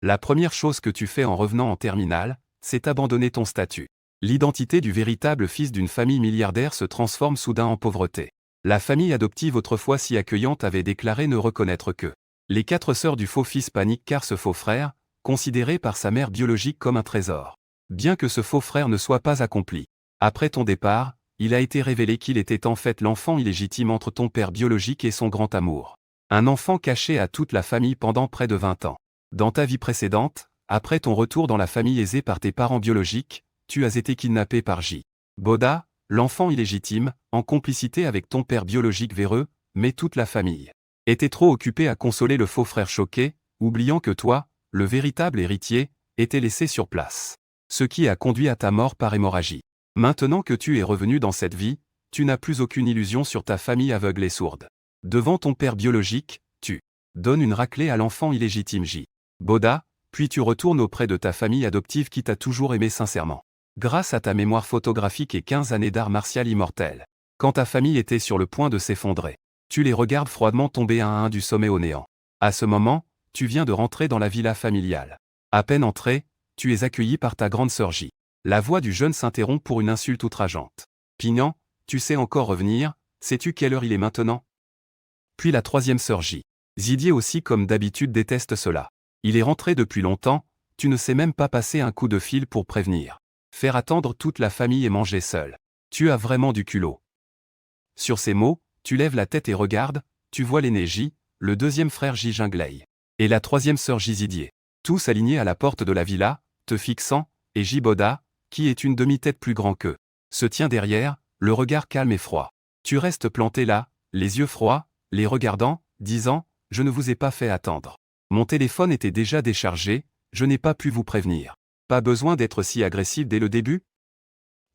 La première chose que tu fais en revenant en terminale, c'est abandonner ton statut. L'identité du véritable fils d'une famille milliardaire se transforme soudain en pauvreté. La famille adoptive autrefois si accueillante avait déclaré ne reconnaître que les 4 sœurs du faux fils paniquent car ce faux frère, considéré par sa mère biologique comme un trésor. Bien que ce faux frère ne soit pas accompli. Après ton départ, il a été révélé qu'il était en fait l'enfant illégitime entre ton père biologique et son grand amour. Un enfant caché à toute la famille pendant près de 20 ans. Dans ta vie précédente, après ton retour dans la famille aisée par tes parents biologiques, tu as été kidnappé par J. Boda, l'enfant illégitime, en complicité avec ton père biologique véreux, mais toute la famille était trop occupée à consoler le faux frère choqué, oubliant que toi, le véritable héritier, était laissé sur place. Ce qui a conduit à ta mort par hémorragie. Maintenant que tu es revenu dans cette vie, tu n'as plus aucune illusion sur ta famille aveugle et sourde. Devant ton père biologique, tu donnes une raclée à l'enfant illégitime J. Boda, puis tu retournes auprès de ta famille adoptive qui t'a toujours aimé sincèrement. Grâce à ta mémoire photographique et 15 années d'art martial immortel. Quand ta famille était sur le point de s'effondrer, tu les regardes froidement tomber un à un du sommet au néant. À ce moment, tu viens de rentrer dans la villa familiale. À peine entré, tu es accueilli par ta grande sœur J. La voix du jeune s'interrompt pour une insulte outrageante. Pignan, tu sais encore revenir, sais-tu quelle heure il est maintenant? Puis la troisième sœur J. Zidier aussi comme d'habitude déteste cela. Il est rentré depuis longtemps, tu ne sais même pas passer un coup de fil pour prévenir. Faire attendre toute la famille et manger seul. Tu as vraiment du culot. Sur ces mots, tu lèves la tête et regardes, tu vois l'aîné J, le deuxième frère J Jinglei, et la troisième sœur J Zidier. Tous alignés à la porte de la villa, te fixant, et J Boda, qui est une demi-tête plus grand qu'eux, se tient derrière, le regard calme et froid. Tu restes planté là, les yeux froids, les regardant, disant, je ne vous ai pas fait attendre. Mon téléphone était déjà déchargé, je n'ai pas pu vous prévenir. Pas besoin d'être si agressif dès le début?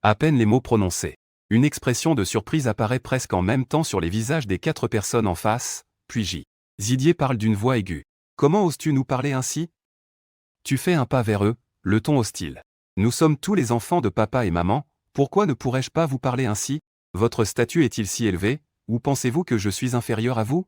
À peine les mots prononcés. Une expression de surprise apparaît presque en même temps sur les visages des 4 personnes en face, puis J. Zidier parle d'une voix aiguë. Comment oses-tu nous parler ainsi? Tu fais un pas vers eux, le ton hostile. Nous sommes tous les enfants de papa et maman, pourquoi ne pourrais-je pas vous parler ainsi? Votre statut est-il si élevé, ou pensez-vous que je suis inférieur à vous?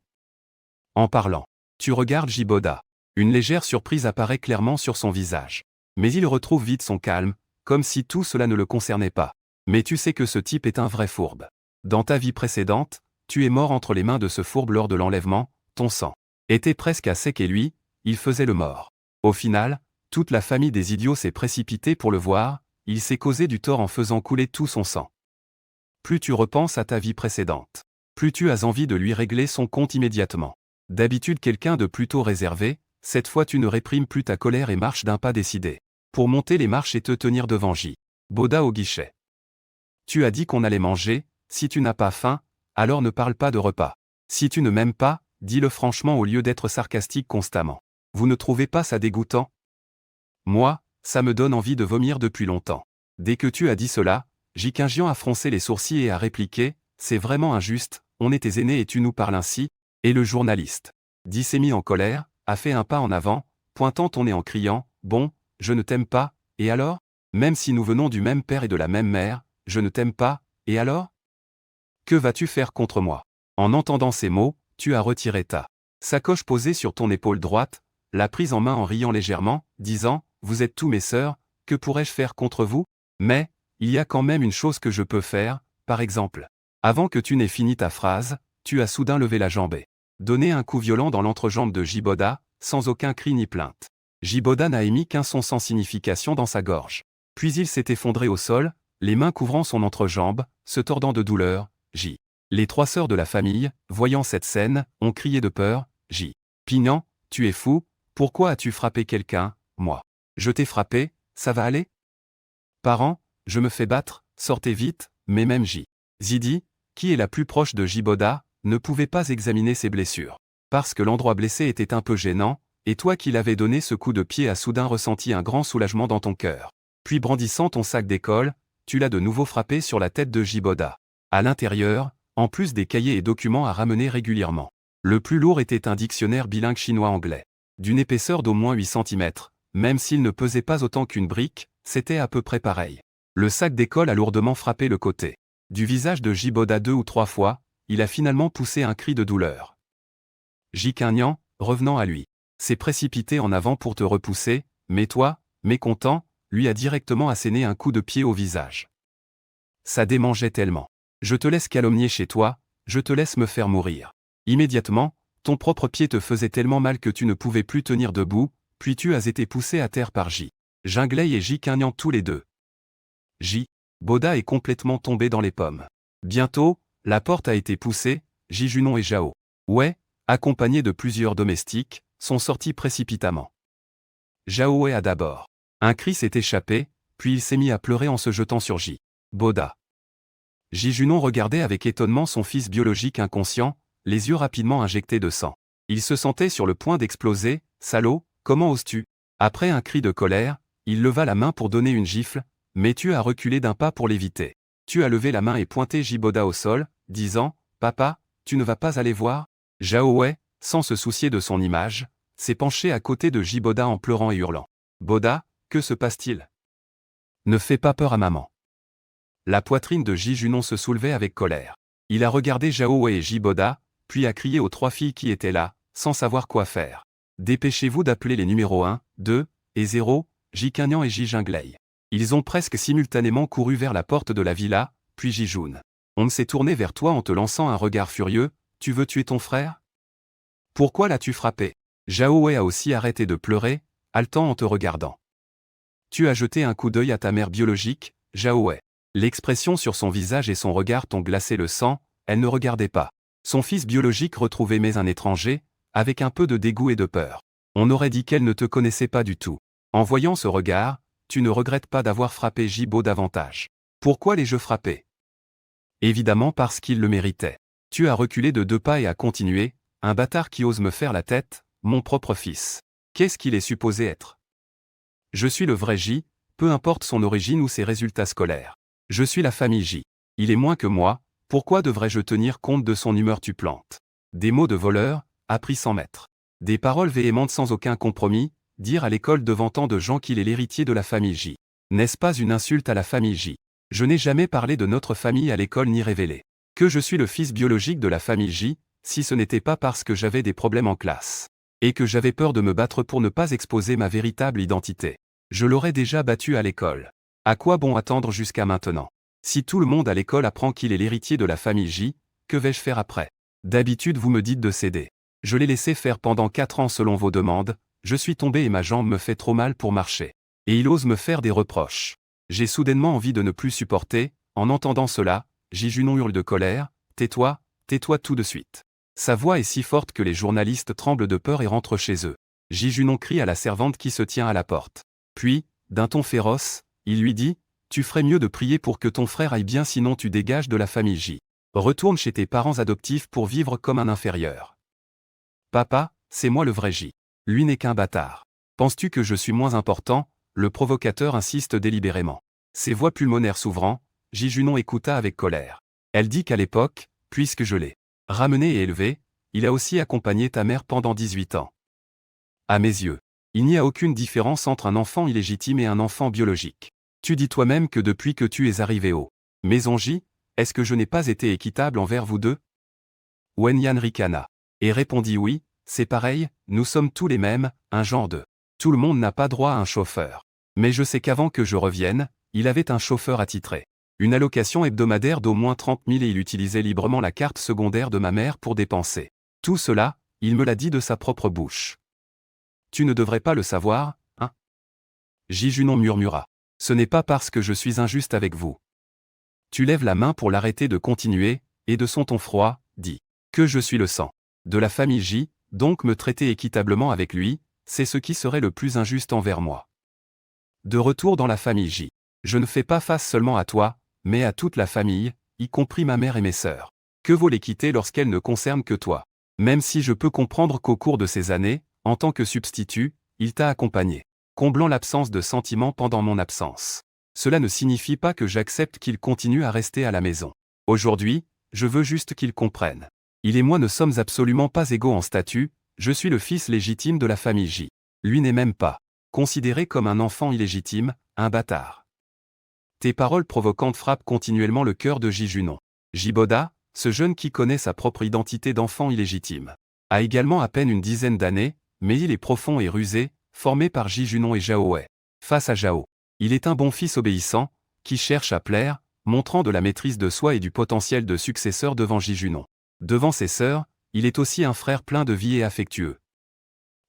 En parlant, tu regardes J. Boda. Une légère surprise apparaît clairement sur son visage. Mais il retrouve vite son calme, comme si tout cela ne le concernait pas. Mais tu sais que ce type est un vrai fourbe. Dans ta vie précédente, tu es mort entre les mains de ce fourbe lors de l'enlèvement, ton sang était presque à sec et lui, il faisait le mort. Au final, toute la famille des idiots s'est précipitée pour le voir, il s'est causé du tort en faisant couler tout son sang. Plus tu repenses à ta vie précédente, plus tu as envie de lui régler son compte immédiatement. D'habitude quelqu'un de plutôt réservé, cette fois tu ne réprimes plus ta colère et marches d'un pas décidé. Pour monter les marches et te tenir devant J. Boda au guichet. Tu as dit qu'on allait manger, si tu n'as pas faim, alors ne parle pas de repas. Si tu ne m'aimes pas, dis-le franchement au lieu d'être sarcastique constamment. Vous ne trouvez pas ça dégoûtant? Moi, ça me donne envie de vomir depuis longtemps. Dès que tu as dit cela, J. Kinjian a froncé les sourcils et a répliqué, c'est vraiment injuste, on est tes aînés et tu nous parles ainsi, et le journaliste, dit s'est mis en colère, a fait un pas en avant, pointant ton nez en criant, bon, je ne t'aime pas, et alors? Même si nous venons du même père et de la même mère, je ne t'aime pas, et alors? Que vas-tu faire contre moi? En entendant ces mots, tu as retiré ta sacoche posée sur ton épaule droite, l'a prise en main en riant légèrement, disant, vous êtes tous mes sœurs, que pourrais-je faire contre vous? Mais, il y a quand même une chose que je peux faire, par exemple. Avant que tu n'aies fini ta phrase, tu as soudain levé la jambe et donné un coup violent dans l'entrejambe de J. Boda, sans aucun cri ni plainte. J. Boda n'a émis qu'un son sans signification dans sa gorge. Puis il s'est effondré au sol, les mains couvrant son entrejambe, se tordant de douleur. J. Les 3 sœurs de la famille, voyant cette scène, ont crié de peur. J. Pignan, tu es fou, pourquoi as-tu frappé quelqu'un? Moi. Je t'ai frappé, ça va aller? Parents, je me fais battre, sortez vite, mais même J. Zidi, qui est la plus proche de J. Boda, ne pouvait pas examiner ses blessures. Parce que l'endroit blessé était un peu gênant, et toi qui l'avais donné ce coup de pied as soudain ressenti un grand soulagement dans ton cœur. Puis brandissant ton sac d'école, tu l'as de nouveau frappé sur la tête de J. Boda. À l'intérieur, en plus des cahiers et documents à ramener régulièrement. Le plus lourd était un dictionnaire bilingue chinois-anglais. D'une épaisseur d'au moins 8 cm, même s'il ne pesait pas autant qu'une brique, c'était à peu près pareil. Le sac d'école a lourdement frappé le côté du visage de J. Boda 2 ou 3 fois, il a finalement poussé un cri de douleur. J. Kinyan, revenant à lui, s'est précipité en avant pour te repousser, mais toi, mécontent, lui a directement asséné un coup de pied au visage. Ça démangeait tellement. Je te laisse calomnier chez toi, je te laisse me faire mourir. Immédiatement, ton propre pied te faisait tellement mal que tu ne pouvais plus tenir debout, puis tu as été poussé à terre par J. Jinglei et J Quignon tous les deux. J. Boda est complètement tombé dans les pommes. Bientôt, la porte a été poussée, J Junon et Jao Wei, accompagnés de plusieurs domestiques, sont sortis précipitamment. Jao Wei a d'abord. Un cri s'est échappé, puis il s'est mis à pleurer en se jetant sur J. Boda. J Junon regardait avec étonnement son fils biologique inconscient, les yeux rapidement injectés de sang. Il se sentait sur le point d'exploser. Salaud, comment oses-tu? Après un cri de colère, il leva la main pour donner une gifle, mais tu as reculé d'un pas pour l'éviter. Tu as levé la main et pointé Jiboda au sol, disant « Papa, tu ne vas pas aller voir ?» Jao Wei, sans se soucier de son image, s'est penché à côté de Jiboda en pleurant et hurlant. « Boda, que se passe-t-il? Ne fais pas peur à maman. » La poitrine de J Junon se soulevait avec colère. Il a regardé Jao Wei et Jiboda, puis a crié aux 3 filles qui étaient là, sans savoir quoi faire. « Dépêchez-vous d'appeler les numéros 1, 2 et 0, J Quignon et J Jinglei. » Ils ont presque simultanément couru vers la porte de la villa, puis J Jun. On s'est tourné vers toi en te lançant un regard furieux. « Tu veux tuer ton frère? Pourquoi l'as-tu frappé ?» Jao Wei a aussi arrêté de pleurer, haletant en te regardant. Tu as jeté un coup d'œil à ta mère biologique, Jao Wei. L'expression sur son visage et son regard t'ont glacé le sang, elle ne regardait pas. Son fils biologique retrouvait mais un étranger, avec un peu de dégoût et de peur. On aurait dit qu'elle ne te connaissait pas du tout. En voyant ce regard, tu ne regrettes pas d'avoir frappé Jibo davantage. Pourquoi l'ai-je frappé? Évidemment parce qu'il le méritait. Tu as reculé de 2 pas et as continué, un bâtard qui ose me faire la tête, mon propre fils. Qu'est-ce qu'il est supposé être? Je suis le vrai J, peu importe son origine ou ses résultats scolaires. Je suis la famille J. Il est moins que moi, pourquoi devrais-je tenir compte de son humeur tuplante? Des mots de voleur, appris sans maître. Des paroles véhémentes sans aucun compromis, dire à l'école devant tant de gens qu'il est l'héritier de la famille J. N'est-ce pas une insulte à la famille J? Je n'ai jamais parlé de notre famille à l'école ni révélé que je suis le fils biologique de la famille J, si ce n'était pas parce que j'avais des problèmes en classe. Et que j'avais peur de me battre pour ne pas exposer ma véritable identité. Je l'aurais déjà battu à l'école. À quoi bon attendre jusqu'à maintenant? Si tout le monde à l'école apprend qu'il est l'héritier de la famille J, que vais-je faire après? D'habitude vous me dites de céder. Je l'ai laissé faire pendant 4 ans selon vos demandes, je suis tombé et ma jambe me fait trop mal pour marcher. Et il ose me faire des reproches. J'ai soudainement envie de ne plus supporter, en entendant cela, J Junon hurle de colère, « Tais-toi, tais-toi tout de suite. » Sa voix est si forte que les journalistes tremblent de peur et rentrent chez eux. J Junon crie à la servante qui se tient à la porte. Puis, d'un ton féroce, il lui dit, « Tu ferais mieux de prier pour que ton frère aille bien sinon tu dégages de la famille J. Retourne chez tes parents adoptifs pour vivre comme un inférieur. » Papa, c'est moi le vrai J. Lui n'est qu'un bâtard. Penses-tu que je suis moins important? Le provocateur insiste délibérément. Ses voix pulmonaires s'ouvrant, J Junon écouta avec colère. Elle dit qu'à l'époque, puisque je l'ai ramené et élevé, il a aussi accompagné ta mère pendant 18 ans. À mes yeux, il n'y a aucune différence entre un enfant illégitime et un enfant biologique. Tu dis toi-même que depuis que tu es arrivé au Maison J, est-ce que je n'ai pas été équitable envers vous deux? Wenyan ricana. Et répondit oui, c'est pareil, nous sommes tous les mêmes, un genre de. Tout le monde n'a pas droit à un chauffeur. Mais je sais qu'avant que je revienne, il avait un chauffeur attitré. Une allocation hebdomadaire d'au moins 30 000 et il utilisait librement la carte secondaire de ma mère pour dépenser. Tout cela, il me l'a dit de sa propre bouche. Tu ne devrais pas le savoir, hein? J Junon murmura. Ce n'est pas parce que je suis injuste avec vous. Tu lèves la main pour l'arrêter de continuer, et de son ton froid, dit que je suis le sang de la famille J, donc me traiter équitablement avec lui, c'est ce qui serait le plus injuste envers moi. De retour dans la famille J, je ne fais pas face seulement à toi, mais à toute la famille, y compris ma mère et mes sœurs. Que vaut l'équité lorsqu'elle ne concerne que toi? Même si je peux comprendre qu'au cours de ces années, en tant que substitut, il t'a accompagné, comblant l'absence de sentiments pendant mon absence. Cela ne signifie pas que j'accepte qu'il continue à rester à la maison. Aujourd'hui, je veux juste qu'il comprenne. Il et moi ne sommes absolument pas égaux en statut, je suis le fils légitime de la famille J. Lui n'est même pas considéré comme un enfant illégitime, un bâtard. Tes paroles provocantes frappent continuellement le cœur de J Junon. Jiboda, ce jeune qui connaît sa propre identité d'enfant illégitime, a également à peine une dizaine d'années, mais il est profond et rusé, formé par Ji-Junon et Zhao Wei. Face à Zhao, il est un bon fils obéissant, qui cherche à plaire, montrant de la maîtrise de soi et du potentiel de successeur devant Ji-Junon. Devant ses sœurs, il est aussi un frère plein de vie et affectueux.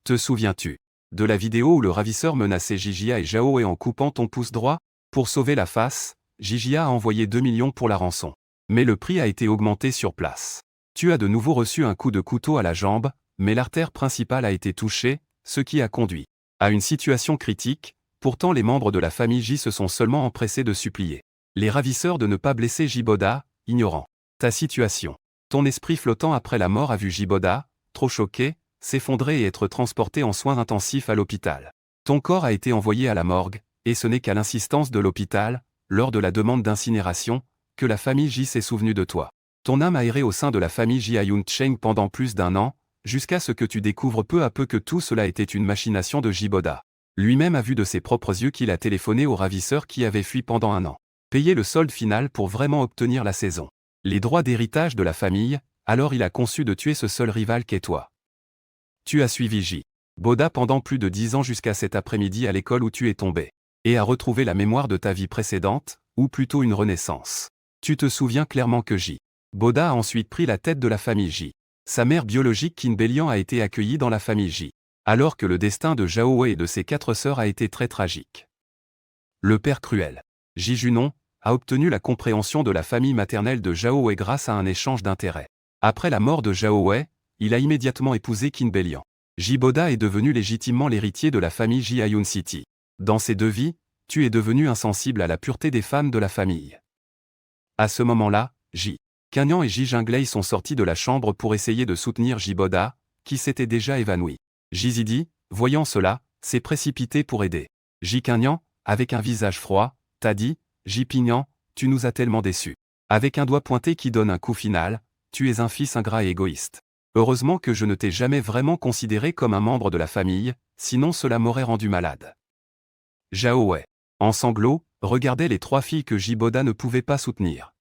Te souviens-tu de la vidéo où le ravisseur menaçait Jijia et Zhao Wei en coupant ton pouce droit? Pour sauver la face, Jijia a envoyé 2 millions pour la rançon. Mais le prix a été augmenté sur place. Tu as de nouveau reçu un coup de couteau à la jambe, mais l'artère principale a été touchée, ce qui a conduit à une situation critique. Pourtant les membres de la famille J se sont seulement empressés de supplier les ravisseurs de ne pas blesser Jiboda, ignorant ta situation. Ton esprit flottant après la mort a vu Jiboda, trop choqué, s'effondrer et être transporté en soins intensifs à l'hôpital. Ton corps a été envoyé à la morgue, et ce n'est qu'à l'insistance de l'hôpital, lors de la demande d'incinération, que la famille J s'est souvenue de toi. Ton âme a erré au sein de la famille J à Yuncheng pendant plus d'1 an, jusqu'à ce que tu découvres peu à peu que tout cela était une machination de Jiboda. Lui-même a vu de ses propres yeux qu'il a téléphoné au ravisseur qui avait fui pendant 1 an. Payer le solde final pour vraiment obtenir la saison. Les droits d'héritage de la famille, alors il a conçu de tuer ce seul rival qu'est toi. Tu as suivi Jiboda pendant plus de 10 ans jusqu'à cet après-midi à l'école où tu es tombé. Et a retrouvé la mémoire de ta vie précédente, ou plutôt une renaissance. Tu te souviens clairement que Jiboda a ensuite pris la tête de la famille J. Sa mère biologique Qin Belian a été accueillie dans la famille J. Alors que le destin de Zhao Wei et de ses 4 sœurs a été très tragique. Le père cruel, Ji-Junon, a obtenu la compréhension de la famille maternelle de Zhao Wei grâce à un échange d'intérêts. Après la mort de Zhao Wei, il a immédiatement épousé Qin Belian. Jiboda est devenu légitimement l'héritier de la famille Ji à Yun City. Dans ces 2 vies, tu es devenu insensible à la pureté des femmes de la famille. À ce moment-là, Ji Qinyan et Ji Jinglei sont sortis de la chambre pour essayer de soutenir Jiboda, qui s'était déjà évanoui. Jizidi, voyant cela, s'est précipité pour aider. Ji Qinyan, avec un visage froid, t'a dit, Ji Pingyan, tu nous as tellement déçus. Avec un doigt pointé qui donne un coup final, tu es un fils ingrat et égoïste. Heureusement que je ne t'ai jamais vraiment considéré comme un membre de la famille, sinon cela m'aurait rendu malade. Zhao Wei, en sanglots, regardait les 3 filles que Jiboda ne pouvait pas soutenir.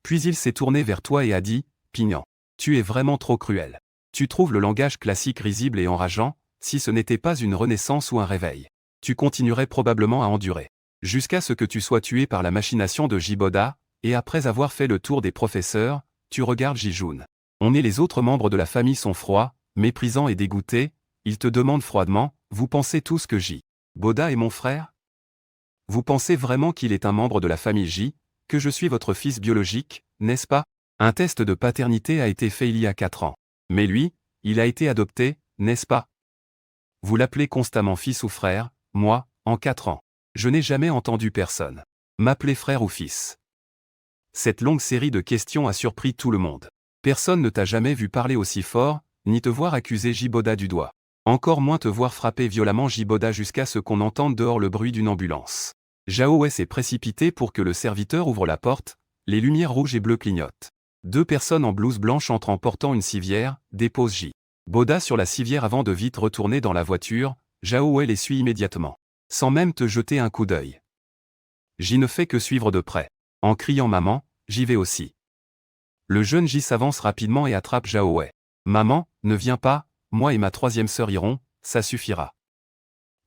Puis il s'est tourné vers toi et a dit, Pingyan, tu es vraiment trop cruel. Tu trouves le langage classique risible et enrageant, si ce n'était pas une renaissance ou un réveil. Tu continuerais probablement à endurer. Jusqu'à ce que tu sois tué par la machination de Jiboda, et après avoir fait le tour des professeurs, tu regardes Ji-Jun. On et les autres membres de la famille sont froids, méprisants et dégoûtés, ils te demandent froidement, vous pensez tous que Jiboda est mon frère? Vous pensez vraiment qu'il est un membre de la famille J, que je suis votre fils biologique, n'est-ce pas? Un test de paternité a été fait il y a 4 ans. Mais lui, il a été adopté, n'est-ce pas? Vous l'appelez constamment fils ou frère, moi, en 4 ans. Je n'ai jamais entendu personne m'appeler frère ou fils. Cette longue série de questions a surpris tout le monde. Personne ne t'a jamais vu parler aussi fort, ni te voir accuser Jiboda du doigt. Encore moins te voir frapper violemment Jiboda jusqu'à ce qu'on entende dehors le bruit d'une ambulance. Zhao Wei s'est précipité pour que le serviteur ouvre la porte, les lumières rouges et bleues clignotent. 2 personnes en blouse blanche entrent en portant une civière, déposent Jiboda sur la civière avant de vite retourner dans la voiture, Zhao Wei les suit immédiatement. Sans même te jeter un coup d'œil. J ne fait que suivre de près. En criant maman, j'y vais aussi. Le jeune J s'avance rapidement et attrape Zhao Wei. Maman, ne viens pas, moi et ma 3e sœur irons, ça suffira.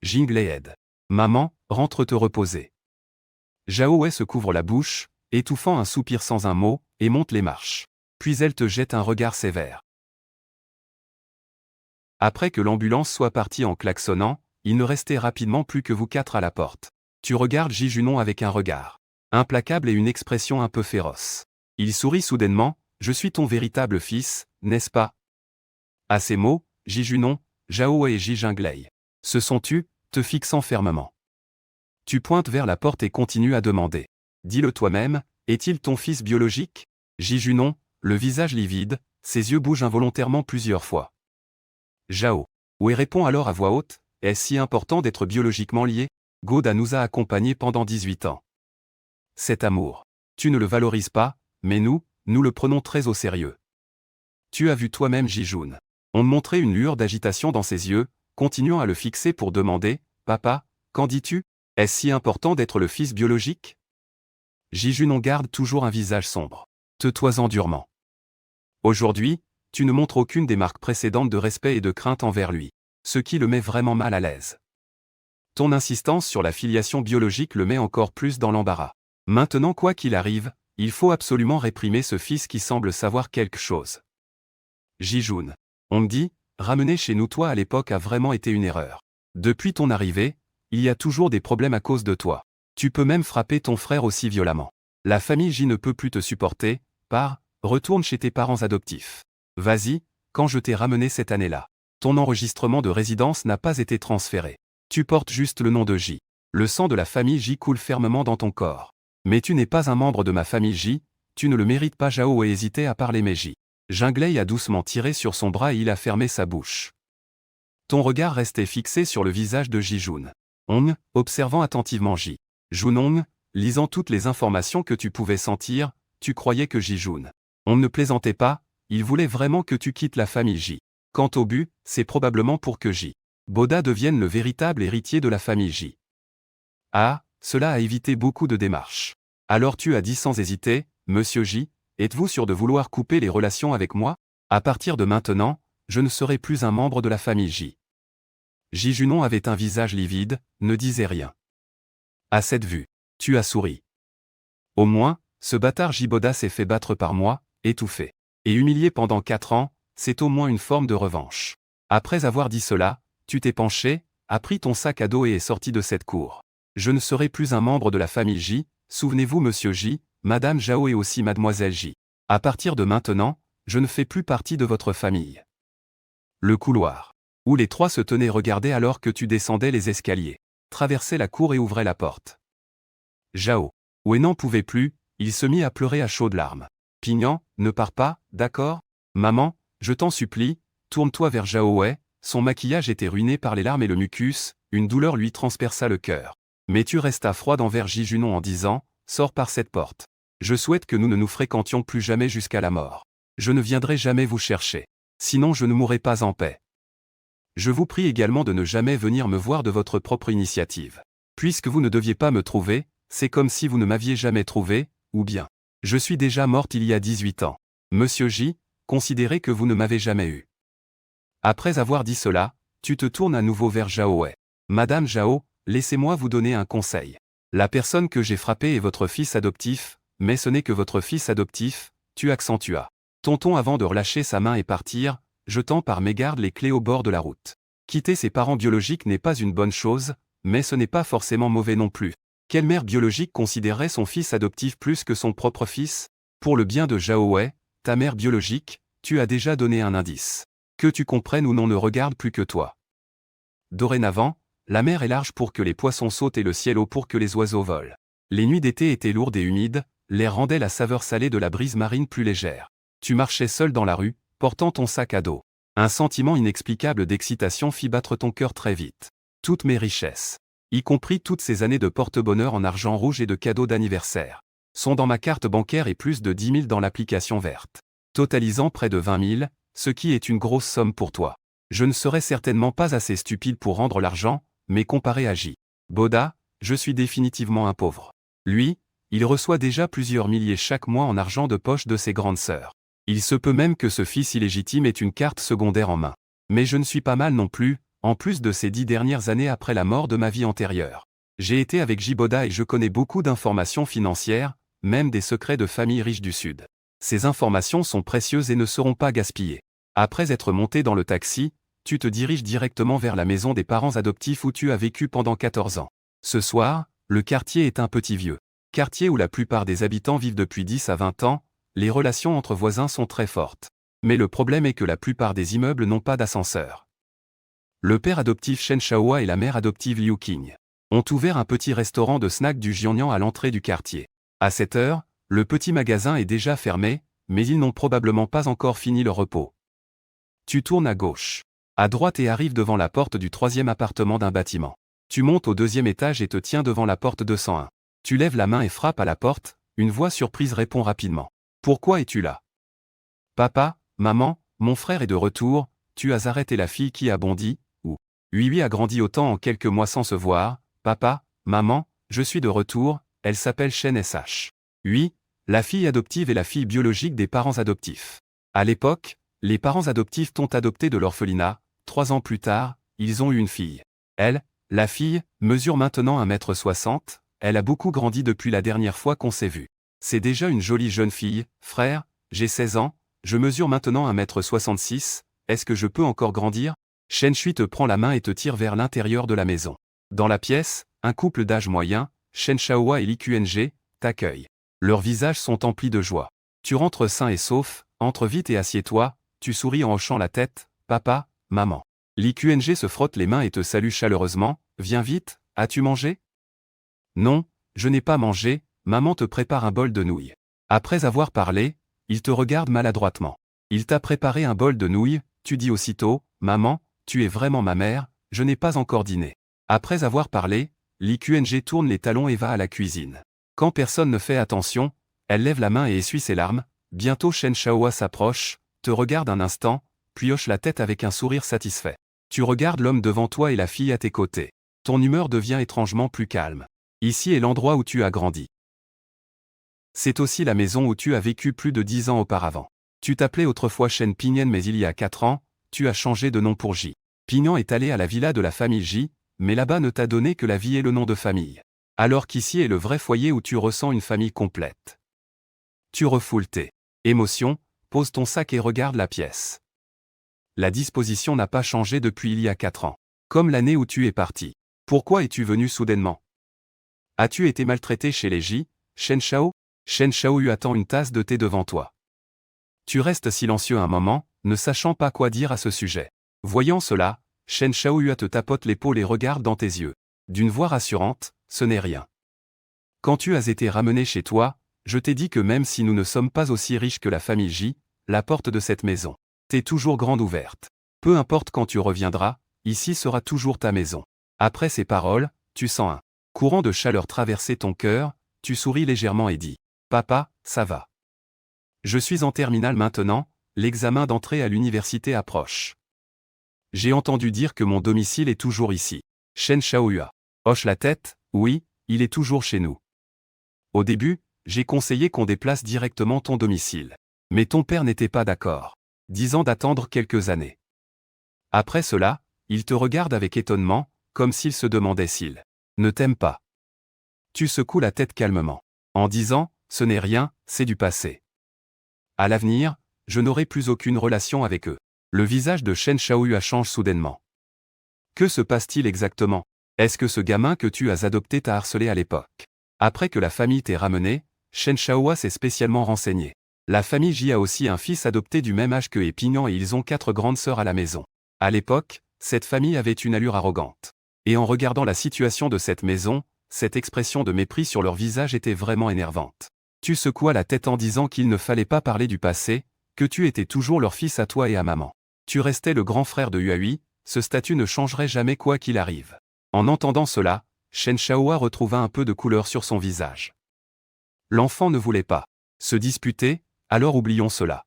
Jinglei aide. Maman, rentre te reposer. Zhao Wei se couvre la bouche, étouffant un soupir sans un mot, et monte les marches. Puis elle te jette un regard sévère. Après que l'ambulance soit partie en klaxonnant, il ne restait rapidement plus que vous 4 à la porte. Tu regardes Ji-Junon avec un regard implacable et une expression un peu féroce. Il sourit soudainement, je suis ton véritable fils, n'est-ce pas? À ces mots, Ji-Junon, Zhao Wei et Ji Jinglei se sont tus, te fixant fermement. Tu pointes vers la porte et continues à demander. Dis-le toi-même, est-il ton fils biologique? Ji-Junon, le visage livide, ses yeux bougent involontairement plusieurs fois. Zhao Wei répond alors à voix haute, est-ce si important d'être biologiquement lié? Goda nous a accompagnés pendant 18 ans. Cet amour, tu ne le valorises pas, mais nous le prenons très au sérieux. Tu as vu toi-même Ji-Jun. On montrait une lueur d'agitation dans ses yeux, continuant à le fixer pour demander, papa, qu'en dis-tu? Est-ce si important d'être le fils biologique? Ji-Junon garde toujours un visage sombre, te toisant durement. Aujourd'hui, tu ne montres aucune des marques précédentes de respect et de crainte envers lui. ce qui le met vraiment mal à l'aise. Ton insistance sur la filiation biologique le met encore plus dans l'embarras. Maintenant, quoi qu'il arrive, il faut absolument réprimer ce fils qui semble savoir quelque chose. Ji-Jun. On me dit, ramener chez nous toi à l'époque a vraiment été une erreur. Depuis ton arrivée, il y a toujours des problèmes à cause de toi. Tu peux même frapper ton frère aussi violemment. La famille Ji ne peut plus te supporter, retourne chez tes parents adoptifs. Vas-y, quand je t'ai ramené cette année-là. Ton enregistrement de résidence n'a pas été transféré. Tu portes juste le nom de J. Le sang de la famille J coule fermement dans ton corps. Mais tu n'es pas un membre de ma famille J, tu ne le mérites pas. Zhao a hésité à parler mais J. Jinglei a doucement tiré sur son bras et il a fermé sa bouche. Ton regard restait fixé sur le visage de Ji-Jun. Observant attentivement J. Junong, lisant toutes les informations que tu pouvais sentir, tu croyais que Ji-Jun. On ne plaisantait pas, il voulait vraiment que tu quittes la famille J. Quant au but, c'est probablement pour que J. Boda devienne le véritable héritier de la famille J. Ah, cela a évité beaucoup de démarches. Alors tu as dit sans hésiter, Monsieur J, êtes-vous sûr de vouloir couper les relations avec moi? À partir de maintenant, je ne serai plus un membre de la famille J. Ji-Junon avait un visage livide, ne disait rien. À cette vue, tu as souri. Au moins, ce bâtard J-Boda s'est fait battre par moi, étouffé. Et humilié pendant 4 ans, c'est au moins une forme de revanche. Après avoir dit cela, tu t'es penché, as pris ton sac à dos et es sorti de cette cour. Je ne serai plus un membre de la famille J, souvenez-vous Monsieur J, Madame Zhao et aussi Mademoiselle J. À partir de maintenant, je ne fais plus partie de votre famille. Le couloir. Où les trois se tenaient regardaient alors que tu descendais les escaliers. Traversait la cour et ouvrait la porte. Zhao. Wei n'en pouvait plus, il se mit à pleurer à chaudes larmes. Pignan, ne pars pas, d'accord? Maman, je t'en supplie, tourne-toi vers Zhao Wei, son maquillage était ruiné par les larmes et le mucus, une douleur lui transperça le cœur. Mais tu restas froide envers Ji-Junon en disant, sors par cette porte. Je souhaite que nous ne nous fréquentions plus jamais jusqu'à la mort. Je ne viendrai jamais vous chercher. Sinon je ne mourrai pas en paix. Je vous prie également de ne jamais venir me voir de votre propre initiative. Puisque vous ne deviez pas me trouver, c'est comme si vous ne m'aviez jamais trouvé, ou bien. Je suis déjà morte il y a 18 ans. Monsieur J, considérez que vous ne m'avez jamais eu. Après avoir dit cela, tu te tournes à nouveau vers Zhao Wei. Madame Zhao, laissez-moi vous donner un conseil. La personne que j'ai frappée est votre fils adoptif, mais ce n'est que votre fils adoptif, tu accentuas. Tonton avant de relâcher sa main et partir, jetant par mégarde les clés au bord de la route. Quitter ses parents biologiques n'est pas une bonne chose, mais ce n'est pas forcément mauvais non plus. Quelle mère biologique considérerait son fils adoptif plus que son propre fils? Pour le bien de Zhao Wei, ta mère biologique, tu as déjà donné un indice. Que tu comprennes ou non ne regarde plus que toi. Dorénavant, la mer est large pour que les poissons sautent et le ciel haut pour que les oiseaux volent. Les nuits d'été étaient lourdes et humides, l'air rendait la saveur salée de la brise marine plus légère. Tu marchais seul dans la rue, portant ton sac à dos. Un sentiment inexplicable d'excitation fit battre ton cœur très vite. Toutes mes richesses, y compris toutes ces années de porte-bonheur en argent rouge et de cadeaux d'anniversaire, sont dans ma carte bancaire et plus de 10 000 dans l'application verte. Totalisant près de 20 000, ce qui est une grosse somme pour toi. Je ne serai certainement pas assez stupide pour rendre l'argent, mais comparé à J. Boda, je suis définitivement un pauvre. Lui, il reçoit déjà plusieurs milliers chaque mois en argent de poche de ses grandes sœurs. Il se peut même que ce fils illégitime ait une carte secondaire en main. Mais je ne suis pas mal non plus, en plus de ces 10 dernières années après la mort de ma vie antérieure. J'ai été avec J-Boda et je connais beaucoup d'informations financières, même des secrets de familles riches du Sud. Ces informations sont précieuses et ne seront pas gaspillées. Après être monté dans le taxi, tu te diriges directement vers la maison des parents adoptifs où tu as vécu pendant 14 ans. Ce soir, le quartier est un petit vieux quartier où la plupart des habitants vivent depuis 10 à 20 ans, les relations entre voisins sont très fortes. Mais le problème est que la plupart des immeubles n'ont pas d'ascenseur. Le père adoptif Shen Shaohua et la mère adoptive Liu Qing ont ouvert un petit restaurant de snacks du Jiangnan à l'entrée du quartier. À cette heure, le petit magasin est déjà fermé, mais ils n'ont probablement pas encore fini leur repos. Tu tournes à gauche, à droite et arrives devant la porte du 3e appartement d'un bâtiment. Tu montes au 2e étage et te tiens devant la porte 201. Tu lèves la main et frappes à la porte, une voix surprise répond rapidement. Pourquoi es-tu là? Papa, maman, mon frère est de retour, tu as arrêté la fille qui a bondi, ou? Oui a grandi autant en quelques mois sans se voir, papa, maman, je suis de retour, elle s'appelle Shen SH. Oui, la fille adoptive est la fille biologique des parents adoptifs. À l'époque, les parents adoptifs t'ont adopté de l'orphelinat, 3 ans plus tard, ils ont eu une fille. Elle, la fille, mesure maintenant 1,60 m, elle a beaucoup grandi depuis la dernière fois qu'on s'est vu. C'est déjà une jolie jeune fille, frère, j'ai 16 ans, je mesure maintenant 1,66 m, est-ce que je peux encore grandir? Shen Shui te prend la main et te tire vers l'intérieur de la maison. Dans la pièce, un couple d'âge moyen, Shen Shaohua et Li Qng, t'accueillent. Leurs visages sont emplis de joie. Tu rentres sain et sauf, entre vite et assieds-toi, tu souris en hochant la tête, papa, maman. Li Qng se frotte les mains et te salue chaleureusement, viens vite, as-tu mangé? Non, je n'ai pas mangé, maman te prépare un bol de nouilles. Après avoir parlé, il te regarde maladroitement. Il t'a préparé un bol de nouilles, tu dis aussitôt, maman, tu es vraiment ma mère, je n'ai pas encore dîné. Après avoir parlé, Li Qng tourne les talons et va à la cuisine. Quand personne ne fait attention, elle lève la main et essuie ses larmes, bientôt Shen Shaohua s'approche, te regarde un instant, puis hoche la tête avec un sourire satisfait. Tu regardes l'homme devant toi et la fille à tes côtés. Ton humeur devient étrangement plus calme. Ici est l'endroit où tu as grandi. C'est aussi la maison où tu as vécu plus de 10 ans auparavant. Tu t'appelais autrefois Shen Pingyan mais il y a 4 ans, tu as changé de nom pour J. Pingyan est allé à la villa de la famille J, mais là-bas ne t'a donné que la vie et le nom de famille. Alors qu'ici est le vrai foyer où tu ressens une famille complète. Tu refoules tes émotions, pose ton sac et regarde la pièce. La disposition n'a pas changé depuis il y a 4 ans. Comme l'année où tu es parti. Pourquoi es-tu venu soudainement? As-tu été maltraité chez les J, Shen Shao? Shen Shaohua attend une tasse de thé devant toi. Tu restes silencieux un moment, ne sachant pas quoi dire à ce sujet. Voyant cela, Shen Shaohua te tapote l'épaule et regarde dans tes yeux. D'une voix rassurante, ce n'est rien. Quand tu as été ramené chez toi, je t'ai dit que même si nous ne sommes pas aussi riches que la famille J, la porte de cette maison t'est toujours grande ouverte. Peu importe quand tu reviendras, ici sera toujours ta maison. Après ces paroles, tu sens un courant de chaleur traverser ton cœur, tu souris légèrement et dis « Papa, ça va. Je suis en terminale maintenant, l'examen d'entrée à l'université approche. J'ai entendu dire que mon domicile est toujours ici. » Shen Shaohua hoche la tête, oui, il est toujours chez nous. Au début, j'ai conseillé qu'on déplace directement ton domicile. Mais ton père n'était pas d'accord. Disant d'attendre quelques années. Après cela, il te regarde avec étonnement, comme s'il se demandait s'il ne t'aime pas. Tu secoues la tête calmement, en disant, ce n'est rien, c'est du passé. À l'avenir, je n'aurai plus aucune relation avec eux. Le visage de Shen Shaohua change soudainement. Que se passe-t-il exactement? Est-ce que ce gamin que tu as adopté t'a harcelé à l'époque? Après que la famille t'ait ramené, Shen Shaohua s'est spécialement renseigné. La famille J a aussi un fils adopté du même âge que Pingyan et ils ont 4 grandes sœurs à la maison. À l'époque, cette famille avait une allure arrogante. Et en regardant la situation de cette maison, cette expression de mépris sur leur visage était vraiment énervante. Tu secouas la tête en disant qu'il ne fallait pas parler du passé, que tu étais toujours leur fils à toi et à maman. Tu restais le grand frère de Huahui, ce statut ne changerait jamais quoi qu'il arrive. En entendant cela, Shen Shaohua retrouva un peu de couleur sur son visage. L'enfant ne voulait pas se disputer, alors oublions cela.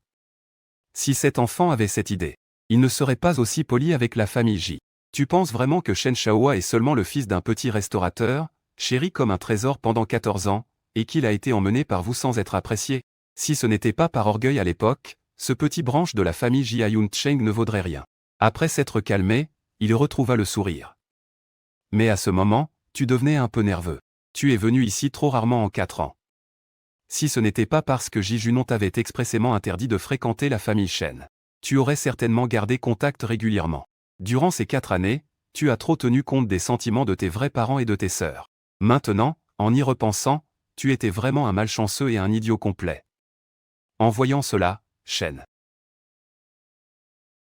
Si cet enfant avait cette idée, il ne serait pas aussi poli avec la famille J. Tu penses vraiment que Shen Shaohua est seulement le fils d'un petit restaurateur, chéri comme un trésor pendant 14 ans, et qu'il a été emmené par vous sans être apprécié? Si ce n'était pas par orgueil à l'époque, ce petit branche de la famille Jiayun Cheng ne vaudrait rien. Après s'être calmé, il retrouva le sourire. Mais à ce moment, tu devenais un peu nerveux. Tu es venu ici trop rarement en 4 ans. Si ce n'était pas parce que Jijunon t'avait expressément interdit de fréquenter la famille Shen, tu aurais certainement gardé contact régulièrement. Durant ces 4 années, tu as trop tenu compte des sentiments de tes vrais parents et de tes sœurs. Maintenant, en y repensant, tu étais vraiment un malchanceux et un idiot complet. En voyant cela, Shen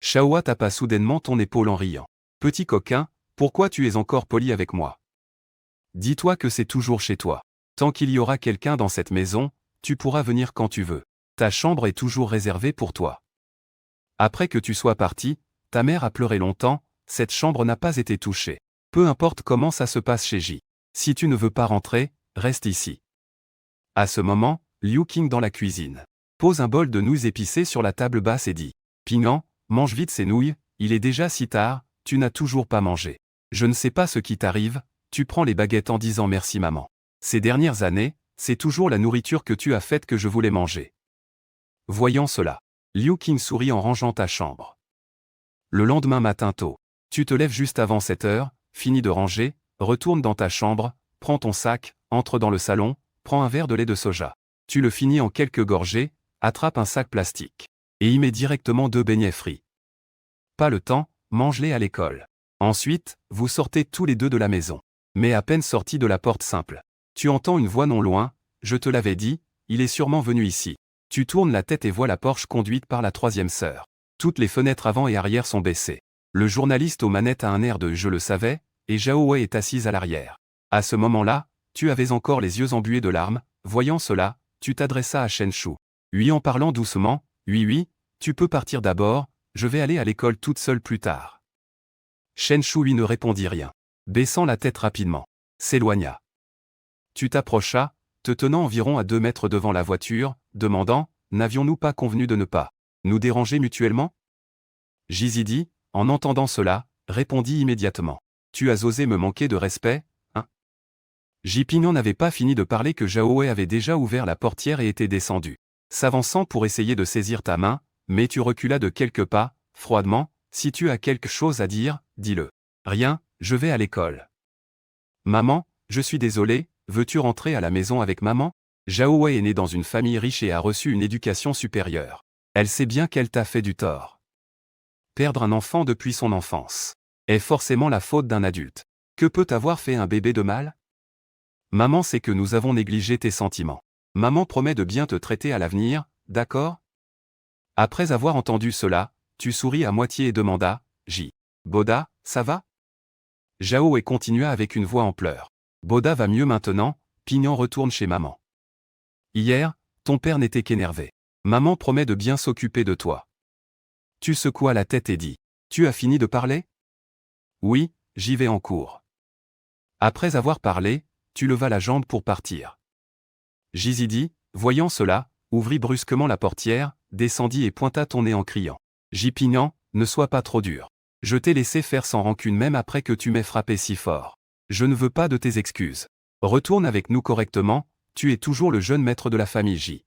Shaohua tapa soudainement ton épaule en riant. Petit coquin, pourquoi tu es encore poli avec moi? Dis-toi que c'est toujours chez toi. Tant qu'il y aura quelqu'un dans cette maison, tu pourras venir quand tu veux. Ta chambre est toujours réservée pour toi. Après que tu sois parti, ta mère a pleuré longtemps, cette chambre n'a pas été touchée. Peu importe comment ça se passe chez J. Si tu ne veux pas rentrer, reste ici. À ce moment, Liu Qing dans la cuisine pose un bol de nouilles épicées sur la table basse et dit « Pingyan, mange vite ces nouilles, il est déjà si tard, tu n'as toujours pas mangé. Je ne sais pas ce qui t'arrive, tu prends les baguettes en disant merci maman. Ces dernières années, c'est toujours la nourriture que tu as faite que je voulais manger. » Voyant cela, Liu Qing sourit en rangeant ta chambre. Le lendemain matin tôt, Tu te lèves juste avant 7 heures, finis de ranger, retourne dans ta chambre, prends ton sac, entre dans le salon, prends un verre de lait de soja. Tu le finis en quelques gorgées, attrape un sac plastique. Et y mets directement 2 beignets frits. Pas le temps, mange-les à l'école. Ensuite, vous sortez tous les deux de la maison. Mais à peine sorti de la porte simple, tu entends une voix non loin, je te l'avais dit, il est sûrement venu ici. Tu tournes la tête et vois la Porsche conduite par la troisième sœur. Toutes les fenêtres avant et arrière sont baissées. Le journaliste aux manettes a un air de « je le savais » et Zhao Wei est assise à l'arrière. À ce moment-là, tu avais encore les yeux embués de larmes, voyant cela, tu t'adressas à Shen Shu. Oui, en parlant doucement, oui, tu peux partir d'abord, je vais aller à l'école toute seule plus tard. Shen Shu lui ne répondit rien. Baissant la tête rapidement, s'éloigna. Tu t'approchas, te tenant environ à 2 mètres devant la voiture, demandant, n'avions-nous pas convenu de ne pas nous déranger mutuellement? Jizidi, en entendant cela, répondit immédiatement. Tu as osé me manquer de respect, hein? Jipignon n'avait pas fini de parler que Zhao Wei avait déjà ouvert la portière et était descendu, s'avançant pour essayer de saisir ta main, mais tu reculas de quelques pas, froidement, si tu as quelque chose à dire, dis-le. Rien, je vais à l'école. Maman, je suis désolé, veux-tu rentrer à la maison avec maman? Zhao Wei est née dans une famille riche et a reçu une éducation supérieure. Elle sait bien qu'elle t'a fait du tort. Perdre un enfant depuis son enfance est forcément la faute d'un adulte. Que peut avoir fait un bébé de mal? Maman sait que nous avons négligé tes sentiments. Maman promet de bien te traiter à l'avenir, d'accord? Après avoir entendu cela, tu souris à moitié et demanda, J. Boda, ça va? Zhao Wei continua avec une voix en pleurs. Boda va mieux maintenant, Pignon retourne chez maman. Hier, ton père n'était qu'énervé. Maman promet de bien s'occuper de toi. Tu secouas la tête et dis, tu as fini de parler? Oui, j'y vais en cours. Après avoir parlé, tu levas la jambe pour partir. Jizidi, voyant cela, ouvrit brusquement la portière, descendit et pointa ton nez en criant. Jipignon, ne sois pas trop dur. Je t'ai laissé faire sans rancune même après que tu m'aies frappé si fort. Je ne veux pas de tes excuses. Retourne avec nous correctement, tu es toujours le jeune maître de la famille J.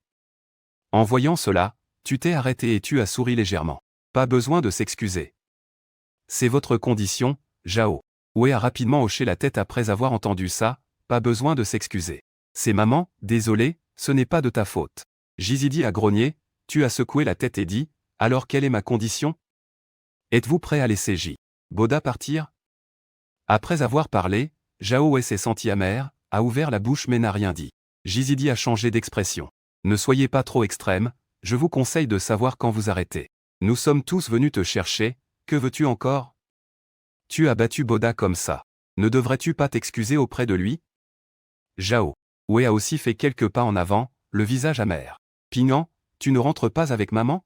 En voyant cela, tu t'es arrêté et tu as souri légèrement. Pas besoin de s'excuser. C'est votre condition, Zhao. Wei a rapidement hoché la tête après avoir entendu ça, pas besoin de s'excuser. C'est maman, désolé, ce n'est pas de ta faute. Jizidi a grogné, tu as secoué la tête et dit, alors quelle est ma condition? Êtes-vous prêt à laisser J. Boda partir? Après avoir parlé, Zhao Wei s'est senti amer, a ouvert la bouche mais n'a rien dit. Jizidi a changé d'expression. Ne soyez pas trop extrême, je vous conseille de savoir quand vous arrêtez. Nous sommes tous venus te chercher, que veux-tu encore? Tu as battu Boda comme ça. Ne devrais-tu pas t'excuser auprès de lui? Zhao Wei a aussi fait quelques pas en avant, le visage amer. Pignon, tu ne rentres pas avec maman?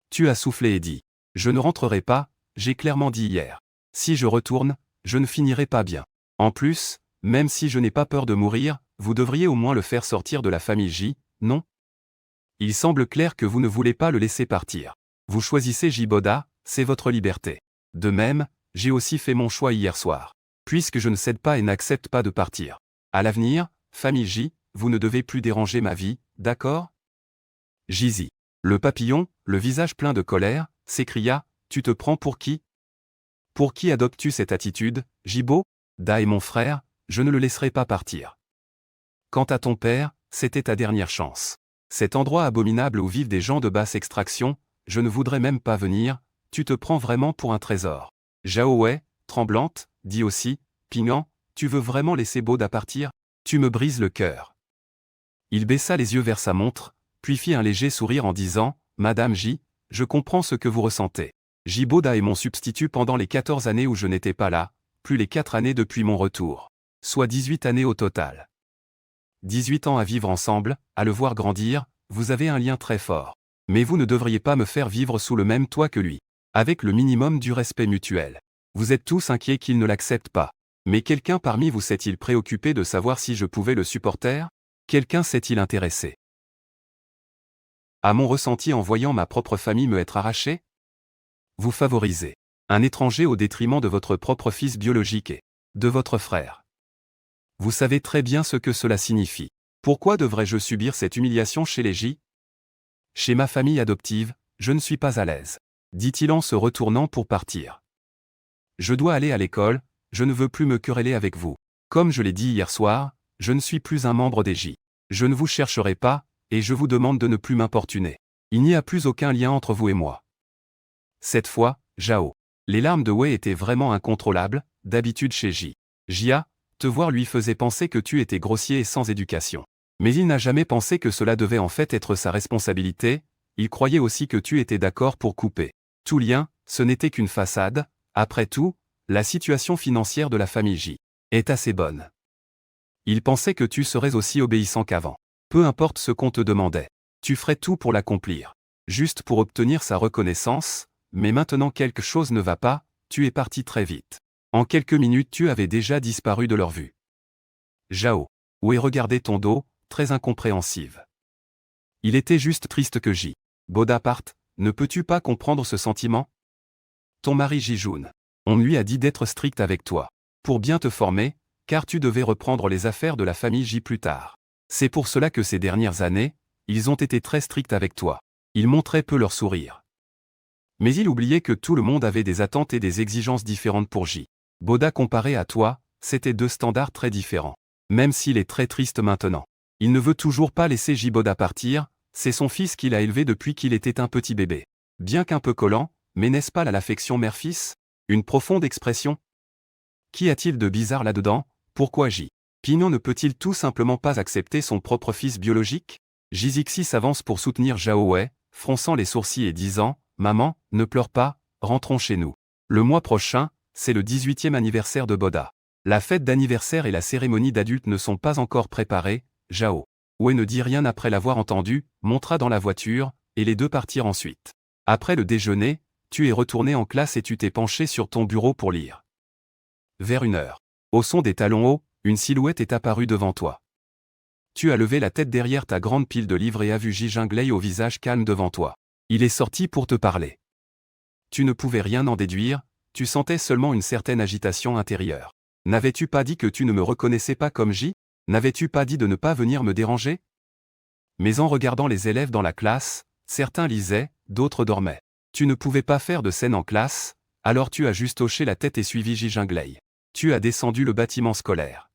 Tu as soufflé et dit. Je ne rentrerai pas, j'ai clairement dit hier. Si je retourne, je ne finirai pas bien. En plus, même si je n'ai pas peur de mourir, vous devriez au moins le faire sortir de la famille J, non? Il semble clair que vous ne voulez pas le laisser partir. Vous choisissez J. Boda, c'est votre liberté. De même, j'ai aussi fait mon choix hier soir. Puisque je ne cède pas et n'accepte pas de partir. À l'avenir, famille J, vous ne devez plus déranger ma vie, d'accord? Jizi. Le papillon, le visage plein de colère, s'écria, tu te prends pour qui? Pour qui adoptes-tu cette attitude, Jibo? Da est mon frère, je ne le laisserai pas partir. Quant à ton père, c'était ta dernière chance. Cet endroit abominable où vivent des gens de basse extraction, je ne voudrais même pas venir, tu te prends vraiment pour un trésor. Zhao Wei, tremblante, dit aussi, Pignon, tu veux vraiment laisser Boda partir? Tu me brises le cœur. Il baissa les yeux vers sa montre, puis fit un léger sourire en disant, Madame J, je comprends ce que vous ressentez. J. Boda est mon substitut pendant les 14 années où je n'étais pas là, plus les 4 années depuis mon retour. Soit 18 années au total. 18 ans à vivre ensemble, à le voir grandir, vous avez un lien très fort. Mais vous ne devriez pas me faire vivre sous le même toit que lui. Avec le minimum du respect mutuel. Vous êtes tous inquiets qu'il ne l'accepte pas. Mais quelqu'un parmi vous s'est-il préoccupé de savoir si je pouvais le supporter? Quelqu'un s'est-il intéressé à mon ressenti en voyant ma propre famille me être arrachée? Vous favorisez un étranger au détriment de votre propre fils biologique et de votre frère. Vous savez très bien ce que cela signifie. Pourquoi devrais-je subir cette humiliation chez les J? Chez ma famille adoptive, je ne suis pas à l'aise, dit-il en se retournant pour partir. Je dois aller à l'école, je ne veux plus me quereller avec vous. Comme je l'ai dit hier soir, je ne suis plus un membre des J. Je ne vous chercherai pas, et je vous demande de ne plus m'importuner. Il n'y a plus aucun lien entre vous et moi. Cette fois, Zhao. Les larmes de Wei étaient vraiment incontrôlables, d'habitude chez Jia, te voir lui faisait penser que tu étais grossier et sans éducation. Mais il n'a jamais pensé que cela devait en fait être sa responsabilité, il croyait aussi que tu étais d'accord pour couper tout lien, ce n'était qu'une façade, après tout, la situation financière de la famille J est assez bonne. Il pensait que tu serais aussi obéissant qu'avant. Peu importe ce qu'on te demandait, tu ferais tout pour l'accomplir. Juste pour obtenir sa reconnaissance, mais maintenant quelque chose ne va pas, tu es parti très vite. En quelques minutes tu avais déjà disparu de leur vue. Zhao. Wei regardait ton dos, très incompréhensive. Il était juste triste que Bonaparte, ne peux-tu pas comprendre ce sentiment? Ton mari Jijun. On lui a dit d'être strict avec toi. Pour bien te former, car tu devais reprendre les affaires de la famille J plus tard. C'est pour cela que ces dernières années, ils ont été très stricts avec toi. Ils montraient peu leur sourire. Mais il oubliait que tout le monde avait des attentes et des exigences différentes pour Boda comparé à toi, c'était deux standards très différents. Même s'il est très triste maintenant. Il ne veut toujours pas laisser Boda partir, c'est son fils qu'il a élevé depuis qu'il était un petit bébé. Bien qu'un peu collant, mais n'est-ce pas là l'affection mère-fils? Une profonde expression? Qu'y a-t-il de bizarre là-dedans? Pourquoi Pinon ne peut-il tout simplement pas accepter son propre fils biologique? Jizixi s'avance pour soutenir Zhao Wei, fronçant les sourcils et disant « Maman, ne pleure pas, rentrons chez nous. Le mois prochain, c'est le 18e anniversaire de Boda. La fête d'anniversaire et la cérémonie d'adulte ne sont pas encore préparées. » Zhao Wei ne dit rien après l'avoir entendu, montra dans la voiture, et les deux partirent ensuite. Après le déjeuner, tu es retourné en classe et tu t'es penché sur ton bureau pour lire. Vers 1h. Au son des talons hauts, une silhouette est apparue devant toi. Tu as levé la tête derrière ta grande pile de livres et as vu Ji Jinglei au visage calme devant toi. Il est sorti pour te parler. Tu ne pouvais rien en déduire, tu sentais seulement une certaine agitation intérieure. N'avais-tu pas dit que tu ne me reconnaissais pas comme J? N'avais-tu pas dit de ne pas venir me déranger? Mais en regardant les élèves dans la classe, certains lisaient, d'autres dormaient. Tu ne pouvais pas faire de scène en classe, alors tu as juste hoché la tête et suivi Ji Jinglei. Tu as descendu le bâtiment scolaire.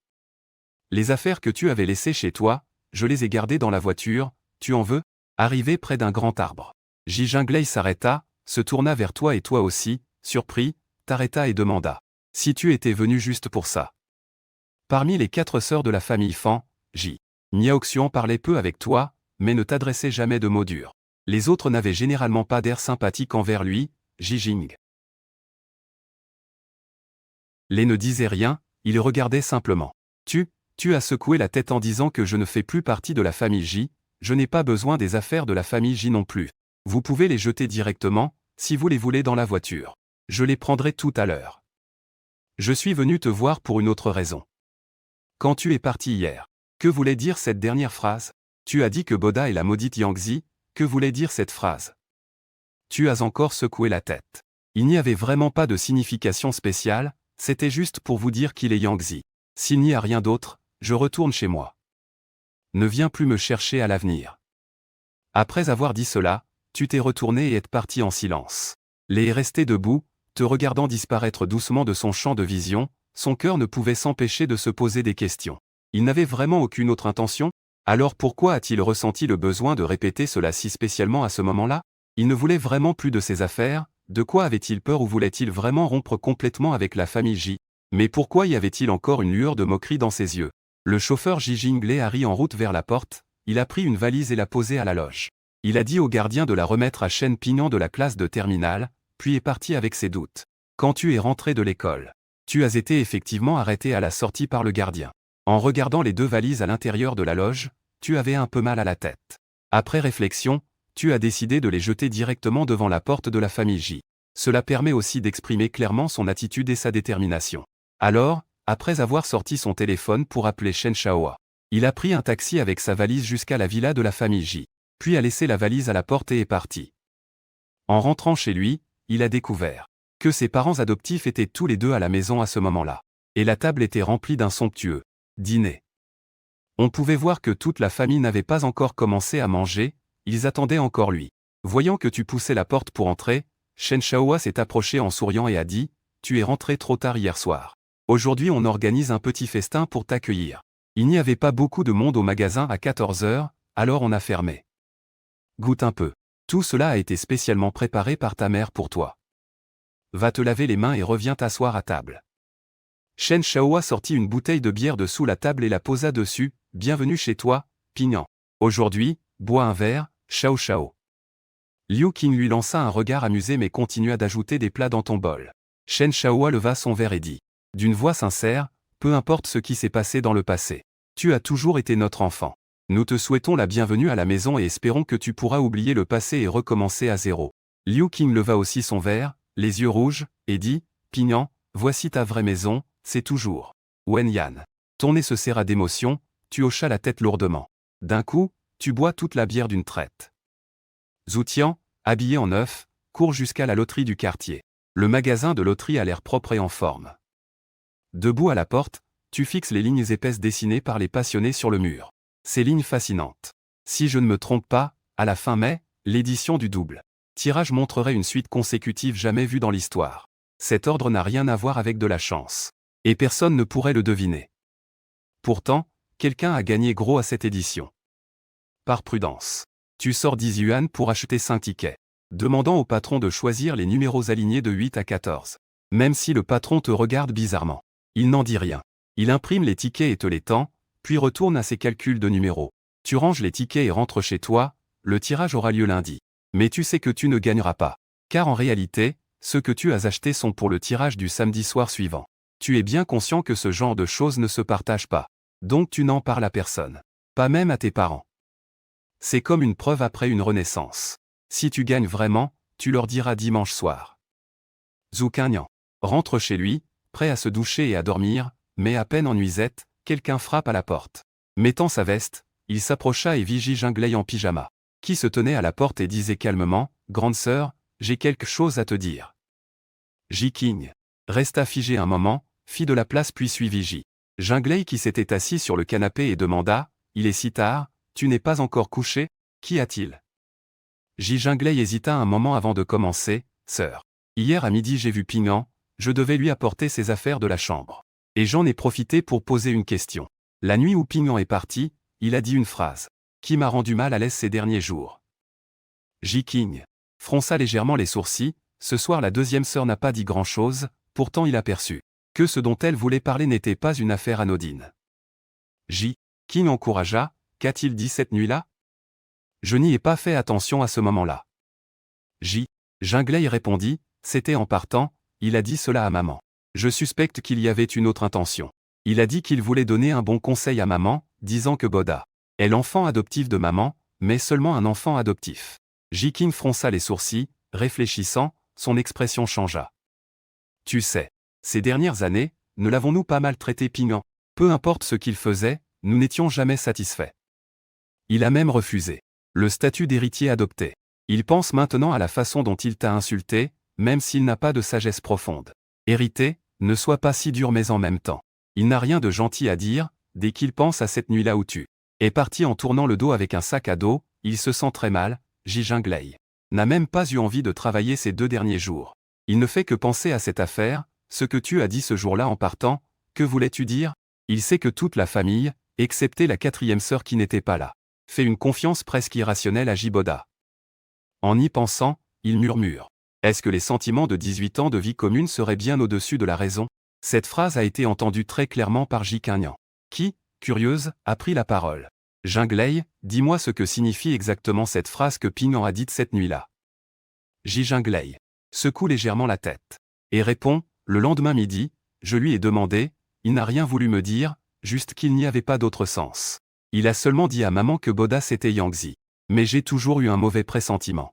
Les affaires que tu avais laissées chez toi, je les ai gardées dans la voiture, tu en veux? Arrivé près d'un grand arbre. Ji Jinglei s'arrêta, se tourna vers toi et toi aussi, surpris, t'arrêta et demanda. Si tu étais venu juste pour ça. Parmi les 4 sœurs de la famille Fan, Miaoxian parlait peu avec toi, mais ne t'adressait jamais de mots durs. Les autres n'avaient généralement pas d'air sympathique envers lui, Jing. Les ne disait rien, il regardait simplement. Tu as secoué la tête en disant que je ne fais plus partie de la famille J, je n'ai pas besoin des affaires de la famille J non plus. Vous pouvez les jeter directement, si vous les voulez dans la voiture. Je les prendrai tout à l'heure. Je suis venu te voir pour une autre raison. Quand tu es parti hier, que voulait dire cette dernière phrase? Tu as dit que Boda est la maudite Yangzi, que voulait dire cette phrase? Tu as encore secoué la tête. Il n'y avait vraiment pas de signification spéciale, c'était juste pour vous dire qu'il est Yangzi. S'il n'y a rien d'autre, je retourne chez moi. Ne viens plus me chercher à l'avenir. Après avoir dit cela, tu t'es retourné et es parti en silence. Lé est resté debout, te regardant disparaître doucement de son champ de vision, son cœur ne pouvait s'empêcher de se poser des questions. Il n'avait vraiment aucune autre intention? Alors pourquoi a-t-il ressenti le besoin de répéter cela si spécialement à ce moment-là? Il ne voulait vraiment plus de ses affaires, de quoi avait-il peur ou voulait-il vraiment rompre complètement avec la famille J? Mais pourquoi y avait-il encore une lueur de moquerie dans ses yeux? Le chauffeur Ji Jinglei a ri en route vers la porte, il a pris une valise et l'a posée à la loge. Il a dit au gardien de la remettre à Shen Pignan de la classe de terminale, puis est parti avec ses doutes. Quand tu es rentré de l'école, tu as été effectivement arrêté à la sortie par le gardien. En regardant les 2 valises à l'intérieur de la loge, tu avais un peu mal à la tête. Après réflexion, tu as décidé de les jeter directement devant la porte de la famille J. Cela permet aussi d'exprimer clairement son attitude et sa détermination. Alors, après avoir sorti son téléphone pour appeler Shen Shaohua, il a pris un taxi avec sa valise jusqu'à la villa de la famille J, puis a laissé la valise à la porte et est parti. En rentrant chez lui, il a découvert que ses parents adoptifs étaient tous les 2 à la maison à ce moment-là, et la table était remplie d'un somptueux dîner. On pouvait voir que toute la famille n'avait pas encore commencé à manger, ils attendaient encore lui. Voyant que tu poussais la porte pour entrer, Shen Shaohua s'est approché en souriant et a dit tu es rentré trop tard hier soir. Aujourd'hui on organise un petit festin pour t'accueillir. Il n'y avait pas beaucoup de monde au magasin à 14 heures, alors on a fermé. Goûte un peu. Tout cela a été spécialement préparé par ta mère pour toi. Va te laver les mains et reviens t'asseoir à table. Shen Shaohua sortit une bouteille de bière de sous la table et la posa dessus. Bienvenue chez toi, Ping-An. Aujourd'hui, bois un verre, Shao Shao. Liu Qing lui lança un regard amusé mais continua d'ajouter des plats dans ton bol. Shen Shaohua leva son verre et dit, d'une voix sincère, peu importe ce qui s'est passé dans le passé. Tu as toujours été notre enfant. Nous te souhaitons la bienvenue à la maison et espérons que tu pourras oublier le passé et recommencer à zéro. Liu Qing leva aussi son verre, les yeux rouges, et dit, Ping-An, voici ta vraie maison, c'est toujours. Wen Yan. Ton nez se serra d'émotion, tu hochas la tête lourdement. D'un coup, tu bois toute la bière d'une traite. Zhu Tian, habillé en neuf, court jusqu'à la loterie du quartier. Le magasin de loterie a l'air propre et en forme. Debout à la porte, tu fixes les lignes épaisses dessinées par les passionnés sur le mur. Ces lignes fascinantes. Si je ne me trompe pas, à la fin mai, l'édition du double tirage montrerait une suite consécutive jamais vue dans l'histoire. Cet ordre n'a rien à voir avec de la chance. Et personne ne pourrait le deviner. Pourtant, quelqu'un a gagné gros à cette édition. Par prudence. Tu sors 10 yuan pour acheter 5 tickets, demandant au patron de choisir les numéros alignés de 8 à 14. Même si le patron te regarde bizarrement. Il n'en dit rien. Il imprime les tickets et te les tend, puis retourne à ses calculs de numéros. Tu ranges les tickets et rentres chez toi, le tirage aura lieu lundi. Mais tu sais que tu ne gagneras pas. Car en réalité, ceux que tu as achetés sont pour le tirage du samedi soir suivant. Tu es bien conscient que ce genre de choses ne se partage pas. Donc tu n'en parles à personne. Pas même à tes parents. C'est comme une preuve après une renaissance. Si tu gagnes vraiment, tu leur diras dimanche soir. Zhu Qingyan rentre chez lui, prêt à se doucher et à dormir, mais à peine en nuisette, quelqu'un frappe à la porte. Mettant sa veste, il s'approcha et vit Ji Jinglei en pyjama, qui se tenait à la porte et disait calmement, « Grande sœur, j'ai quelque chose à te dire. » Ji Qing resta figé un moment, fit de la place puis suivit Ji Jinglei qui s'était assis sur le canapé et demanda, « Il est si tard, tu n'es pas encore couché, qu'y a-t-il » Ji Jinglei hésita un moment avant de commencer, « Sœur. Hier à midi j'ai vu Ping-An, je devais lui apporter ses affaires de la chambre. Et j'en ai profité pour poser une question. La nuit où Ping-An est parti, il a dit une phrase qui m'a rendu mal à l'aise ces derniers jours. » Ji Qing fronça légèrement les sourcils, ce soir la deuxième sœur n'a pas dit grand-chose, pourtant il aperçut que ce dont elle voulait parler n'était pas une affaire anodine. Ji Qing encouragea, « Qu'a-t-il dit cette nuit-là ? Je n'y ai pas fait attention à ce moment-là. » Ji Jinglei répondit, « C'était en partant, il a dit cela à maman. Je suspecte qu'il y avait une autre intention. Il a dit qu'il voulait donner un bon conseil à maman, disant que Boda est l'enfant adoptif de maman, mais seulement un enfant adoptif. » Ji Qing fronça les sourcils, réfléchissant, son expression changea. « Tu sais, ces dernières années, ne l'avons-nous pas maltraité Ping-An ? Peu importe ce qu'il faisait, nous n'étions jamais satisfaits. Il a même refusé le statut d'héritier adopté. Il pense maintenant à la façon dont il t'a insulté, même s'il n'a pas de sagesse profonde. Hérité, ne sois pas si dur mais en même temps. Il n'a rien de gentil à dire, dès qu'il pense à cette nuit-là où tu es parti en tournant le dos avec un sac à dos, il se sent très mal, Ji Jinglei n'a même pas eu envie de travailler ces 2 derniers jours. Il ne fait que penser à cette affaire, ce que tu as dit ce jour-là en partant, que voulais-tu dire ? Il sait que toute la famille, excepté la 4e sœur qui n'était pas là, fait une confiance presque irrationnelle à Boda. En y pensant, il murmure. Est-ce que les sentiments de 18 ans de vie commune seraient bien au-dessus de la raison ? Cette phrase a été entendue très clairement par Ji Qingyan, qui, curieuse, a pris la parole. Jinglei, dis-moi ce que signifie exactement cette phrase que Ping-An a dite cette nuit-là. Ji Jinglei secoue légèrement la tête et répond, le lendemain midi, je lui ai demandé, il n'a rien voulu me dire, juste qu'il n'y avait pas d'autre sens. Il a seulement dit à maman que Boda c'était Yangzi. Mais j'ai toujours eu un mauvais pressentiment.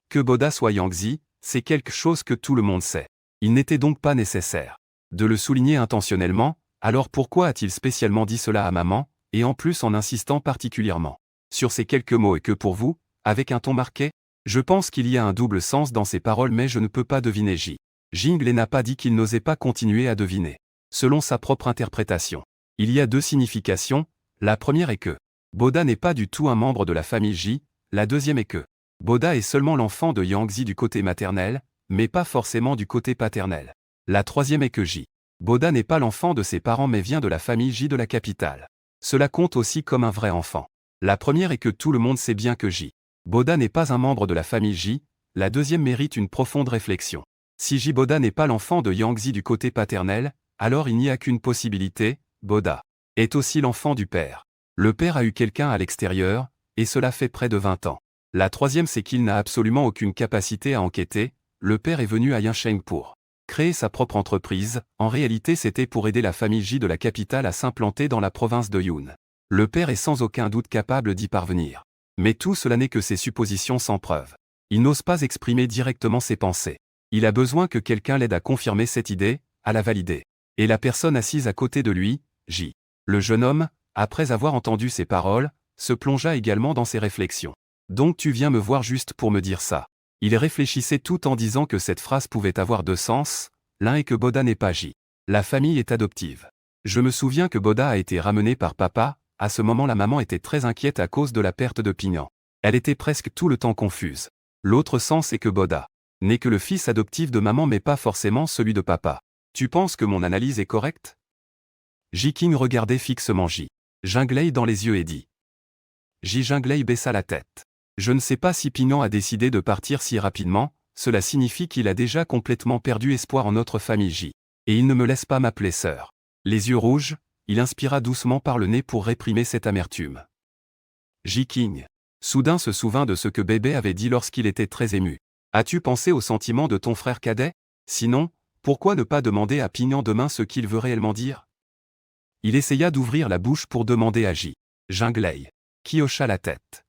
Que Boda soit Yangzi, c'est quelque chose que tout le monde sait. Il n'était donc pas nécessaire de le souligner intentionnellement, alors pourquoi a-t-il spécialement dit cela à maman, et en plus en insistant particulièrement sur ces quelques mots et que pour vous, avec un ton marqué ? Je pense qu'il y a un double sens dans ces paroles mais je ne peux pas deviner Ji Jinglei n'a pas dit qu'il n'osait pas continuer à deviner. Selon sa propre interprétation, il y a 2 significations, la première est que Boda n'est pas du tout un membre de la famille Ji, la deuxième est que Boda est seulement l'enfant de Yangzi du côté maternel, mais pas forcément du côté paternel. La troisième est que J. Boda n'est pas l'enfant de ses parents mais vient de la famille J de la capitale. Cela compte aussi comme un vrai enfant. La première est que tout le monde sait bien que J. Boda n'est pas un membre de la famille J. La deuxième mérite une profonde réflexion. Si J. Boda n'est pas l'enfant de Yang Zi du côté paternel, alors il n'y a qu'une possibilité, Boda est aussi l'enfant du père. Le père a eu quelqu'un à l'extérieur, et cela fait près de 20 ans. La troisième c'est qu'il n'a absolument aucune capacité à enquêter, le père est venu à Yancheng pour créer sa propre entreprise, en réalité c'était pour aider la famille J de la capitale à s'implanter dans la province de Yun. Le père est sans aucun doute capable d'y parvenir. Mais tout cela n'est que ses suppositions sans preuve. Il n'ose pas exprimer directement ses pensées. Il a besoin que quelqu'un l'aide à confirmer cette idée, à la valider. Et la personne assise à côté de lui, J. Le jeune homme, après avoir entendu ces paroles, se plongea également dans ses réflexions. Donc tu viens me voir juste pour me dire ça. Il réfléchissait tout en disant que cette phrase pouvait avoir deux sens, l'un est que Boda n'est pas J. La famille est adoptive. Je me souviens que Boda a été ramené par papa, à ce moment la maman était très inquiète à cause de la perte de Pignan. Elle était presque tout le temps confuse. L'autre sens est que Boda n'est que le fils adoptif de maman mais pas forcément celui de papa. Tu penses que mon analyse est correcte? J. King regardait fixement J. Jinglei dans les yeux et dit. J. Jinglei baissa la tête. Je ne sais pas si Pignan a décidé de partir si rapidement, cela signifie qu'il a déjà complètement perdu espoir en notre famille J. Et il ne me laisse pas m'appeler sœur. Les yeux rouges, il inspira doucement par le nez pour réprimer cette amertume. J. King. Soudain se souvint de ce que bébé avait dit lorsqu'il était très ému. As-tu pensé aux sentiments de ton frère cadet? Sinon, pourquoi ne pas demander à Pignan demain ce qu'il veut réellement dire? Il essaya d'ouvrir la bouche pour demander à J. Jinglei, qui hocha la tête.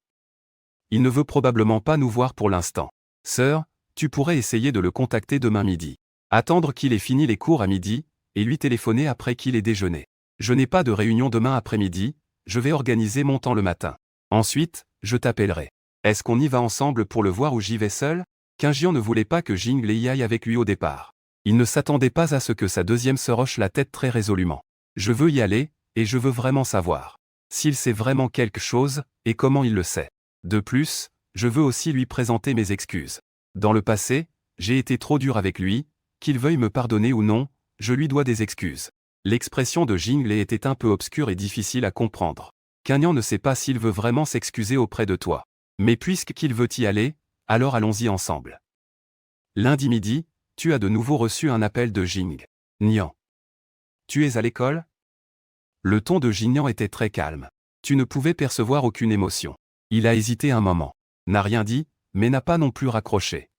Il ne veut probablement pas nous voir pour l'instant. Sœur, tu pourrais essayer de le contacter demain midi. Attendre qu'il ait fini les cours à midi, et lui téléphoner après qu'il ait déjeuné. Je n'ai pas de réunion demain après-midi, je vais organiser mon temps le matin. Ensuite, je t'appellerai. Est-ce qu'on y va ensemble pour le voir ou j'y vais seul? Qingjian ne voulait pas que Jinglei y aille avec lui au départ. Il ne s'attendait pas à ce que sa deuxième sœur hoche la tête très résolument. Je veux y aller, et je veux vraiment savoir s'il sait vraiment quelque chose, et comment il le sait. De plus, je veux aussi lui présenter mes excuses. Dans le passé, j'ai été trop dur avec lui, qu'il veuille me pardonner ou non, je lui dois des excuses. L'expression de Jinglei était un peu obscure et difficile à comprendre. Qingyan ne sait pas s'il veut vraiment s'excuser auprès de toi. Mais puisqu'il veut y aller, alors allons-y ensemble. Lundi midi, tu as de nouveau reçu un appel de Jing. Nian. Tu es à l'école? Le ton de Jingyan était très calme. Tu ne pouvais percevoir aucune émotion. Il a hésité un moment. N'a rien dit, mais n'a pas non plus raccroché.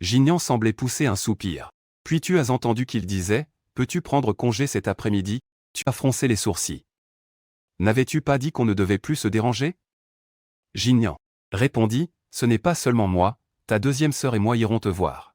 Jingyan semblait pousser un soupir. Puis tu as entendu qu'il disait, « Peux-tu prendre congé cet après-midi » Tu as froncé les sourcils. N'avais-tu pas dit qu'on ne devait plus se déranger? Jingyan répondit, « Ce n'est pas seulement moi, ta deuxième sœur et moi irons te voir. »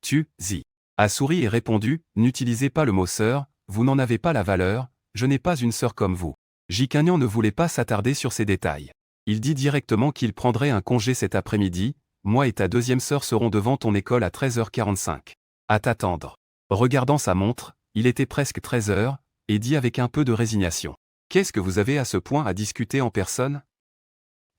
Tu, Zi, a souri et répondu, « N'utilisez pas le mot sœur, vous n'en avez pas la valeur, je n'ai pas une sœur comme vous. » Qingyan ne voulait pas s'attarder sur ces détails. Il dit directement qu'il prendrait un congé cet après-midi, « Moi et ta deuxième sœur serons devant ton école à 13h45. À t'attendre. » Regardant sa montre, il était presque 13h, et dit avec un peu de résignation. « Qu'est-ce que vous avez à ce point à discuter en personne?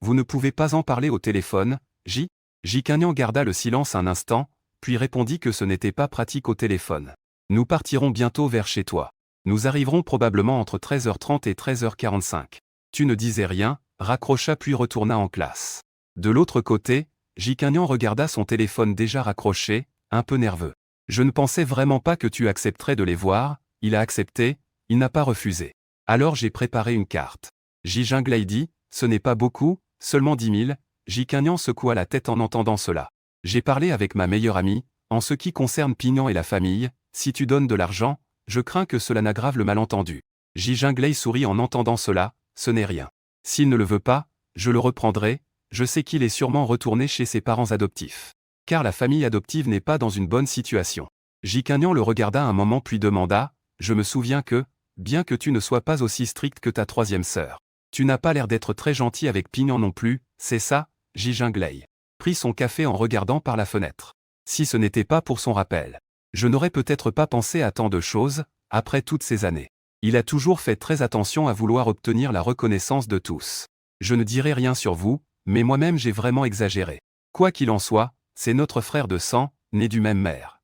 Vous ne pouvez pas en parler au téléphone, J. Qingyan garda le silence un instant, puis répondit que ce n'était pas pratique au téléphone. Nous partirons bientôt vers chez toi. Nous arriverons probablement entre 13h30 et 13h45. Tu ne disais rien, raccrocha puis retourna en classe. De l'autre côté, Qingyan regarda son téléphone déjà raccroché, un peu nerveux. Je ne pensais vraiment pas que tu accepterais de les voir, il a accepté, il n'a pas refusé. Alors j'ai préparé une carte. Jinglei dit, ce n'est pas beaucoup, seulement 10 000, Qingyan secoua la tête en entendant cela. J'ai parlé avec ma meilleure amie, en ce qui concerne Pignan et la famille, si tu donnes de l'argent, je crains que cela n'aggrave le malentendu. Jinglei sourit en entendant cela, ce n'est rien. S'il ne le veut pas, je le reprendrai, je sais qu'il est sûrement retourné chez ses parents adoptifs. Car la famille adoptive n'est pas dans une bonne situation. Qingyan le regarda un moment puis demanda, je me souviens que, bien que tu ne sois pas aussi strict que ta troisième sœur, tu n'as pas l'air d'être très gentil avec Pignan non plus, c'est ça? Jinglei prit son café en regardant par la fenêtre. Si ce n'était pas pour son rappel, je n'aurais peut-être pas pensé à tant de choses, après toutes ces années. Il a toujours fait très attention à vouloir obtenir la reconnaissance de tous. Je ne dirai rien sur vous, mais moi-même j'ai vraiment exagéré. Quoi qu'il en soit, c'est notre frère de sang, né du même mère.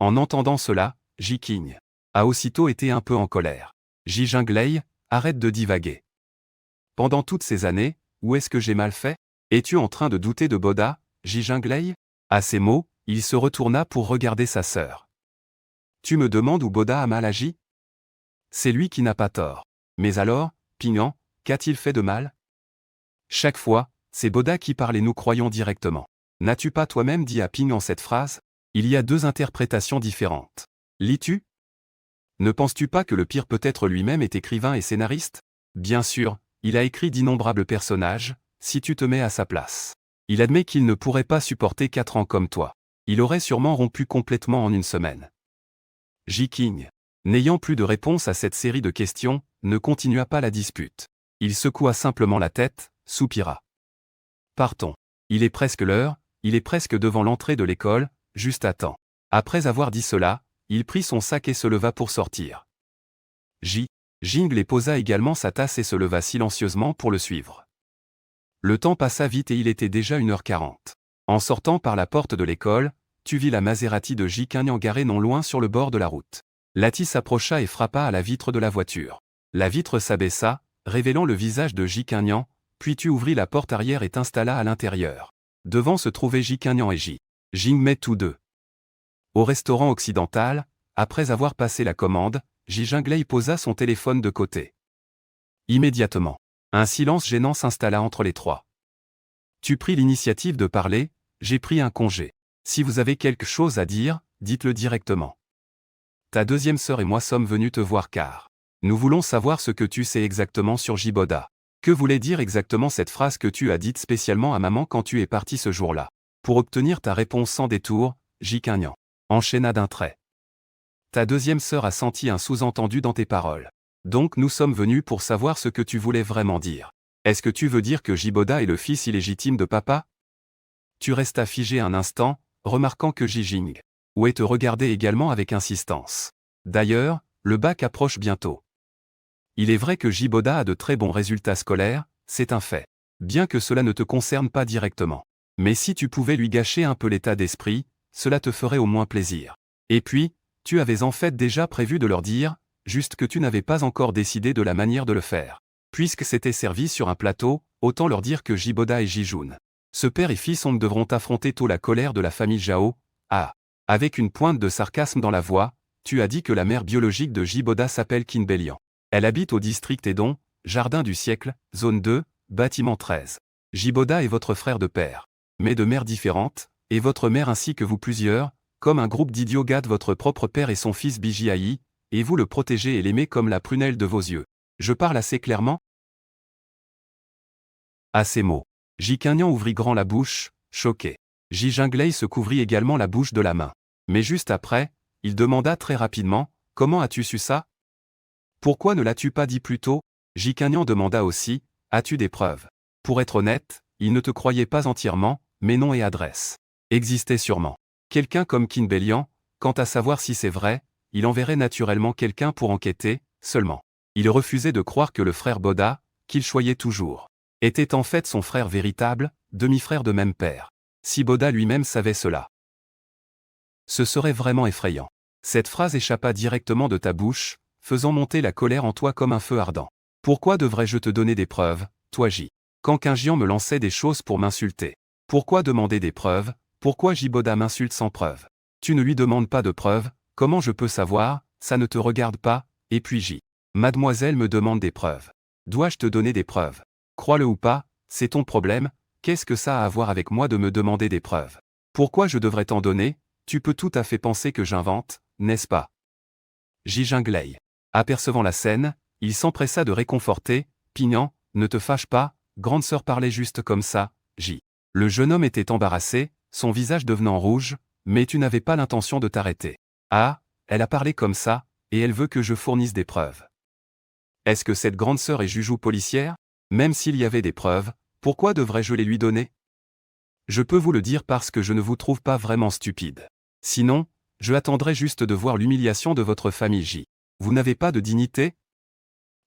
En entendant cela, Ji Qing a aussitôt été un peu en colère. Ji Jinglei, arrête de divaguer. Pendant toutes ces années, où est-ce que j'ai mal fait? Es-tu en train de douter de Boda, Ji Jinglei? À ces mots, il se retourna pour regarder sa sœur. Tu me demandes où Boda a mal agi? C'est lui qui n'a pas tort. Mais alors, Ping-an, qu'a-t-il fait de mal? Chaque fois, c'est Boda qui parle et nous croyons directement. N'as-tu pas toi-même dit à Ping-an cette phrase? Il y a deux interprétations différentes. Lis-tu? Ne penses-tu pas que le pire peut-être lui-même est écrivain et scénariste? Bien sûr, il a écrit d'innombrables personnages, si tu te mets à sa place. Il admet qu'il ne pourrait pas supporter 4 ans comme toi. Il aurait sûrement rompu complètement en une semaine. Ji Qing, n'ayant plus de réponse à cette série de questions, ne continua pas la dispute. Il secoua simplement la tête, soupira. Partons. Il est presque l'heure, il est presque devant l'entrée de l'école, juste à temps. Après avoir dit cela, il prit son sac et se leva pour sortir. Ji Jinglei posa également sa tasse et se leva silencieusement pour le suivre. Le temps passa vite et il était déjà 1h40. En sortant par la porte de l'école, tu vis la Maserati de Ji Qing garée non loin sur le bord de la route. Lati s'approcha et frappa à la vitre de la voiture. La vitre s'abaissa, révélant le visage de Ji Qing, puis tu ouvris la porte arrière et t'installa à l'intérieur. Devant se trouvaient Ji Qing et Ji Jinglei tous deux. Au restaurant occidental, après avoir passé la commande, Ji Jinglei posa son téléphone de côté. Immédiatement, un silence gênant s'installa entre les trois. Tu pris l'initiative de parler, j'ai pris un congé. Si vous avez quelque chose à dire, dites-le directement. Ta deuxième sœur et moi sommes venus te voir car nous voulons savoir ce que tu sais exactement sur Jiboda. Que voulait dire exactement cette phrase que tu as dite spécialement à maman quand tu es parti ce jour-là? Pour obtenir ta réponse sans détour, Ji Qing enchaîna d'un trait. Ta deuxième sœur a senti un sous-entendu dans tes paroles. Donc nous sommes venus pour savoir ce que tu voulais vraiment dire. Est-ce que tu veux dire que Jiboda est le fils illégitime de papa? Tu restas figé un instant, remarquant que Ji Jinglei te regardait également avec insistance. D'ailleurs, le bac approche bientôt. Il est vrai que Jiboda a de très bons résultats scolaires, c'est un fait. Bien que cela ne te concerne pas directement. Mais si tu pouvais lui gâcher un peu l'état d'esprit, cela te ferait au moins plaisir. Et puis, tu avais en fait déjà prévu de leur dire, juste que tu n'avais pas encore décidé de la manière de le faire. Puisque c'était servi sur un plateau, autant leur dire que Jiboda et Ji-jun, ce père et fils devront affronter tôt la colère de la famille Zhao. Ah. Avec une pointe de sarcasme dans la voix, tu as dit que la mère biologique de Jiboda s'appelle Qin Belian. Elle habite au district Edong, Jardin du siècle, zone 2, bâtiment 13. Jiboda est votre frère de père, mais de mères différentes, et votre mère ainsi que vous plusieurs, comme un groupe d'idiots gâtent votre propre père et son fils Bijiai, et vous le protégez et l'aimez comme la prunelle de vos yeux. Je parle assez clairement? À ces mots, Ji Qing ouvrit grand la bouche, choqué. Ji Jinglei se couvrit également la bouche de la main. Mais juste après, il demanda très rapidement, « Comment as-tu su ça? Pourquoi ne l'as-tu pas dit plus tôt ?» Ji Qing demanda aussi, « As-tu des preuves ?» Pour être honnête, il ne te croyait pas entièrement, mais nom et adresse existaient sûrement. Quelqu'un comme Qin Belian, quant à savoir si c'est vrai, il enverrait naturellement quelqu'un pour enquêter, seulement. Il refusait de croire que le frère Boda, qu'il choyait toujours, était en fait son frère véritable, demi-frère de même père. Si Boda lui-même savait cela, ce serait vraiment effrayant. Cette phrase échappa directement de ta bouche, faisant monter la colère en toi comme un feu ardent. Pourquoi devrais-je te donner des preuves, toi Ji? Quand qu'un géant me lançait des choses pour m'insulter. Pourquoi demander des preuves? Pourquoi Jiboda m'insulte sans preuve? Tu ne lui demandes pas de preuves, comment je peux savoir? Ça ne te regarde pas, et puis Ji. Mademoiselle me demande des preuves. Dois-je te donner des preuves? Crois-le ou pas, c'est ton problème, qu'est-ce que ça a à voir avec moi de me demander des preuves? Pourquoi je devrais t'en donner? Tu peux tout à fait penser que j'invente, n'est-ce pas? Ji Jinglei. Apercevant la scène, il s'empressa de réconforter, Ping-an, ne te fâche pas, grande sœur parlait juste comme ça, Ji. Le jeune homme était embarrassé, son visage devenant rouge, mais tu n'avais pas l'intention de t'arrêter. Ah, elle a parlé comme ça, et elle veut que je fournisse des preuves. Est-ce que cette grande sœur est juge ou policière? Même s'il y avait des preuves, pourquoi devrais-je les lui donner? Je peux vous le dire parce que je ne vous trouve pas vraiment stupide. Sinon, je attendrai juste de voir l'humiliation de votre famille Ji. Vous n'avez pas de dignité?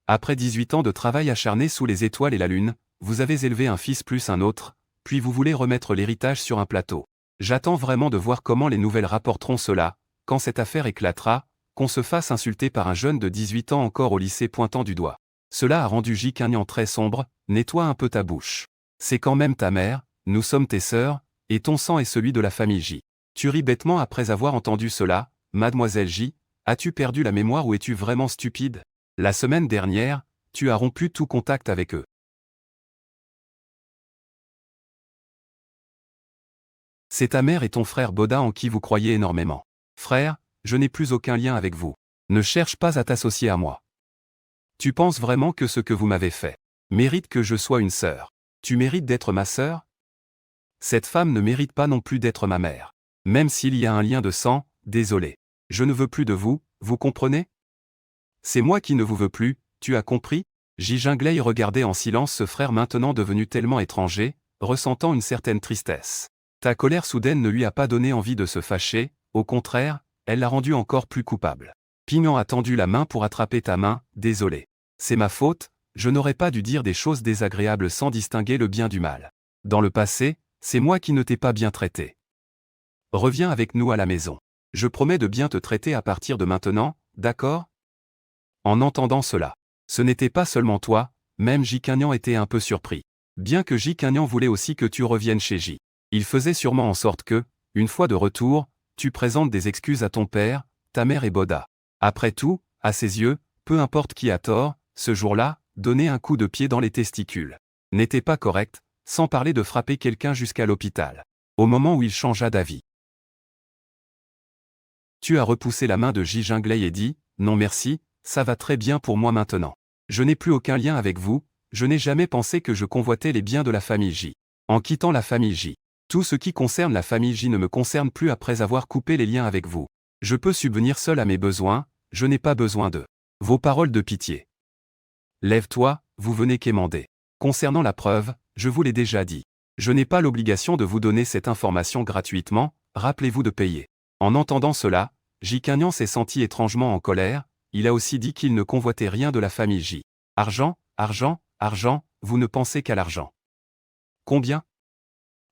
Après 18 ans de travail acharné sous les étoiles et la lune, vous avez élevé un fils plus un autre, puis vous voulez remettre l'héritage sur un plateau. J'attends vraiment de voir comment les nouvelles rapporteront cela, quand cette affaire éclatera, qu'on se fasse insulter par un jeune de 18 ans encore au lycée pointant du doigt. Cela a rendu Jikignan très sombre, nettoie un peu ta bouche. C'est quand même ta mère, nous sommes tes sœurs, et ton sang est celui de la famille J. Tu ris bêtement après avoir entendu cela, mademoiselle J. As-tu perdu la mémoire ou es-tu vraiment stupide? La semaine dernière, tu as rompu tout contact avec eux. C'est ta mère et ton frère Boda en qui vous croyez énormément. Frère, je n'ai plus aucun lien avec vous. Ne cherche pas à t'associer à moi. Tu penses vraiment que ce que vous m'avez fait mérite que je sois une sœur? Tu mérites d'être ma sœur? Cette femme ne mérite pas non plus d'être ma mère. Même s'il y a un lien de sang, désolé. Je ne veux plus de vous, vous comprenez? C'est moi qui ne vous veux plus, tu as compris? Jijinglei regardait en silence ce frère maintenant devenu tellement étranger, ressentant une certaine tristesse. Ta colère soudaine ne lui a pas donné envie de se fâcher, au contraire, elle l'a rendu encore plus coupable. Pingnan a tendu la main pour attraper ta main, désolé. C'est ma faute, je n'aurais pas dû dire des choses désagréables sans distinguer le bien du mal. Dans le passé, c'est moi qui ne t'ai pas bien traité. Reviens avec nous à la maison. Je promets de bien te traiter à partir de maintenant, d'accord? En entendant cela, ce n'était pas seulement toi, même Jikignan était un peu surpris. Bien que Jikignan voulait aussi que tu reviennes chez J. Il faisait sûrement en sorte que, une fois de retour, tu présentes des excuses à ton père, ta mère et Boda. Après tout, à ses yeux, peu importe qui a tort, ce jour-là, donner un coup de pied dans les testicules n'était pas correct, sans parler de frapper quelqu'un jusqu'à l'hôpital. Au moment où il changea d'avis. Tu as repoussé la main de Jijinglei et dit, non merci, ça va très bien pour moi maintenant. Je n'ai plus aucun lien avec vous, je n'ai jamais pensé que je convoitais les biens de la famille J. En quittant la famille J. Tout ce qui concerne la famille J ne me concerne plus après avoir coupé les liens avec vous. Je peux subvenir seul à mes besoins, je n'ai pas besoin de vos paroles de pitié. Lève-toi, vous venez quémander. Concernant la preuve, je vous l'ai déjà dit. Je n'ai pas l'obligation de vous donner cette information gratuitement, rappelez-vous de payer. En entendant cela, Jikignan s'est senti étrangement en colère, il a aussi dit qu'il ne convoitait rien de la famille J. Argent, argent, argent, vous ne pensez qu'à l'argent. Combien?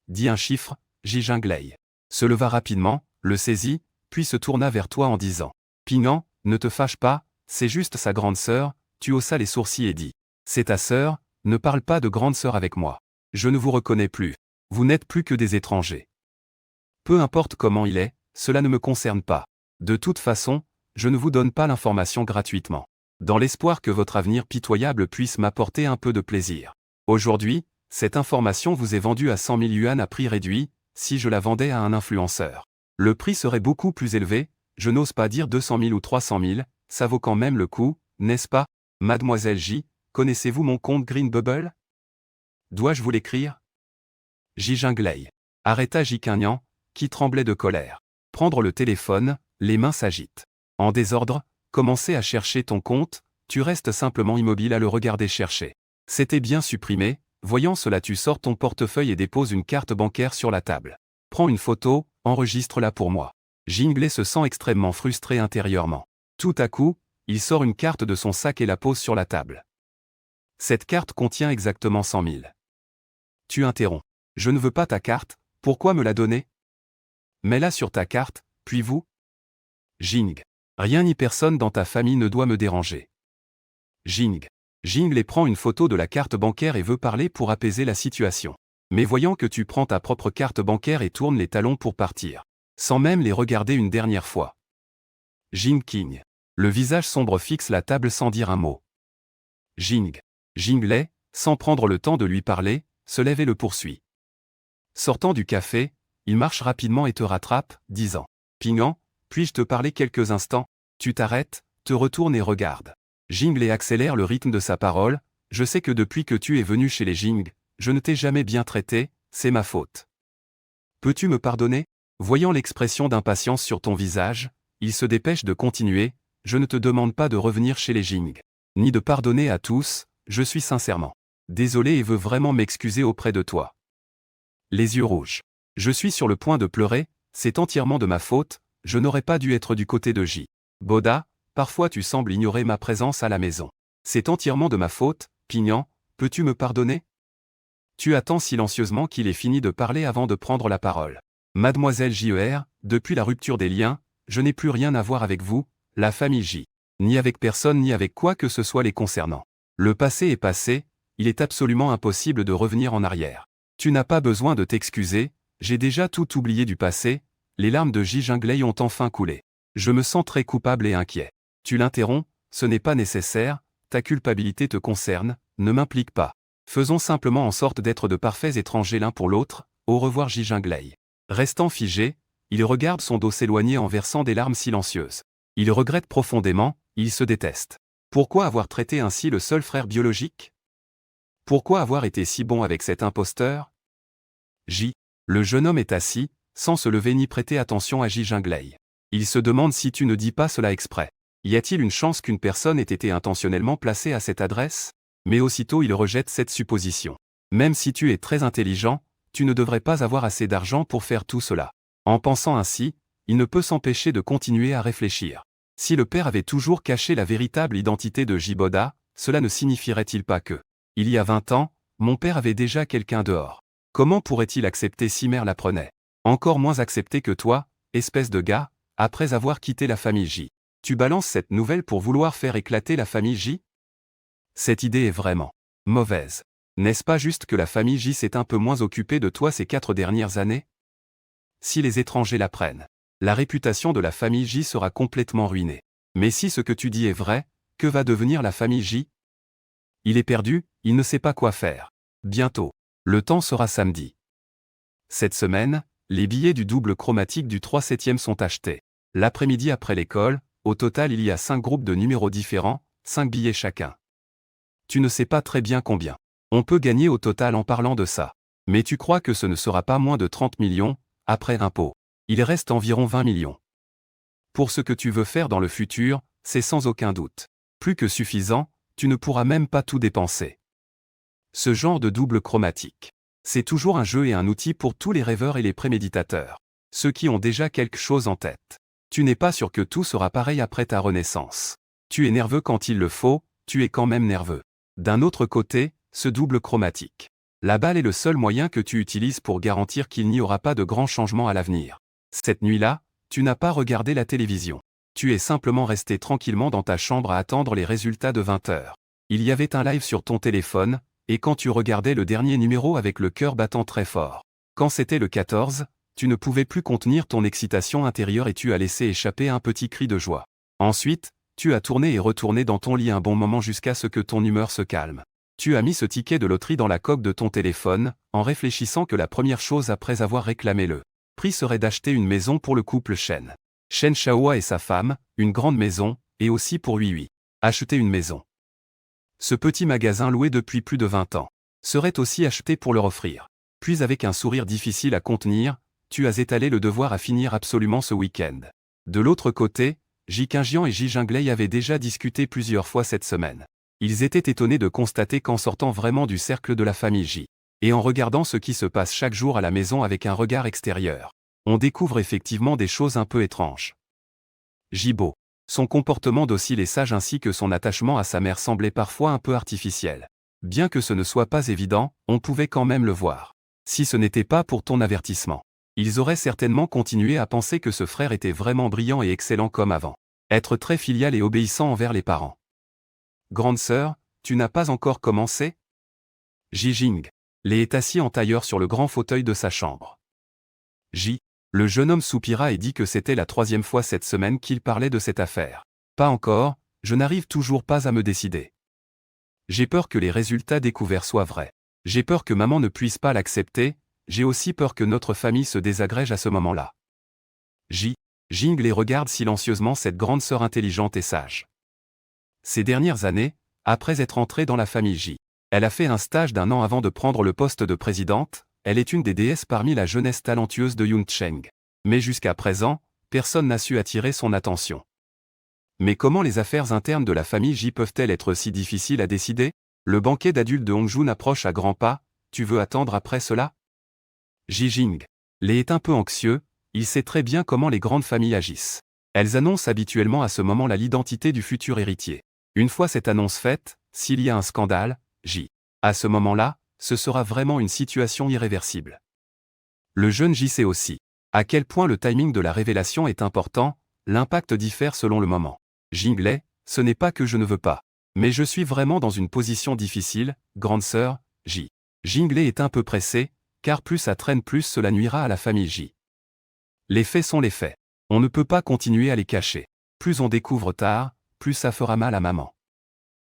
Dit un chiffre, Jijinglei. Se leva rapidement, le saisit, puis se tourna vers toi en disant. Pingnan, ne te fâche pas, c'est juste sa grande sœur, tu haussa les sourcils et dis. C'est ta sœur, ne parle pas de grande sœur avec moi. Je ne vous reconnais plus. Vous n'êtes plus que des étrangers. Peu importe comment il est, cela ne me concerne pas. De toute façon, je ne vous donne pas l'information gratuitement. Dans l'espoir que votre avenir pitoyable puisse m'apporter un peu de plaisir. Aujourd'hui, cette information vous est vendue à 100 000 yuan à prix réduit, si je la vendais à un influenceur. Le prix serait beaucoup plus élevé, je n'ose pas dire 200 000 ou 300 000, ça vaut quand même le coup, n'est-ce pas? Mademoiselle J, connaissez-vous mon compte Green Bubble? Dois-je vous l'écrire? Jijinglei. Arrêta Jikignan, qui tremblait de colère. Prendre le téléphone, les mains s'agitent. En désordre, commencer à chercher ton compte, tu restes simplement immobile à le regarder chercher. C'était bien supprimé, voyant cela tu sors ton portefeuille et déposes une carte bancaire sur la table. Prends une photo, enregistre-la pour moi. Jinglet se sent extrêmement frustré intérieurement. Tout à coup, il sort une carte de son sac et la pose sur la table. Cette carte contient exactement 100 000. Tu interromps. Je ne veux pas ta carte, pourquoi me la donner? Mets-la sur ta carte, puis vous? Jing. Rien ni personne dans ta famille ne doit me déranger. Jing. Jinglet prend une photo de la carte bancaire et veut parler pour apaiser la situation. Mais voyant que tu prends ta propre carte bancaire et tournes les talons pour partir. Sans même les regarder une dernière fois. Jing King. Le visage sombre fixe la table sans dire un mot. Jing. Jinglet, sans prendre le temps de lui parler, se lève et le poursuit. Sortant du café, il marche rapidement et te rattrape, disant. Pingnan, puis-je te parler quelques instants? Tu t'arrêtes, te retournes et regardes. Jinglet accélère le rythme de sa parole, je sais que depuis que tu es venu chez les Jing, je ne t'ai jamais bien traité, c'est ma faute. Peux-tu me pardonner? Voyant l'expression d'impatience sur ton visage, il se dépêche de continuer, je ne te demande pas de revenir chez les Jing. Ni de pardonner à tous, je suis sincèrement désolé et veux vraiment m'excuser auprès de toi. Les yeux rouges. Je suis sur le point de pleurer, c'est entièrement de ma faute, je n'aurais pas dû être du côté de J. Boda, parfois tu sembles ignorer ma présence à la maison. C'est entièrement de ma faute, Pingnan, peux-tu me pardonner? Tu attends silencieusement qu'il ait fini de parler avant de prendre la parole. Mademoiselle J.E.R., depuis la rupture des liens, je n'ai plus rien à voir avec vous, la famille J. Ni avec personne ni avec quoi que ce soit les concernant. Le passé est passé, il est absolument impossible de revenir en arrière. Tu n'as pas besoin de t'excuser, j'ai déjà tout oublié du passé, les larmes de Ji Jinglei ont enfin coulé. Je me sens très coupable et inquiet. Tu l'interromps, ce n'est pas nécessaire, ta culpabilité te concerne, ne m'implique pas. Faisons simplement en sorte d'être de parfaits étrangers l'un pour l'autre, au revoir Ji Jinglei. Restant figé, il regarde son dos s'éloigner en versant des larmes silencieuses. Il regrette profondément, il se déteste. Pourquoi avoir traité ainsi le seul frère biologique? Pourquoi avoir été si bon avec cet imposteur? J. Le jeune homme est assis, sans se lever ni prêter attention à Ji Jinglei. Il se demande si tu ne dis pas cela exprès. Y a-t-il une chance qu'une personne ait été intentionnellement placée à cette adresse? Mais aussitôt il rejette cette supposition. Même si tu es très intelligent, tu ne devrais pas avoir assez d'argent pour faire tout cela. En pensant ainsi, il ne peut s'empêcher de continuer à réfléchir. Si le père avait toujours caché la véritable identité de Jiboda, cela ne signifierait-il pas que, il y a 20 ans, mon père avait déjà quelqu'un dehors. Comment pourrait-il accepter si mère l'apprenait? Encore moins accepter que toi, espèce de gars, après avoir quitté la famille J. Tu balances cette nouvelle pour vouloir faire éclater la famille J? Cette idée est vraiment mauvaise. N'est-ce pas juste que la famille J s'est un peu moins occupée de toi ces 4 dernières années? Si les étrangers l'apprennent, la réputation de la famille J sera complètement ruinée. Mais si ce que tu dis est vrai, que va devenir la famille J? Il est perdu, il ne sait pas quoi faire. Bientôt. Le temps sera samedi. Cette semaine, les billets du double chromatique du 3/7e sont achetés. L'après-midi après l'école, au total il y a 5 groupes de numéros différents, 5 billets chacun. Tu ne sais pas très bien combien on peut gagner au total en parlant de ça. Mais tu crois que ce ne sera pas moins de 30 millions, après impôt. Il reste environ 20 millions. Pour ce que tu veux faire dans le futur, c'est sans aucun doute plus que suffisant, tu ne pourras même pas tout dépenser. Ce genre de double chromatique, c'est toujours un jeu et un outil pour tous les rêveurs et les préméditateurs. Ceux qui ont déjà quelque chose en tête. Tu n'es pas sûr que tout sera pareil après ta renaissance. Tu es nerveux quand il le faut, tu es quand même nerveux. D'un autre côté, ce double chromatique. La balle est le seul moyen que tu utilises pour garantir qu'il n'y aura pas de grands changements à l'avenir. Cette nuit-là, tu n'as pas regardé la télévision. Tu es simplement resté tranquillement dans ta chambre à attendre les résultats de 20 heures. Il y avait un live sur ton téléphone, et quand tu regardais le dernier numéro avec le cœur battant très fort. Quand c'était le 14, tu ne pouvais plus contenir ton excitation intérieure et tu as laissé échapper un petit cri de joie. Ensuite, tu as tourné et retourné dans ton lit un bon moment jusqu'à ce que ton humeur se calme. Tu as mis ce ticket de loterie dans la coque de ton téléphone, en réfléchissant que la première chose après avoir réclamé le prix serait d'acheter une maison pour le couple Shen. Shen Shaohua et sa femme, une grande maison, et aussi pour Hui Hui. Acheter une maison. Ce petit magasin loué depuis plus de 20 ans serait aussi acheté pour leur offrir. Puis avec un sourire difficile à contenir, tu as étalé le devoir à finir absolument ce week-end. De l'autre côté, Ji Qingjian et Ji Jinglei avaient déjà discuté plusieurs fois cette semaine. Ils étaient étonnés de constater qu'en sortant vraiment du cercle de la famille J, et en regardant ce qui se passe chaque jour à la maison avec un regard extérieur, on découvre effectivement des choses un peu étranges. Jibo. Son comportement docile et sage ainsi que son attachement à sa mère semblait parfois un peu artificiel. Bien que ce ne soit pas évident, on pouvait quand même le voir. Si ce n'était pas pour ton avertissement, ils auraient certainement continué à penser que ce frère était vraiment brillant et excellent comme avant. Être très filial et obéissant envers les parents. Grande sœur, tu n'as pas encore commencé? Ji Jing. Lé est assis en tailleur sur le grand fauteuil de sa chambre. Ji. Le jeune homme soupira et dit que c'était la 3e fois cette semaine qu'il parlait de cette affaire. Pas encore, je n'arrive toujours pas à me décider. J'ai peur que les résultats découverts soient vrais. J'ai peur que maman ne puisse pas l'accepter, j'ai aussi peur que notre famille se désagrège à ce moment-là. Ji Jing les regarde silencieusement cette grande sœur intelligente et sage. Ces dernières années, après être entrée dans la famille J, elle a fait un stage d'1 an avant de prendre le poste de présidente, elle est une des déesses parmi la jeunesse talentueuse de Yuncheng. Mais jusqu'à présent, personne n'a su attirer son attention. Mais comment les affaires internes de la famille J peuvent-elles être si difficiles à décider? Le banquet d'adultes de Hongjun approche à grands pas, tu veux attendre après cela? Ji Jing. Lé est un peu anxieux, il sait très bien comment les grandes familles agissent. Elles annoncent habituellement à ce moment-là l'identité du futur héritier. Une fois cette annonce faite, s'il y a un scandale, à ce moment-là, ce sera vraiment une situation irréversible. Le jeune J sait aussi à quel point le timing de la révélation est important, l'impact diffère selon le moment. Jinglei, ce n'est pas que je ne veux pas. Mais je suis vraiment dans une position difficile, grande sœur, J. Jinglei est un peu pressé, car plus ça traîne plus cela nuira à la famille J. Les faits sont les faits. On ne peut pas continuer à les cacher. Plus on découvre tard, plus ça fera mal à maman.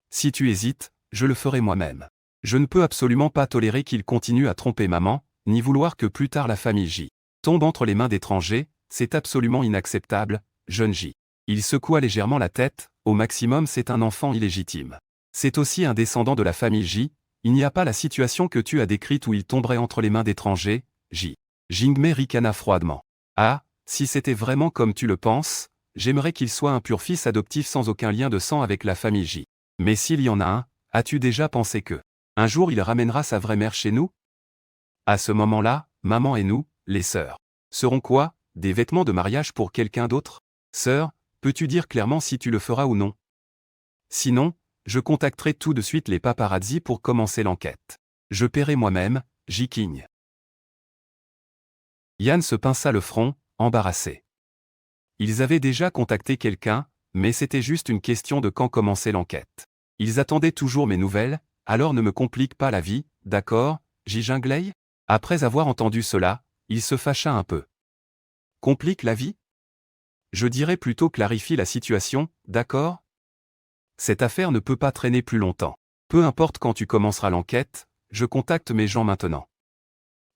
Si tu hésites, je le ferai moi-même. Je ne peux absolument pas tolérer qu'il continue à tromper maman, ni vouloir que plus tard la famille J. tombe entre les mains d'étrangers, c'est absolument inacceptable, jeune J. Il secoua légèrement la tête, au maximum c'est un enfant illégitime. C'est aussi un descendant de la famille J, il n'y a pas la situation que tu as décrite où il tomberait entre les mains d'étrangers, J. Jingmei ricana froidement. Ah, si c'était vraiment comme tu le penses, j'aimerais qu'il soit un pur fils adoptif sans aucun lien de sang avec la famille J. Mais s'il y en a un, as-tu déjà pensé que un jour il ramènera sa vraie mère chez nous? À ce moment-là, maman et nous, les sœurs, seront quoi? Des vêtements de mariage pour quelqu'un d'autre? Sœur, peux-tu dire clairement si tu le feras ou non? Sinon, je contacterai tout de suite les paparazzi pour commencer l'enquête. Je paierai moi-même, J-King. Yann se pinça le front, embarrassé. Ils avaient déjà contacté quelqu'un, mais c'était juste une question de quand commencer l'enquête. Ils attendaient toujours mes nouvelles, alors ne me complique pas la vie, d'accord, Jinglei? Après avoir entendu cela, il se fâcha un peu. Complique la vie? Je dirais plutôt clarifie la situation, d'accord? Cette affaire ne peut pas traîner plus longtemps. Peu importe quand tu commenceras l'enquête, je contacte mes gens maintenant.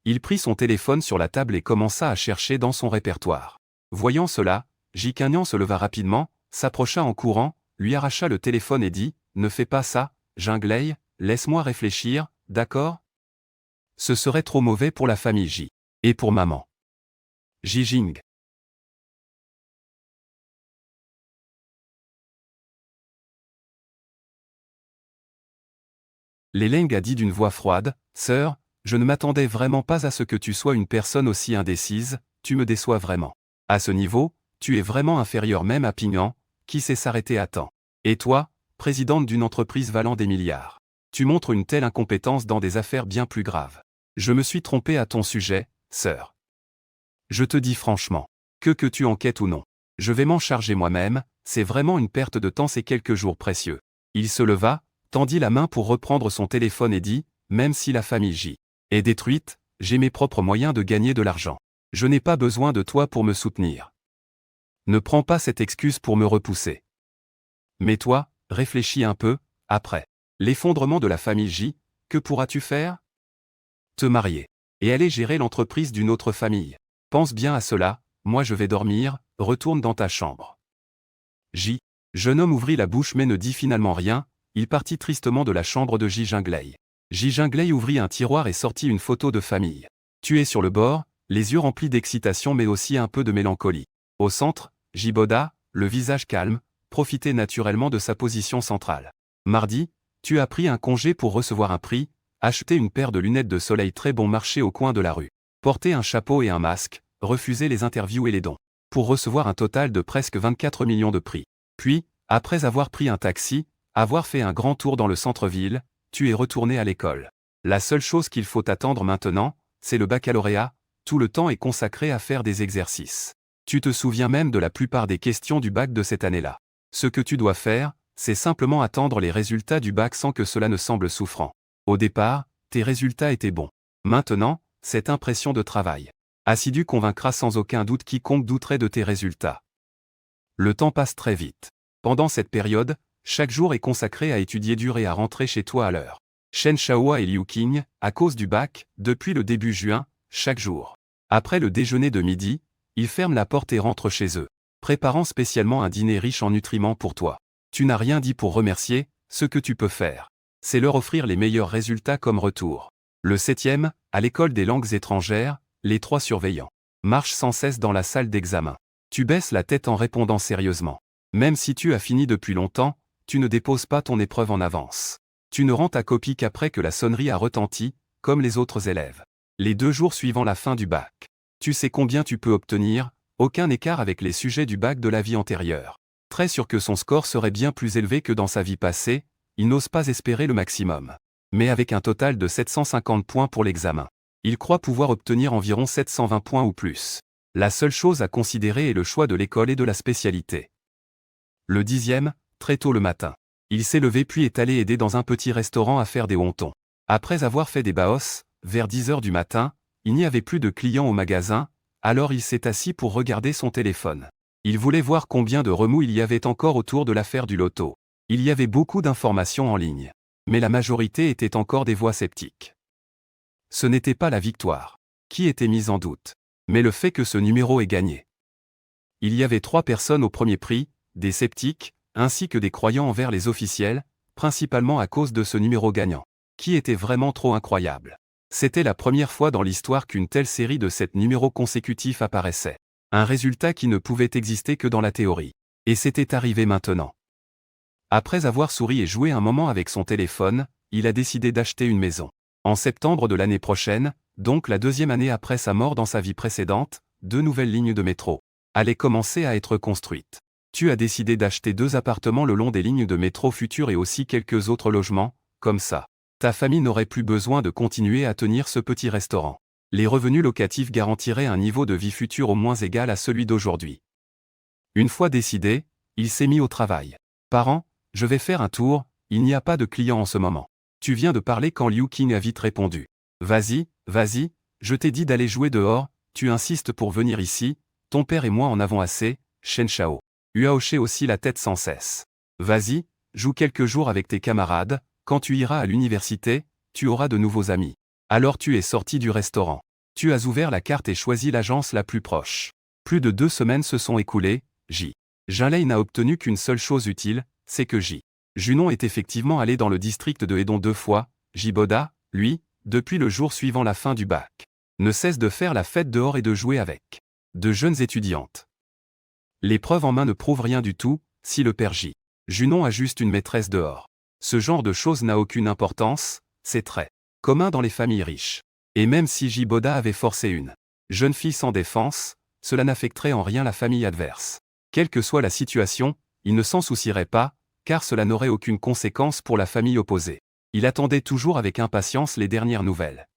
Il prit son téléphone sur la table et commença à chercher dans son répertoire. Voyant cela, Jikignan se leva rapidement, s'approcha en courant, lui arracha le téléphone et dit « Ne fais pas ça, Jinglei, laisse-moi réfléchir, d'accord? Ce serait trop mauvais pour la famille J. Et pour maman. Jing. Leleng a dit d'une voix froide, « Sœur, je ne m'attendais vraiment pas à ce que tu sois une personne aussi indécise, tu me déçois vraiment. À ce niveau, tu es vraiment inférieur même à Pingyan, qui sait s'arrêter à temps. Et toi, présidente d'une entreprise valant des milliards. Tu montres une telle incompétence dans des affaires bien plus graves. Je me suis trompé à ton sujet, sœur. Je te dis franchement, que tu enquêtes ou non. Je vais m'en charger moi-même, c'est vraiment une perte de temps ces quelques jours précieux. » Il se leva, tendit la main pour reprendre son téléphone et dit, « Même si la famille J. est détruite, j'ai mes propres moyens de gagner de l'argent. Je n'ai pas besoin de toi pour me soutenir. Ne prends pas cette excuse pour me repousser. Mais toi, réfléchis un peu, après l'effondrement de la famille J, que pourras-tu faire? Te marier. Et aller gérer l'entreprise d'une autre famille. Pense bien à cela, moi je vais dormir, retourne dans ta chambre. » J. Jeune homme ouvrit la bouche mais ne dit finalement rien, il partit tristement de la chambre de Jinglei. Jinglei ouvrit un tiroir et sortit une photo de famille. Tu es sur le bord, les yeux remplis d'excitation mais aussi un peu de mélancolie. Au centre, Jiboda, le visage calme, profitait naturellement de sa position centrale. Mardi, tu as pris un congé pour recevoir un prix, acheter une paire de lunettes de soleil très bon marché au coin de la rue, porter un chapeau et un masque, refuser les interviews et les dons, pour recevoir un total de presque 24 millions de prix. Puis, après avoir pris un taxi, avoir fait un grand tour dans le centre-ville, tu es retourné à l'école. La seule chose qu'il faut attendre maintenant, c'est le baccalauréat, tout le temps est consacré à faire des exercices. Tu te souviens même de la plupart des questions du bac de cette année-là. Ce que tu dois faire, c'est simplement attendre les résultats du bac sans que cela ne semble souffrant. Au départ, tes résultats étaient bons. Maintenant, cette impression de travail assidu convaincra sans aucun doute quiconque douterait de tes résultats. Le temps passe très vite. Pendant cette période, chaque jour est consacré à étudier dur et à rentrer chez toi à l'heure. Shen Shaohua et Liu Qing, à cause du bac, depuis le début juin, chaque jour. Après le déjeuner de midi, ils ferment la porte et rentrent chez eux, préparant spécialement un dîner riche en nutriments pour toi. Tu n'as rien dit pour remercier, ce que tu peux faire, c'est leur offrir les meilleurs résultats comme retour. Le 7e, à l'école des langues étrangères, les 3 surveillants marchent sans cesse dans la salle d'examen. Tu baisses la tête en répondant sérieusement. Même si tu as fini depuis longtemps, tu ne déposes pas ton épreuve en avance. Tu ne rends ta copie qu'après que la sonnerie a retenti, comme les autres élèves. Les 2 jours suivant la fin du bac. Tu sais combien tu peux obtenir, aucun écart avec les sujets du bac de la vie antérieure. Très sûr que son score serait bien plus élevé que dans sa vie passée, il n'ose pas espérer le maximum. Mais avec un total de 750 points pour l'examen, il croit pouvoir obtenir environ 720 points ou plus. La seule chose à considérer est le choix de l'école et de la spécialité. Le 10e, très tôt le matin. Il s'est levé puis est allé aider dans un petit restaurant à faire des wontons. Après avoir fait des baos, vers 10 heures du matin, il n'y avait plus de clients au magasin, alors il s'est assis pour regarder son téléphone. Il voulait voir combien de remous il y avait encore autour de l'affaire du loto. Il y avait beaucoup d'informations en ligne. Mais la majorité était encore des voix sceptiques. Ce n'était pas la victoire qui était mise en doute, mais le fait que ce numéro ait gagné. Il y avait 3 personnes au premier prix, des sceptiques, ainsi que des croyants envers les officiels, principalement à cause de ce numéro gagnant, qui était vraiment trop incroyable. C'était la première fois dans l'histoire qu'une telle série de 7 numéros consécutifs apparaissait. Un résultat qui ne pouvait exister que dans la théorie. Et c'était arrivé maintenant. Après avoir souri et joué un moment avec son téléphone, il a décidé d'acheter une maison. En septembre de l'année prochaine, donc la 2e année après sa mort dans sa vie précédente, 2 nouvelles lignes de métro allaient commencer à être construites. Tu as décidé d'acheter 2 appartements le long des lignes de métro futures et aussi quelques autres logements, comme ça. Ta famille n'aurait plus besoin de continuer à tenir ce petit restaurant. Les revenus locatifs garantiraient un niveau de vie futur au moins égal à celui d'aujourd'hui. Une fois décidé, il s'est mis au travail. Parents, je vais faire un tour, il n'y a pas de clients en ce moment. Tu viens de parler quand Liu Qing a vite répondu. Vas-y, je t'ai dit d'aller jouer dehors, tu insistes pour venir ici, ton père et moi en avons assez, Shen Shao. Lui a hoché aussi la tête sans cesse. Vas-y, joue quelques jours avec tes camarades, quand tu iras à l'université, tu auras de nouveaux amis. Alors tu es sorti du restaurant. Tu as ouvert la carte et choisi l'agence la plus proche. Plus de 2 semaines se sont écoulées, J. Jinlei n'a obtenu qu'une seule chose utile, c'est que J. Junon est effectivement allé dans le district de Hedon 2 fois, J. Boda, lui, depuis le jour suivant la fin du bac, ne cesse de faire la fête dehors et de jouer avec de jeunes étudiantes. Les preuves en main ne prouvent rien du tout, si le père J. Junon a juste une maîtresse dehors. Ce genre de choses n'a aucune importance, c'est très commun dans les familles riches. Et même si J. Boda avait forcé une jeune fille sans défense, cela n'affecterait en rien la famille adverse. Quelle que soit la situation, il ne s'en soucierait pas, car cela n'aurait aucune conséquence pour la famille opposée. Il attendait toujours avec impatience les dernières nouvelles.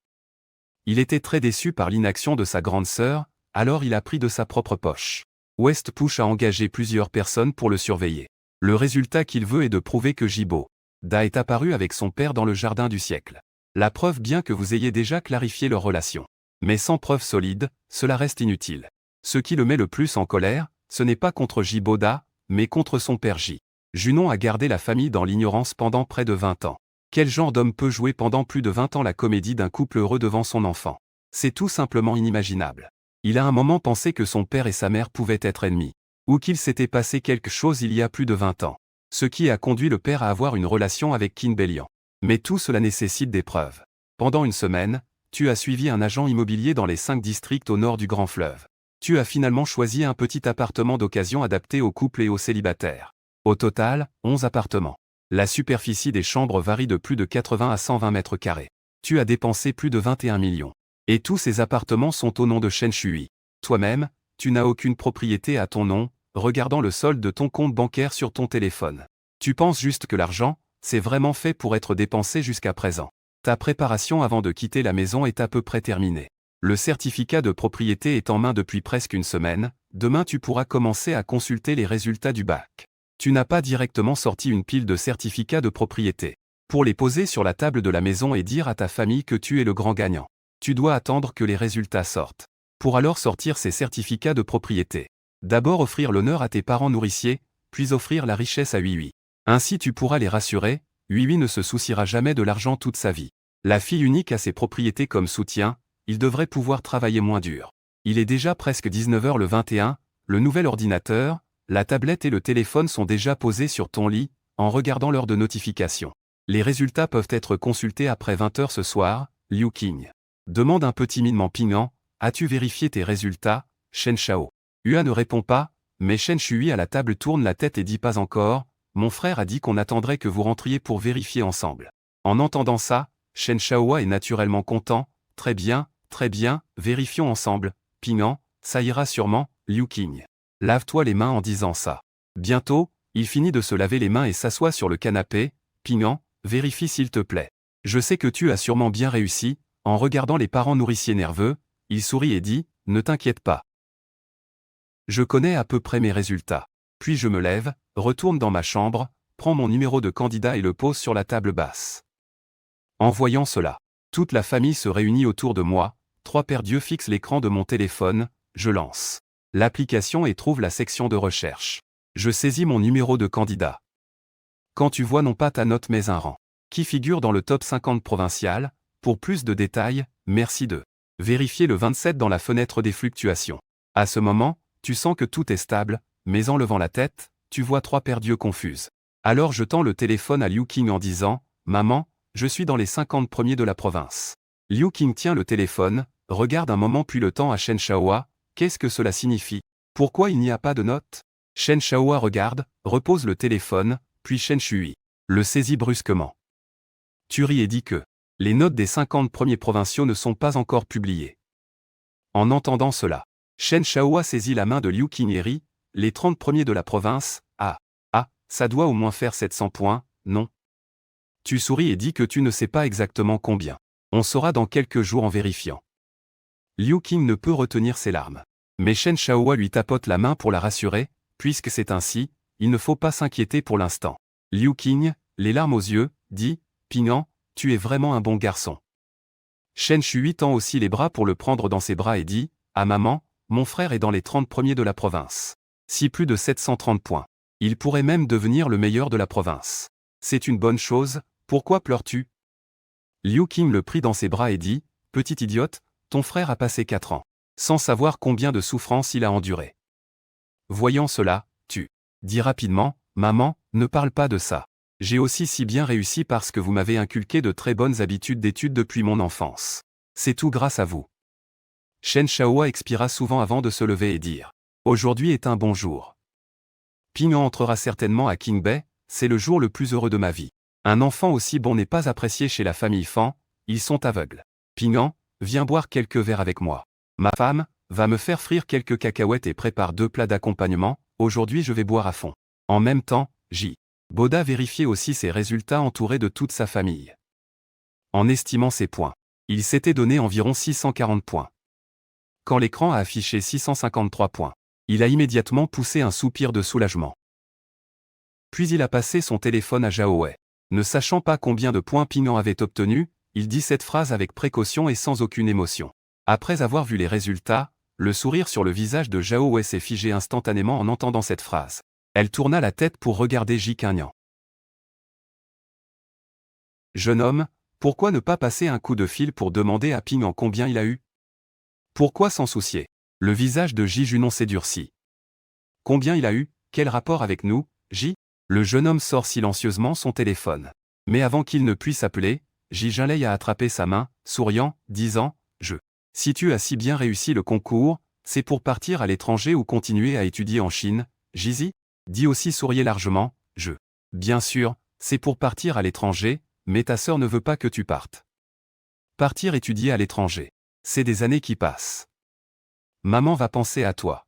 Il était très déçu par l'inaction de sa grande sœur, alors il a pris de sa propre poche. West Push a engagé plusieurs personnes pour le surveiller. Le résultat qu'il veut est de prouver que Jibo Da est apparu avec son père dans le jardin du siècle. La preuve bien que vous ayez déjà clarifié leur relation. Mais sans preuve solide, cela reste inutile. Ce qui le met le plus en colère, ce n'est pas contre Jibo Da, mais contre son père J. Junon a gardé la famille dans l'ignorance pendant près de 20 ans. Quel genre d'homme peut jouer pendant plus de 20 ans la comédie d'un couple heureux devant son enfant? C'est tout simplement inimaginable. Il a un moment pensé que son père et sa mère pouvaient être ennemis, ou qu'il s'était passé quelque chose il y a plus de 20 ans. Ce qui a conduit le père à avoir une relation avec Qin Belian. Mais tout cela nécessite des preuves. Pendant une semaine, tu as suivi un agent immobilier dans les 5 districts au nord du Grand Fleuve. Tu as finalement choisi un petit appartement d'occasion adapté aux couples et aux célibataires. Au total, 11 appartements. La superficie des chambres varie de plus de 80 à 120 mètres carrés. Tu as dépensé plus de 21 millions. Et tous ces appartements sont au nom de Shen Shui. Toi-même, tu n'as aucune propriété à ton nom, regardant le solde de ton compte bancaire sur ton téléphone. Tu penses juste que l'argent, c'est vraiment fait pour être dépensé jusqu'à présent. Ta préparation avant de quitter la maison est à peu près terminée. Le certificat de propriété est en main depuis presque une semaine, demain tu pourras commencer à consulter les résultats du bac. Tu n'as pas directement sorti une pile de certificats de propriété pour les poser sur la table de la maison et dire à ta famille que tu es le grand gagnant. Tu dois attendre que les résultats sortent, pour alors sortir ces certificats de propriété. D'abord offrir l'honneur à tes parents nourriciers, puis offrir la richesse à Huihui. Ainsi tu pourras les rassurer, Huihui ne se souciera jamais de l'argent toute sa vie. La fille unique a ses propriétés comme soutien, il devrait pouvoir travailler moins dur. Il est déjà presque 19h le 21, le nouvel ordinateur, la tablette et le téléphone sont déjà posés sur ton lit, en regardant l'heure de notification. Les résultats peuvent être consultés après 20h ce soir, Liu Qing. Demande un peu timidement Ping An, as-tu vérifié tes résultats, Shen Shao? Hua ne répond pas, mais Shen Shui à la table tourne la tête et dit pas encore, mon frère a dit qu'on attendrait que vous rentriez pour vérifier ensemble. En entendant ça, Shen Shaohua est naturellement content, très bien, vérifions ensemble, Ping An, ça ira sûrement, Liu Qing. Lave-toi les mains en disant ça. Bientôt, il finit de se laver les mains et s'assoit sur le canapé, Ping An, vérifie s'il te plaît. Je sais que tu as sûrement bien réussi, en regardant les parents nourriciers nerveux, il sourit et dit, ne t'inquiète pas. Je connais à peu près mes résultats. Puis je me lève, retourne dans ma chambre, prends mon numéro de candidat et le pose sur la table basse. En voyant cela, toute la famille se réunit autour de moi, 3 paires d'yeux fixent l'écran de mon téléphone, je lance l'application et trouve la section de recherche. Je saisis mon numéro de candidat. Quand tu vois non pas ta note mais un rang, qui figure dans le top 50 provincial, pour plus de détails, merci de vérifier le 27 dans la fenêtre des fluctuations. À ce moment, tu sens que tout est stable, mais en levant la tête, tu vois 3 paires d'yeux confuses. Alors je tends le téléphone à Liu Qing en disant « Maman, je suis dans les 50 premiers de la province. » Liu Qing tient le téléphone, regarde un moment puis le tend à Shen Shaohua. Qu'est-ce que cela signifie? Pourquoi il n'y a pas de note? Shen Shaohua regarde, repose le téléphone, puis Shen Shui le saisit brusquement. Tu ris et dis que les notes des 50 premiers provinciaux ne sont pas encore publiées. En entendant cela, Shen Shaohua saisit la main de Liu Qing et rit, les 30 premiers de la province, ça doit au moins faire 700 points, non? Tu souris et dis que tu ne sais pas exactement combien. On saura dans quelques jours en vérifiant. Liu Qing ne peut retenir ses larmes. Mais Shen Shaohua lui tapote la main pour la rassurer, puisque c'est ainsi, il ne faut pas s'inquiéter pour l'instant. Liu Qing, les larmes aux yeux, dit, Ping'an, tu es vraiment un bon garçon. Shen Shui tend aussi les bras pour le prendre dans ses bras et dit, ah maman, mon frère est dans les 30 premiers de la province. Si plus de 730 points. Il pourrait même devenir le meilleur de la province. C'est une bonne chose, pourquoi pleures-tu? Liu Qing le prit dans ses bras et dit, petite idiote, ton frère a passé 4 ans, sans savoir combien de souffrances il a enduré. Voyant cela, tu dis rapidement, maman, ne parle pas de ça. J'ai aussi si bien réussi parce que vous m'avez inculqué de très bonnes habitudes d'études depuis mon enfance. C'est tout grâce à vous. Shen Shaohua expira souvent avant de se lever et dire, aujourd'hui est un bon jour. Ping'an entrera certainement à Qingbei, c'est le jour le plus heureux de ma vie. Un enfant aussi bon n'est pas apprécié chez la famille Fan, ils sont aveugles. Ping'an, viens boire quelques verres avec moi. Ma femme va me faire frire quelques cacahuètes et prépare 2 plats d'accompagnement, aujourd'hui je vais boire à fond. En même temps, Boda vérifiait aussi ses résultats entouré de toute sa famille. En estimant ses points, il s'était donné environ 640 points. Quand l'écran a affiché 653 points, il a immédiatement poussé un soupir de soulagement. Puis il a passé son téléphone à Zhao Wei. Ne sachant pas combien de points Ping'an avait obtenu, il dit cette phrase avec précaution et sans aucune émotion. Après avoir vu les résultats, le sourire sur le visage de Zhao Wei s'est figé instantanément en entendant cette phrase. Elle tourna la tête pour regarder Ji Qingnian. Jeune homme, pourquoi ne pas passer un coup de fil pour demander à Ping'an combien il a eu? Pourquoi s'en soucier? Le visage de Ji Junon s'est durci. Combien il a eu? Quel rapport avec nous, Ji? Le jeune homme sort silencieusement son téléphone. Mais avant qu'il ne puisse appeler, Ji Jinlei a attrapé sa main, souriant, disant, si tu as si bien réussi le concours, c'est pour partir à l'étranger ou continuer à étudier en Chine, Jizi? Dit aussi souriait largement, bien sûr, c'est pour partir à l'étranger, mais ta sœur ne veut pas que tu partes. Partir étudier à l'étranger. C'est des années qui passent. Maman va penser à toi.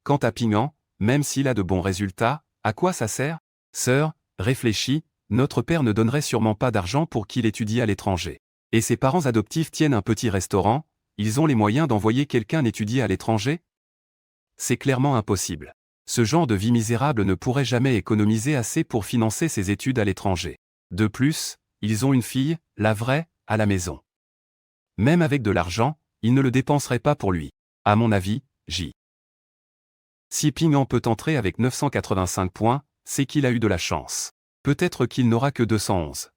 Quant à Ping'an, même s'il a de bons résultats, à quoi ça sert? Sœur, réfléchis, notre père ne donnerait sûrement pas d'argent pour qu'il étudie à l'étranger. Et ses parents adoptifs tiennent un petit restaurant, ils ont les moyens d'envoyer quelqu'un étudier à l'étranger? C'est clairement impossible. Ce genre de vie misérable ne pourrait jamais économiser assez pour financer ses études à l'étranger. De plus, ils ont une fille, la vraie, à la maison. Même avec de l'argent, ils ne le dépenseraient pas pour lui. À mon avis, Si Ping'an peut entrer avec 985 points, c'est qu'il a eu de la chance. Peut-être qu'il n'aura que 211.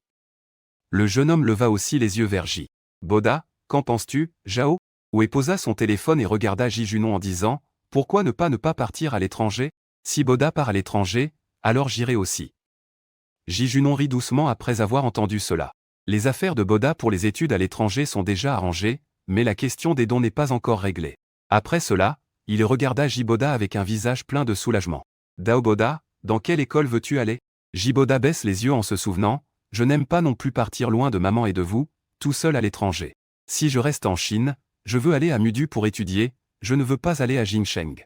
Le jeune homme leva aussi les yeux vers Ji. Boda, qu'en penses-tu, Zhao? Wei posa son téléphone et regarda Ji Junon en disant, pourquoi ne pas partir à l'étranger? Si Boda part à l'étranger, alors j'irai aussi. Ji Junon rit doucement après avoir entendu cela. Les affaires de Boda pour les études à l'étranger sont déjà arrangées, mais la question des dons n'est pas encore réglée. Après cela, il regarda Jiboda avec un visage plein de soulagement. Dao Boda, dans quelle école veux-tu aller? Jiboda baisse les yeux en se souvenant, je n'aime pas non plus partir loin de maman et de vous, tout seul à l'étranger. Si je reste en Chine, je veux aller à Mudu pour étudier, je ne veux pas aller à Jingsheng.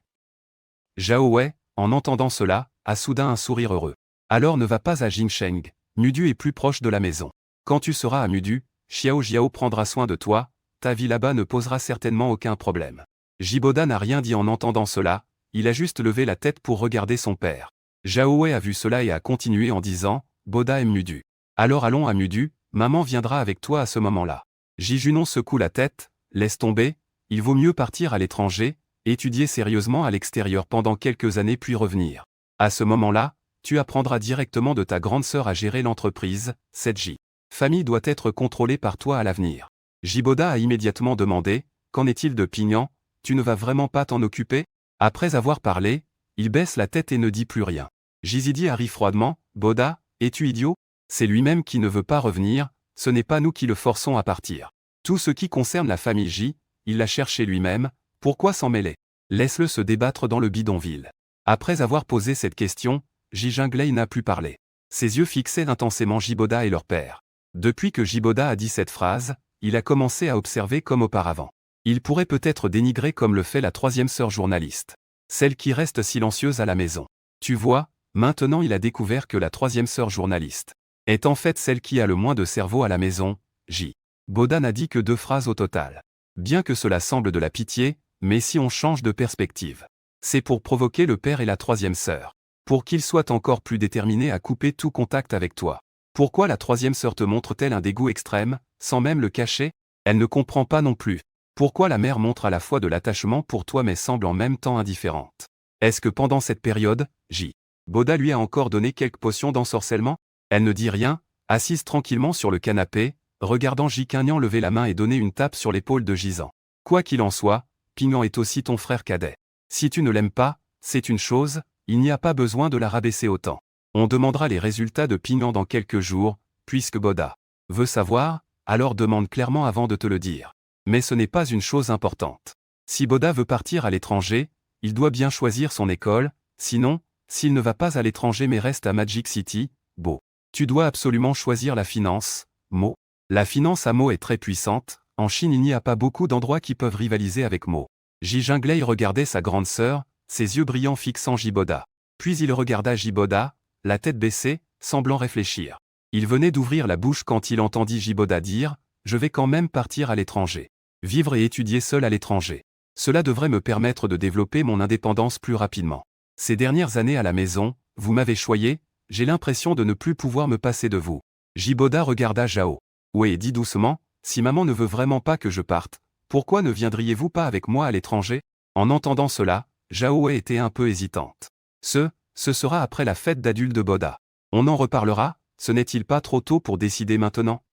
Zhao Wei, en entendant cela, a soudain un sourire heureux. Alors ne va pas à Jingsheng, Mudu est plus proche de la maison. Quand tu seras à Mudu, Xiao Jiao prendra soin de toi, ta vie là-bas ne posera certainement aucun problème. Jiboda n'a rien dit en entendant cela, il a juste levé la tête pour regarder son père. Zhao Wei a vu cela et a continué en disant, Boda aime Mudu. Alors allons à Mudu, maman viendra avec toi à ce moment-là. Ji Junon secoue la tête, laisse tomber, il vaut mieux partir à l'étranger, étudier sérieusement à l'extérieur pendant quelques années puis revenir. À ce moment-là, tu apprendras directement de ta grande sœur à gérer l'entreprise, cette J. Famille doit être contrôlée par toi à l'avenir. Jiboda a immédiatement demandé, qu'en est-il de Pignan, tu ne vas vraiment pas t'en occuper? Après avoir parlé, il baisse la tête et ne dit plus rien. Jizidi arrive froidement, Boda, es-tu idiot? C'est lui-même qui ne veut pas revenir, ce n'est pas nous qui le forçons à partir. Tout ce qui concerne la famille J, il l'a cherché lui-même, pourquoi s'en mêler? Laisse-le se débattre dans le bidonville. Après avoir posé cette question, Ji Jinglei n'a plus parlé. Ses yeux fixaient intensément Jiboda et leur père. Depuis que Jiboda a dit cette phrase, il a commencé à observer comme auparavant. Il pourrait peut-être dénigrer comme le fait la troisième sœur journaliste. Celle qui reste silencieuse à la maison. Tu vois, maintenant il a découvert que la troisième sœur journaliste est en fait celle qui a le moins de cerveau à la maison, J. Boda n'a dit que 2 phrases au total. Bien que cela semble de la pitié, mais si on change de perspective. C'est pour provoquer le père et la troisième sœur. Pour qu'ils soient encore plus déterminés à couper tout contact avec toi. Pourquoi la troisième sœur te montre-t-elle un dégoût extrême, sans même le cacher? Elle ne comprend pas non plus. Pourquoi la mère montre à la fois de l'attachement pour toi mais semble en même temps indifférente? Est-ce que pendant cette période, J. Boda lui a encore donné quelques potions d'ensorcellement? Elle ne dit rien, assise tranquillement sur le canapé, regardant Ji Qingnian lever la main et donner une tape sur l'épaule de Jizan. Quoi qu'il en soit, Pingyan est aussi ton frère cadet. Si tu ne l'aimes pas, c'est une chose, il n'y a pas besoin de la rabaisser autant. On demandera les résultats de Pingyan dans quelques jours, puisque Boda veut savoir, alors demande clairement avant de te le dire. Mais ce n'est pas une chose importante. Si Boda veut partir à l'étranger, il doit bien choisir son école, sinon, s'il ne va pas à l'étranger mais reste à Magic City, Bo. Tu dois absolument choisir la finance, Mo. La finance à Mo est très puissante, en Chine il n'y a pas beaucoup d'endroits qui peuvent rivaliser avec Mo. Ji Jinglei regardait sa grande sœur, ses yeux brillants fixant Jiboda. Puis il regarda Jiboda, la tête baissée, semblant réfléchir. Il venait d'ouvrir la bouche quand il entendit Jiboda dire « Je vais quand même partir à l'étranger. Vivre et étudier seul à l'étranger. Cela devrait me permettre de développer mon indépendance plus rapidement. Ces dernières années à la maison, vous m'avez choyé, j'ai l'impression de ne plus pouvoir me passer de vous. » Jiboda regarda Zhao Wei et dit doucement « Si maman ne veut vraiment pas que je parte, pourquoi ne viendriez-vous pas avec moi à l'étranger ?» En entendant cela, Zhao Wei était un peu hésitante. Ce sera après la fête d'adultes de Boda. On en reparlera, ce n'est-il pas trop tôt pour décider maintenant?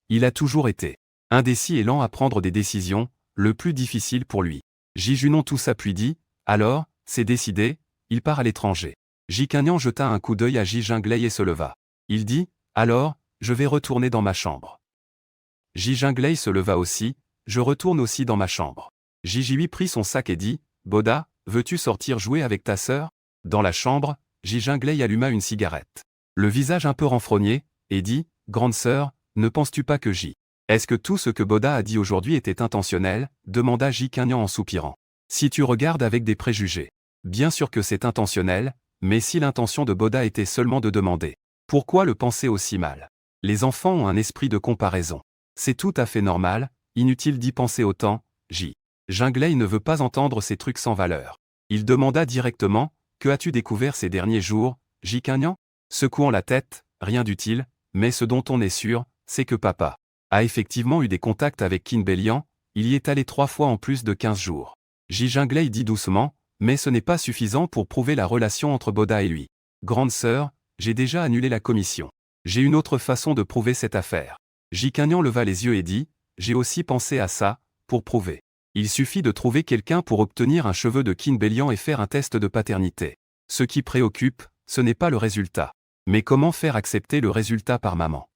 Il a toujours été indécis et lent à prendre des décisions, le plus difficile pour lui. Ji Junon toussa puis dit, alors, c'est décidé, il part à l'étranger. Ji Qingnian jeta un coup d'œil à Ji Jinglei et se leva. Il dit, alors, je vais retourner dans ma chambre. Ji Jinglei se leva aussi, je retourne aussi dans ma chambre. Ji Jihui prit son sac et dit, Boda, veux-tu sortir jouer avec ta sœur? Dans la chambre, Ji Jinglei alluma une cigarette. Le visage un peu renfrogné, et dit, grande sœur, ne penses-tu pas que Est-ce que tout ce que Boda a dit aujourd'hui était intentionnel? Demanda Ji Qingnian en soupirant. Si tu regardes avec des préjugés. Bien sûr que c'est intentionnel, mais si l'intention de Boda était seulement de demander. Pourquoi le penser aussi mal? Les enfants ont un esprit de comparaison. C'est tout à fait normal, inutile d'y penser autant, Ji. Jinglei ne veut pas entendre ces trucs sans valeur. Il demanda directement, que as-tu découvert ces derniers jours, Ji Qingnian? Secouant la tête, rien d'utile, mais ce dont on est sûr, c'est que papa a effectivement eu des contacts avec Qin Belian, il y est allé 3 fois en plus de 15 jours. Ji Jinglei dit doucement, mais ce n'est pas suffisant pour prouver la relation entre Boda et lui. Grande sœur, j'ai déjà annulé la commission. J'ai une autre façon de prouver cette affaire. Ji Qingnian leva les yeux et dit, j'ai aussi pensé à ça, pour prouver. Il suffit de trouver quelqu'un pour obtenir un cheveu de Qin Belian et faire un test de paternité. Ce qui préoccupe, ce n'est pas le résultat. Mais comment faire accepter le résultat par maman?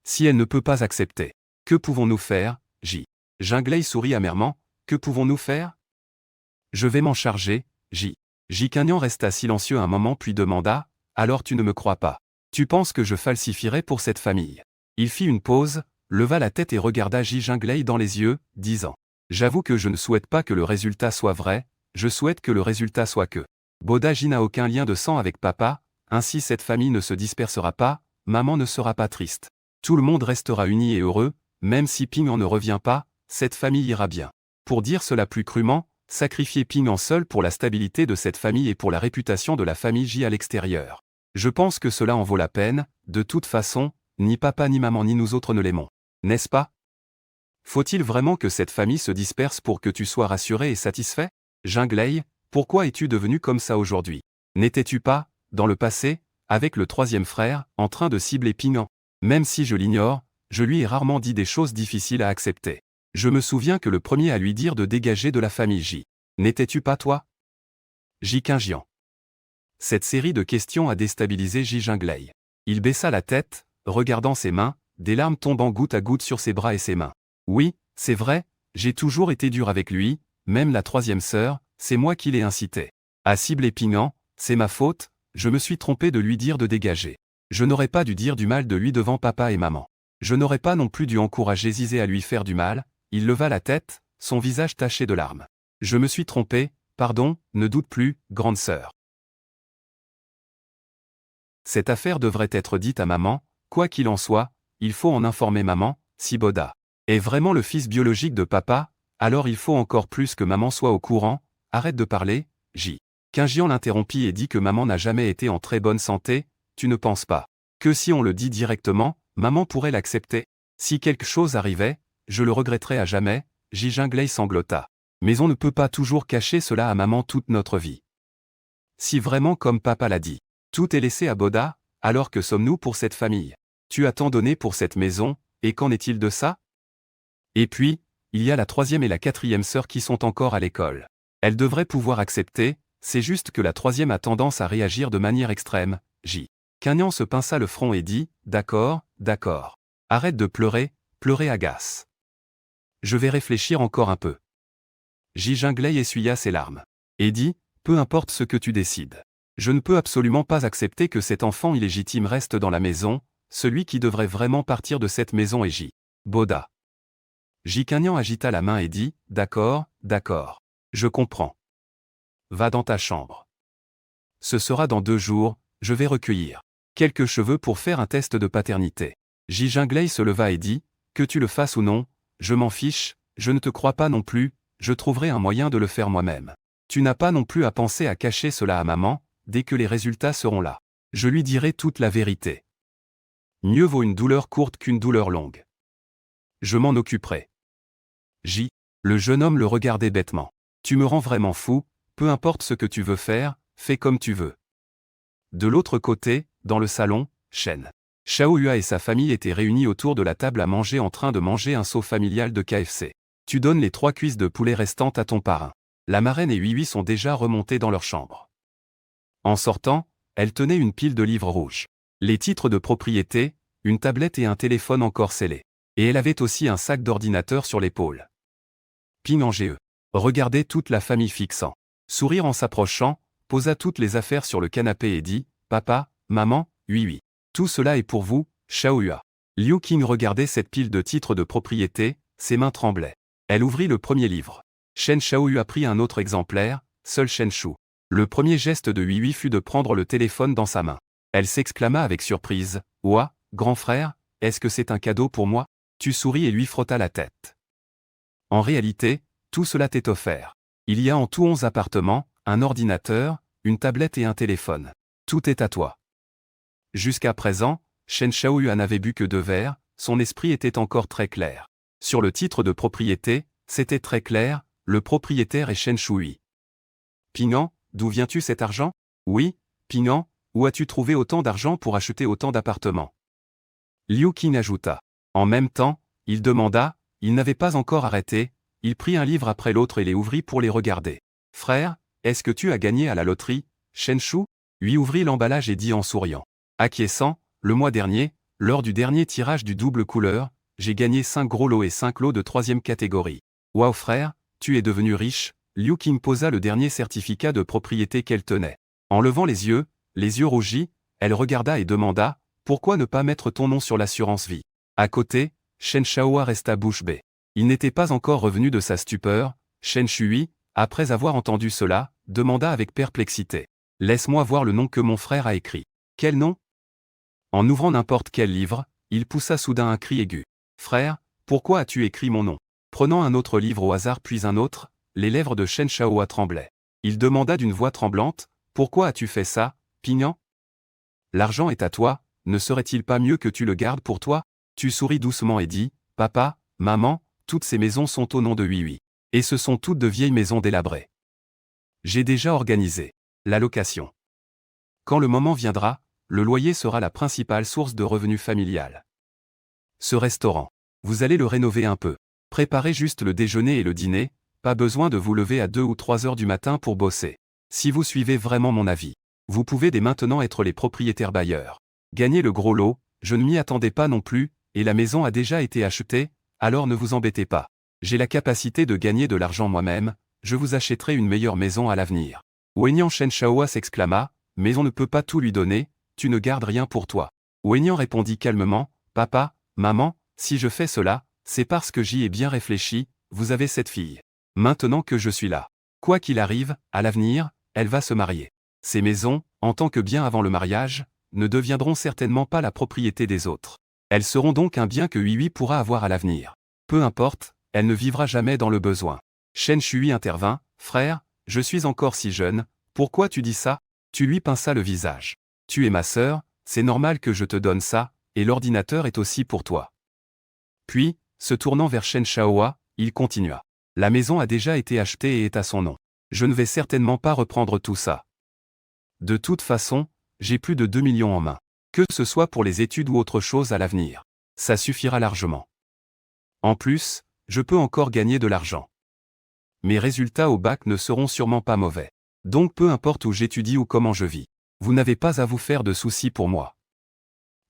Si elle ne peut pas accepter, que pouvons-nous faire, Ji? Jinglei sourit amèrement, que pouvons-nous faire? Je vais m'en charger, Ji. Ji Qingnian resta silencieux un moment puis demanda, alors tu ne me crois pas. Tu penses que je falsifierai pour cette famille? Il fit une pause, leva la tête et regarda Ji Jinglei dans les yeux, disant, j'avoue que je ne souhaite pas que le résultat soit vrai, je souhaite que le résultat soit que Boda Ji n'a aucun lien de sang avec papa, ainsi cette famille ne se dispersera pas, maman ne sera pas triste. Tout le monde restera uni et heureux, même si Ping en ne revient pas, cette famille ira bien. Pour dire cela plus crûment, sacrifier Ping En seul pour la stabilité de cette famille et pour la réputation de la famille J à l'extérieur. Je pense que cela en vaut la peine, de toute façon, ni papa ni maman ni nous autres ne l'aimons. N'est-ce pas? Faut-il vraiment que cette famille se disperse pour que tu sois rassuré et satisfait? Jinglei, pourquoi es-tu devenu comme ça aujourd'hui? N'étais-tu pas, dans le passé, avec le troisième frère, en train de cibler Ping En? Même si je l'ignore, je lui ai rarement dit des choses difficiles à accepter. Je me souviens que le premier à lui dire de dégager de la famille J. N'étais-tu pas toi? J. Qingjian. Cette série de questions a déstabilisé J. Jinglei. Il baissa la tête, regardant ses mains, des larmes tombant goutte à goutte sur ses bras et ses mains. Oui, c'est vrai, j'ai toujours été dur avec lui, même la troisième sœur, c'est moi qui l'ai incité à cibler Ping En, c'est ma faute, je me suis trompé de lui dire de dégager. Je n'aurais pas dû dire du mal de lui devant papa et maman. Je n'aurais pas non plus dû encourager Zizé à lui faire du mal. Il leva la tête, son visage taché de larmes. Je me suis trompé, pardon, ne doute plus, grande sœur. Cette affaire devrait être dite à maman, quoi qu'il en soit, il faut en informer maman, si Boda est vraiment le fils biologique de papa, alors il faut encore plus que maman soit au courant. Arrête de parler, J. Qingjian l'interrompit et dit que maman n'a jamais été en très bonne santé. Tu ne penses pas que si on le dit directement, maman pourrait l'accepter? Si quelque chose arrivait, je le regretterais à jamais. J. Jinglei sanglota. Mais on ne peut pas toujours cacher cela à maman toute notre vie. Si vraiment comme papa l'a dit, tout est laissé à Boda, alors que sommes-nous pour cette famille? Tu as tant donné pour cette maison, et qu'en est-il de ça? Et puis, il y a la troisième et la quatrième sœur qui sont encore à l'école. Elles devraient pouvoir accepter, c'est juste que la troisième a tendance à réagir de manière extrême. J. Qingjian se pinça le front et dit, d'accord, d'accord. Arrête de pleurer, pleurer agace. Je vais réfléchir encore un peu. J. Jinglei essuya ses larmes. Et dit, peu importe ce que tu décides. Je ne peux absolument pas accepter que cet enfant illégitime reste dans la maison, celui qui devrait vraiment partir de cette maison est J. Boda. J. Qingjian agita la main et dit, d'accord, d'accord. Je comprends. Va dans ta chambre. Ce sera dans 2 jours, je vais recueillir quelques cheveux pour faire un test de paternité. J. Jinglei se leva et dit, que tu le fasses ou non, je m'en fiche, je ne te crois pas non plus, je trouverai un moyen de le faire moi-même. Tu n'as pas non plus à penser à cacher cela à maman, dès que les résultats seront là. Je lui dirai toute la vérité. Mieux vaut une douleur courte qu'une douleur longue. Je m'en occuperai. J. Le jeune homme le regardait bêtement. Tu me rends vraiment fou, peu importe ce que tu veux faire, fais comme tu veux. De l'autre côté, dans le salon, Shen Shaoyua et sa famille étaient réunis autour de la table à manger en train de manger un saut familial de KFC. Tu donnes les 3 cuisses de poulet restantes à ton parrain. La marraine et Huihui sont déjà remontés dans leur chambre. En sortant, elle tenait une pile de livres rouges. Les titres de propriété, une tablette et un téléphone encore scellés. Et elle avait aussi un sac d'ordinateur sur l'épaule. Ping En GE regardait toute la famille fixant. Sourire en s'approchant, posa toutes les affaires sur le canapé et dit, papa, maman, Huihui. Tout cela est pour vous, Shaoyua. Liu Qing regardait cette pile de titres de propriété, ses mains tremblaient. Elle ouvrit le premier livre. Shen Shaoyua prit un autre exemplaire, seul Shen Shu. Le premier geste de Huihui fut de prendre le téléphone dans sa main. Elle s'exclama avec surprise, ouah, grand frère, est-ce que c'est un cadeau pour moi? Tu souris et lui frotta la tête. En réalité, tout cela t'est offert. Il y a en tout 11 appartements, un ordinateur, une tablette et un téléphone. Tout est à toi. Jusqu'à présent, Shen Shaoyua n'avait bu que 2 verres, son esprit était encore très clair. Sur le titre de propriété, c'était très clair, le propriétaire est Shen Shui. Ping En, d'où viens-tu cet argent? Oui, Ping En, où as-tu trouvé autant d'argent pour acheter autant d'appartements? Liu Qing ajouta. En même temps, il demanda, il n'avait pas encore arrêté, il prit un livre après l'autre et les ouvrit pour les regarder. Frère, est-ce que tu as gagné à la loterie, Shen Shu? Lui ouvrit l'emballage et dit en souriant. Acquiesçant, le mois dernier, lors du dernier tirage du double couleur, j'ai gagné 5 gros lots et 5 lots de 3e catégorie. Waouh frère, tu es devenu riche. Liu Qing posa le dernier certificat de propriété qu'elle tenait. En levant les yeux rougis, elle regarda et demanda, pourquoi ne pas mettre ton nom sur l'assurance vie? À côté, Shen Shaohua resta bouche bée. Il n'était pas encore revenu de sa stupeur. Shen Shui, après avoir entendu cela, demanda avec perplexité. Laisse-moi voir le nom que mon frère a écrit. Quel nom? En ouvrant n'importe quel livre, il poussa soudain un cri aigu. Frère, pourquoi as-tu écrit mon nom? Prenant un autre livre au hasard puis un autre, les lèvres de Shen Shaohua tremblaient. Il demanda d'une voix tremblante, « Pourquoi as-tu fait ça, Pignan? L'argent est à toi, ne serait-il pas mieux que tu le gardes pour toi ?» Tu souris doucement et dis, « Papa, maman, toutes ces maisons sont au nom de Oui. Et ce sont toutes de vieilles maisons délabrées. J'ai déjà organisé la location. Quand le moment viendra, le loyer sera la principale source de revenus familiale. Ce restaurant, vous allez le rénover un peu. Préparez juste le déjeuner et le dîner, pas besoin de vous lever à 2 ou 3 heures du matin pour bosser. Si vous suivez vraiment mon avis, vous pouvez dès maintenant être les propriétaires bailleurs. Gagnez le gros lot, je ne m'y attendais pas non plus, et la maison a déjà été achetée, alors ne vous embêtez pas. J'ai la capacité de gagner de l'argent moi-même, je vous achèterai une meilleure maison à l'avenir. Wenyan Shen Shaohua s'exclama, mais on ne peut pas tout lui donner, tu ne gardes rien pour toi. Wenyan répondit calmement, Papa, maman, si je fais cela, c'est parce que j'y ai bien réfléchi, vous avez cette fille. Maintenant que je suis là. Quoi qu'il arrive, à l'avenir, elle va se marier. Ces maisons, en tant que bien avant le mariage, ne deviendront certainement pas la propriété des autres. Elles seront donc un bien que Oui pourra avoir à l'avenir. Peu importe, elle ne vivra jamais dans le besoin. Shen Shui intervint, frère, je suis encore si jeune, pourquoi tu dis ça? Tu lui pinça le visage. Tu es ma sœur, c'est normal que je te donne ça, et l'ordinateur est aussi pour toi. Puis, se tournant vers Shen Shaohua, il continua. La maison a déjà été achetée et est à son nom. Je ne vais certainement pas reprendre tout ça. De toute façon, j'ai plus de 2 millions en main. Que ce soit pour les études ou autre chose à l'avenir. Ça suffira largement. En plus, je peux encore gagner de l'argent. Mes résultats au bac ne seront sûrement pas mauvais. Donc peu importe où j'étudie ou comment je vis. Vous n'avez pas à vous faire de soucis pour moi.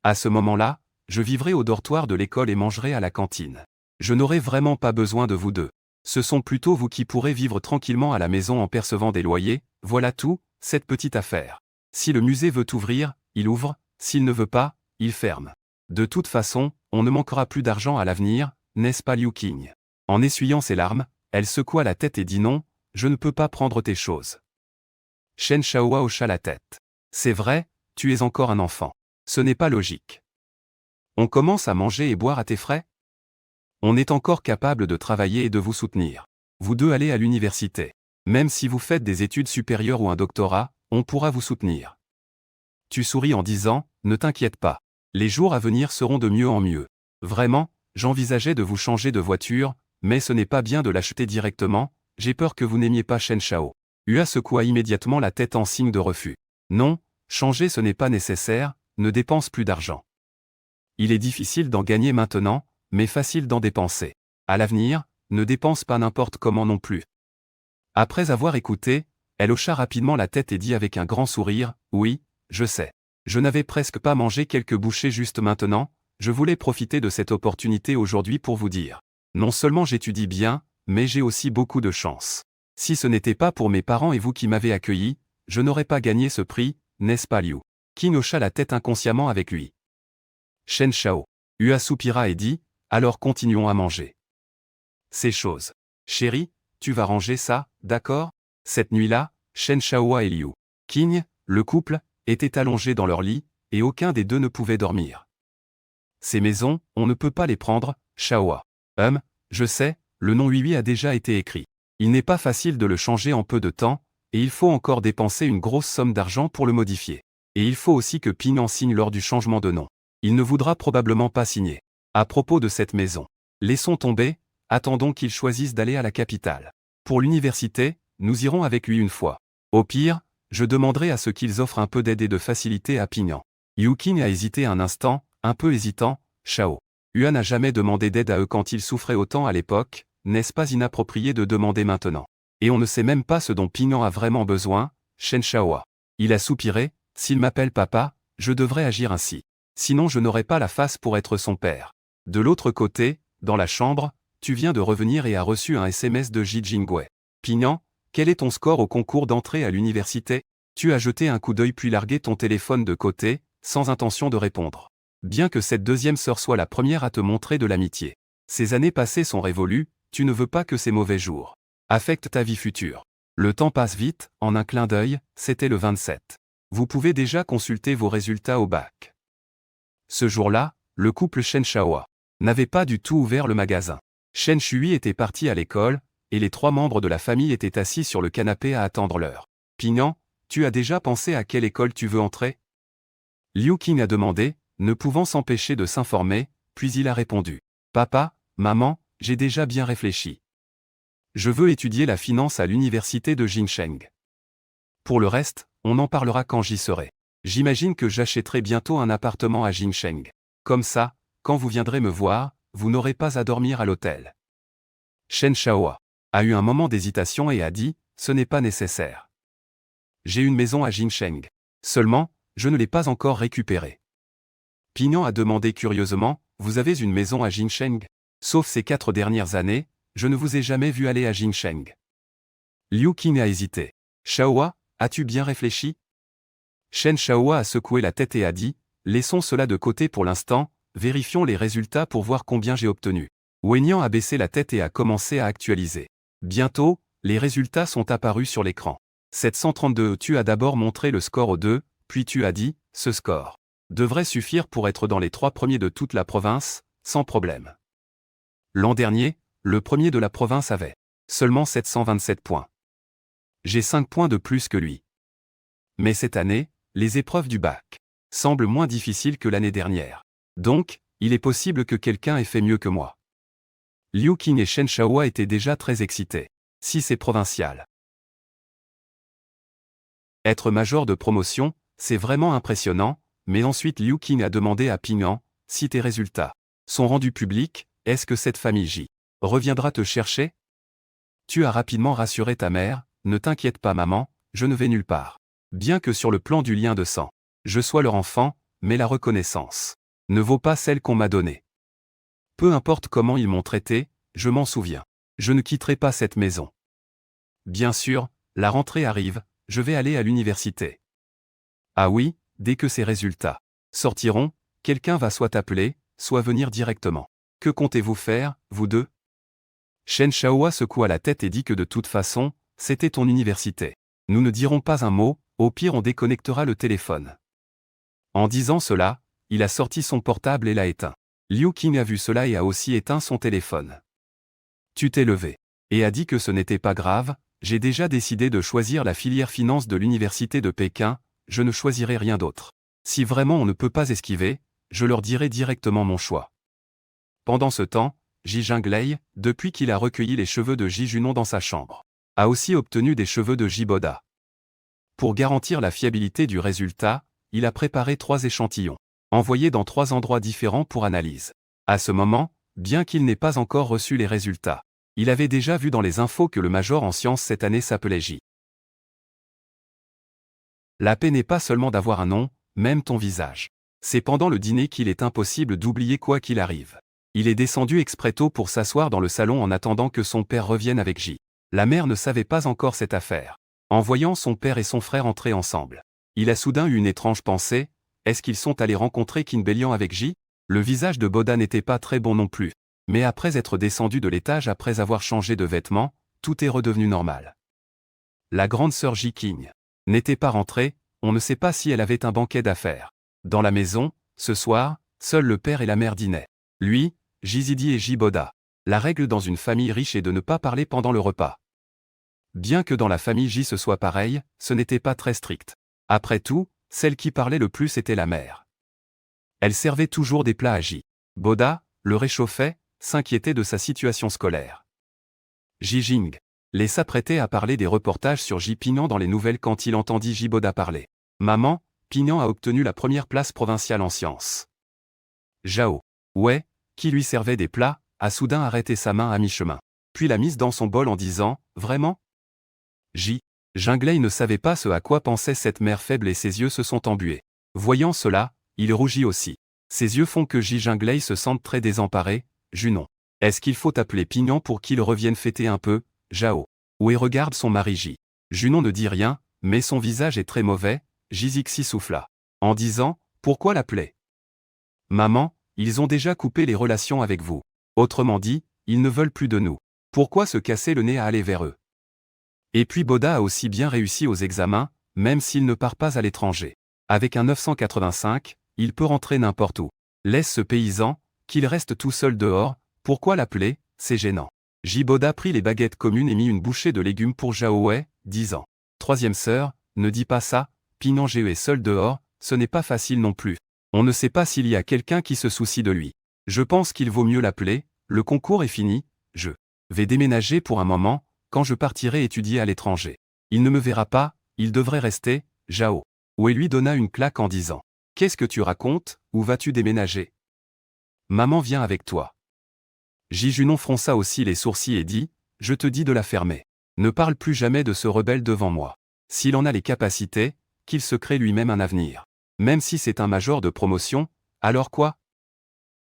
À ce moment-là, je vivrai au dortoir de l'école et mangerai à la cantine. Je n'aurai vraiment pas besoin de vous deux. Ce sont plutôt vous qui pourrez vivre tranquillement à la maison en percevant des loyers, voilà tout, cette petite affaire. Si le musée veut ouvrir, il ouvre, s'il ne veut pas, il ferme. De toute façon, on ne manquera plus d'argent à l'avenir, n'est-ce pas Liu Qing? En essuyant ses larmes, elle secoua la tête et dit non, je ne peux pas prendre tes choses. Shen Shaohua hocha la tête. C'est vrai, tu es encore un enfant. Ce n'est pas logique. On commence à manger et boire à tes frais? On est encore capable de travailler et de vous soutenir. Vous deux allez à l'université. Même si vous faites des études supérieures ou un doctorat, on pourra vous soutenir. Tu souris en disant, ne t'inquiète pas. Les jours à venir seront de mieux en mieux. Vraiment, j'envisageais de vous changer de voiture, mais ce n'est pas bien de l'acheter directement, j'ai peur que vous n'aimiez pas Shen Shao. Hua secoua immédiatement la tête en signe de refus. Non, changer ce n'est pas nécessaire, ne dépense plus d'argent. Il est difficile d'en gagner maintenant, mais facile d'en dépenser. À l'avenir, ne dépense pas n'importe comment non plus. Après avoir écouté, elle hocha rapidement la tête et dit avec un grand sourire, oui, je sais. Je n'avais presque pas mangé quelques bouchées juste maintenant, je voulais profiter de cette opportunité aujourd'hui pour vous dire. Non seulement j'étudie bien, mais j'ai aussi beaucoup de chance. Si ce n'était pas pour mes parents et vous qui m'avez accueilli, je n'aurais pas gagné ce prix, n'est-ce pas Liu? Qing hocha la tête inconsciemment avec lui. Shen Shao. Hua soupira et dit, alors continuons à manger. Ces choses. Chérie, tu vas ranger ça, d'accord? Cette nuit-là, Shen Shaohua et Liu Qing, le couple, étaient allongés dans leur lit, et aucun des deux ne pouvait dormir. Ces maisons, on ne peut pas les prendre, Shaohua. Je sais, le nom Oui a déjà été écrit. Il n'est pas facile de le changer en peu de temps, et il faut encore dépenser une grosse somme d'argent pour le modifier. Et il faut aussi que Ping en signe lors du changement de nom. Il ne voudra probablement pas signer. À propos de cette maison, laissons tomber, attendons qu'il choisisse d'aller à la capitale. Pour l'université, nous irons avec lui une fois. Au pire, je demanderai à ce qu'ils offrent un peu d'aide et de facilité à Pignan. Liu Qing a hésité un instant, un peu hésitant, Shao. Hua n'a jamais demandé d'aide à eux quand ils souffraient autant à l'époque, n'est-ce pas inapproprié de demander maintenant? Et on ne sait même pas ce dont Pignan a vraiment besoin, Shen Shaohua. Il a soupiré, s'il m'appelle papa, je devrais agir ainsi. Sinon je n'aurai pas la face pour être son père. De l'autre côté, dans la chambre, tu viens de revenir et as reçu un SMS de Ji Jingwei. Pignan, quel est ton score au concours d'entrée à l'université? Tu as jeté un coup d'œil puis largué ton téléphone de côté, sans intention de répondre. Bien que cette deuxième sœur soit la première à te montrer de l'amitié. Ces années passées sont révolues, tu ne veux pas que ces mauvais jours affectent ta vie future. Le temps passe vite, en un clin d'œil, c'était le 27. Vous pouvez déjà consulter vos résultats au bac. Ce jour-là, le couple Shen Shaohua n'avait pas du tout ouvert le magasin. Shen Shui était parti à l'école, et les 3 membres de la famille étaient assis sur le canapé à attendre l'heure. Pignan, tu as déjà pensé à quelle école tu veux entrer? Liu Qing a demandé, ne pouvant s'empêcher de s'informer, puis il a répondu. Papa, maman, j'ai déjà bien réfléchi. Je veux étudier la finance à l'université de Jincheng. Pour le reste, on en parlera quand j'y serai. J'imagine que j'achèterai bientôt un appartement à Jincheng. Comme ça, quand vous viendrez me voir, vous n'aurez pas à dormir à l'hôtel. Shen Shaohua a eu un moment d'hésitation et a dit, ce n'est pas nécessaire. J'ai une maison à Jincheng. Seulement, je ne l'ai pas encore récupérée. Pignan a demandé curieusement, vous avez une maison à Jincheng? Sauf ces 4 dernières années, je ne vous ai jamais vu aller à Jincheng. Liu Qing a hésité. Shaohua, as-tu bien réfléchi? Shen Shaohua a secoué la tête et a dit, laissons cela de côté pour l'instant, vérifions les résultats pour voir combien j'ai obtenu. Wenyan a baissé la tête et a commencé à actualiser. Bientôt, les résultats sont apparus sur l'écran. 732. Tu as d'abord montré le score aux 2, puis tu as dit, ce score devrait suffire pour être dans les 3 premiers de toute la province, sans problème. L'an dernier, le premier de la province avait seulement 727 points. J'ai 5 points de plus que lui. Mais cette année, les épreuves du bac semblent moins difficiles que l'année dernière. Donc, il est possible que quelqu'un ait fait mieux que moi. Liu Qing et Shen Shaohua étaient déjà très excités. Si c'est provincial. Être major de promotion, c'est vraiment impressionnant, mais ensuite Liu Qing a demandé à Pignan, si tes résultats sont rendus publics, est-ce que cette famille J reviendra te chercher? Tu as rapidement rassuré ta mère, ne t'inquiète pas maman, je ne vais nulle part. Bien que sur le plan du lien de sang, je sois leur enfant, mais la reconnaissance ne vaut pas celle qu'on m'a donnée. Peu importe comment ils m'ont traité, je m'en souviens. Je ne quitterai pas cette maison. Bien sûr, la rentrée arrive, je vais aller à l'université. Ah oui, dès que ces résultats sortiront, quelqu'un va soit t'appeler, soit venir directement. Que comptez-vous faire, vous deux? Shen Shaohua secoua la tête et dit que de toute façon, c'était ton université. Nous ne dirons pas un mot, au pire on déconnectera le téléphone. En disant cela, il a sorti son portable et l'a éteint. Liu Qing a vu cela et a aussi éteint son téléphone. Tu t'es levé et a dit que ce n'était pas grave, j'ai déjà décidé de choisir la filière finance de l'université de Pékin, je ne choisirai rien d'autre. Si vraiment on ne peut pas esquiver, je leur dirai directement mon choix. Pendant ce temps, Ji Jinglei, depuis qu'il a recueilli les cheveux de Ji Junon dans sa chambre, a aussi obtenu des cheveux de Ji Boda. Pour garantir la fiabilité du résultat, il a préparé 3 échantillons, envoyés dans 3 endroits différents pour analyse. À ce moment, bien qu'il n'ait pas encore reçu les résultats, il avait déjà vu dans les infos que le major en sciences cette année s'appelait J. La paix n'est pas seulement d'avoir un nom, même ton visage. C'est pendant le dîner qu'il est impossible d'oublier quoi qu'il arrive. Il est descendu exprès tôt pour s'asseoir dans le salon en attendant que son père revienne avec J. La mère ne savait pas encore cette affaire. En voyant son père et son frère entrer ensemble, il a soudain eu une étrange pensée, est-ce qu'ils sont allés rencontrer Qin Belian avec J? Le visage de Boda n'était pas très bon non plus. Mais après être descendu de l'étage après avoir changé de vêtements, tout est redevenu normal. La grande sœur Ji Qing n'était pas rentrée, on ne sait pas si elle avait un banquet d'affaires. Dans la maison, ce soir, seuls le père et la mère dînaient. Lui, Jizidi et Ji Boda. La règle dans une famille riche est de ne pas parler pendant le repas. Bien que dans la famille Ji ce soit pareil, ce n'était pas très strict. Après tout, celle qui parlait le plus était la mère. Elle servait toujours des plats à Ji. Boda, le réchauffait, s'inquiétait de sa situation scolaire. Ji Jing s'apprêtait à parler des reportages sur Ji Pignan dans les nouvelles quand il entendit Ji Boda parler. Maman, Pignan a obtenu la première place provinciale en sciences. Zhao Wei, qui lui servait des plats, a soudain arrêté sa main à mi-chemin. Puis l'a mise dans son bol en disant, vraiment? Ji Jinglei ne savait pas ce à quoi pensait cette mère faible et ses yeux se sont embués. Voyant cela, il rougit aussi. Ses yeux font que Ji Jinglei se sente très désemparé. Junon. Est-ce qu'il faut appeler Pignan pour qu'il revienne fêter un peu? Zhao Wei regarde son mari Ji. Junon ne dit rien, mais son visage est très mauvais. Jizixi souffla. En disant, pourquoi l'appeler? Maman, ils ont déjà coupé les relations avec vous. Autrement dit, ils ne veulent plus de nous. Pourquoi se casser le nez à aller vers eux? Et puis Boda a aussi bien réussi aux examens, même s'il ne part pas à l'étranger. Avec un 985, il peut rentrer n'importe où. Laisse ce paysan, qu'il reste tout seul dehors, pourquoi l'appeler, c'est gênant. Jiboda prit les baguettes communes et mit une bouchée de légumes pour Jaoé, disant. Troisième sœur, ne dis pas ça, Pignon est seul dehors, ce n'est pas facile non plus. On ne sait pas s'il y a quelqu'un qui se soucie de lui. Je pense qu'il vaut mieux l'appeler, le concours est fini, je vais déménager pour un moment, quand je partirai étudier à l'étranger. Il ne me verra pas, il devrait rester, Jao. Wei lui donna une claque en disant. Qu'est-ce que tu racontes, où vas-tu déménager? Maman vient avec toi. Junon fronça aussi les sourcils et dit, je te dis de la fermer. Ne parle plus jamais de ce rebelle devant moi. S'il en a les capacités, qu'il se crée lui-même un avenir. Même si c'est un major de promotion, alors quoi?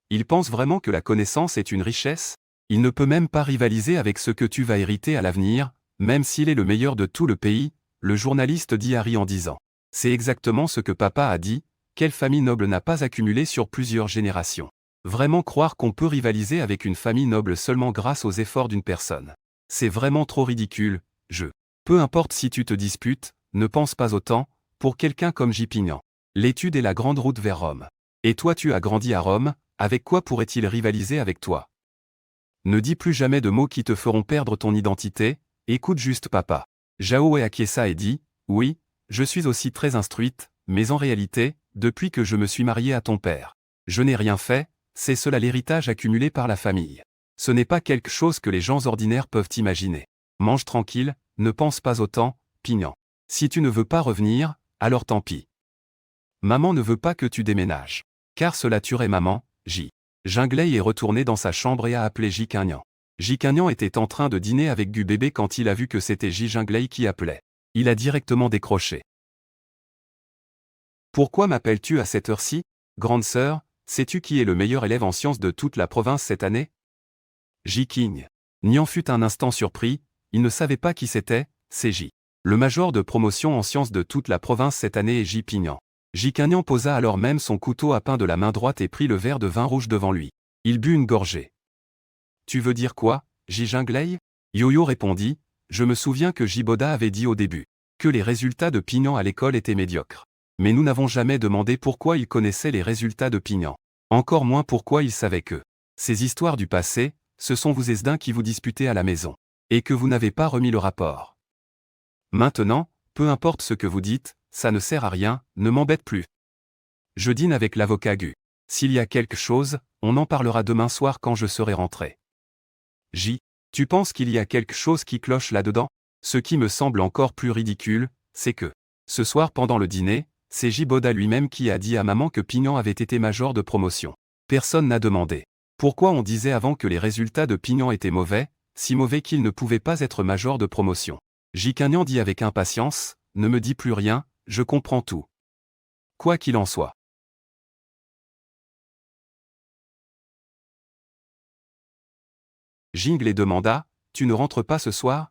Il pense vraiment que la connaissance est une richesse? Il ne peut même pas rivaliser avec ce que tu vas hériter à l'avenir, même s'il est le meilleur de tout le pays, le journaliste dit Harry en disant. C'est exactement ce que papa a dit, quelle famille noble n'a pas accumulé sur plusieurs générations. Vraiment croire qu'on peut rivaliser avec une famille noble seulement grâce aux efforts d'une personne. C'est vraiment trop ridicule, Peu importe si tu te disputes, ne pense pas autant, pour quelqu'un comme J. Pignan. L'étude est la grande route vers Rome. Et toi tu as grandi à Rome, avec quoi pourrait-il rivaliser avec toi? Ne dis plus jamais de mots qui te feront perdre ton identité, écoute juste papa. Jaoé acquiesça et dit, oui, je suis aussi très instruite, mais en réalité, depuis que je me suis mariée à ton père, je n'ai rien fait, c'est cela l'héritage accumulé par la famille. Ce n'est pas quelque chose que les gens ordinaires peuvent imaginer. Mange tranquille, ne pense pas autant, Pignan. Si tu ne veux pas revenir, alors tant pis. Maman ne veut pas que tu déménages. Car cela tuerait maman, J. Jingley est retourné dans sa chambre et a appelé J. Quignan. J. Quignan était en train de dîner avec Gu bébé quand il a vu que c'était J. Jingley qui appelait. Il a directement décroché. Pourquoi m'appelles-tu à cette heure-ci, grande sœur? Sais-tu qui est le meilleur élève en sciences de toute la province cette année? J. King. Nian fut un instant surpris, il ne savait pas qui c'était, c'est J. Le major de promotion en sciences de toute la province cette année est J. Pignan. J. Quignan posa alors même son couteau à pain de la main droite et prit le verre de vin rouge devant lui. Il but une gorgée. Tu veux dire quoi, J. Jingley? Yo-Yo répondit, je me souviens que Jiboda avait dit au début que les résultats de Pignan à l'école étaient médiocres. Mais nous n'avons jamais demandé pourquoi il connaissait les résultats de Pignan. Encore moins pourquoi il savait que ces histoires du passé, ce sont vous esdins qui vous disputez à la maison. Et que vous n'avez pas remis le rapport. Maintenant, peu importe ce que vous dites, ça ne sert à rien, ne m'embête plus. Je dîne avec l'avocat Gu. S'il y a quelque chose, on en parlera demain soir quand je serai rentré. J. Tu penses qu'il y a quelque chose qui cloche là-dedans? Ce qui me semble encore plus ridicule, c'est que, ce soir pendant le dîner, c'est Jiboda lui-même qui a dit à maman que Pignan avait été major de promotion. Personne n'a demandé. Pourquoi on disait avant que les résultats de Pignan étaient mauvais, si mauvais qu'il ne pouvait pas être major de promotion? J. Quignan dit avec impatience, ne me dis plus rien, je comprends tout. Quoi qu'il en soit. Jingley demanda, tu ne rentres pas ce soir?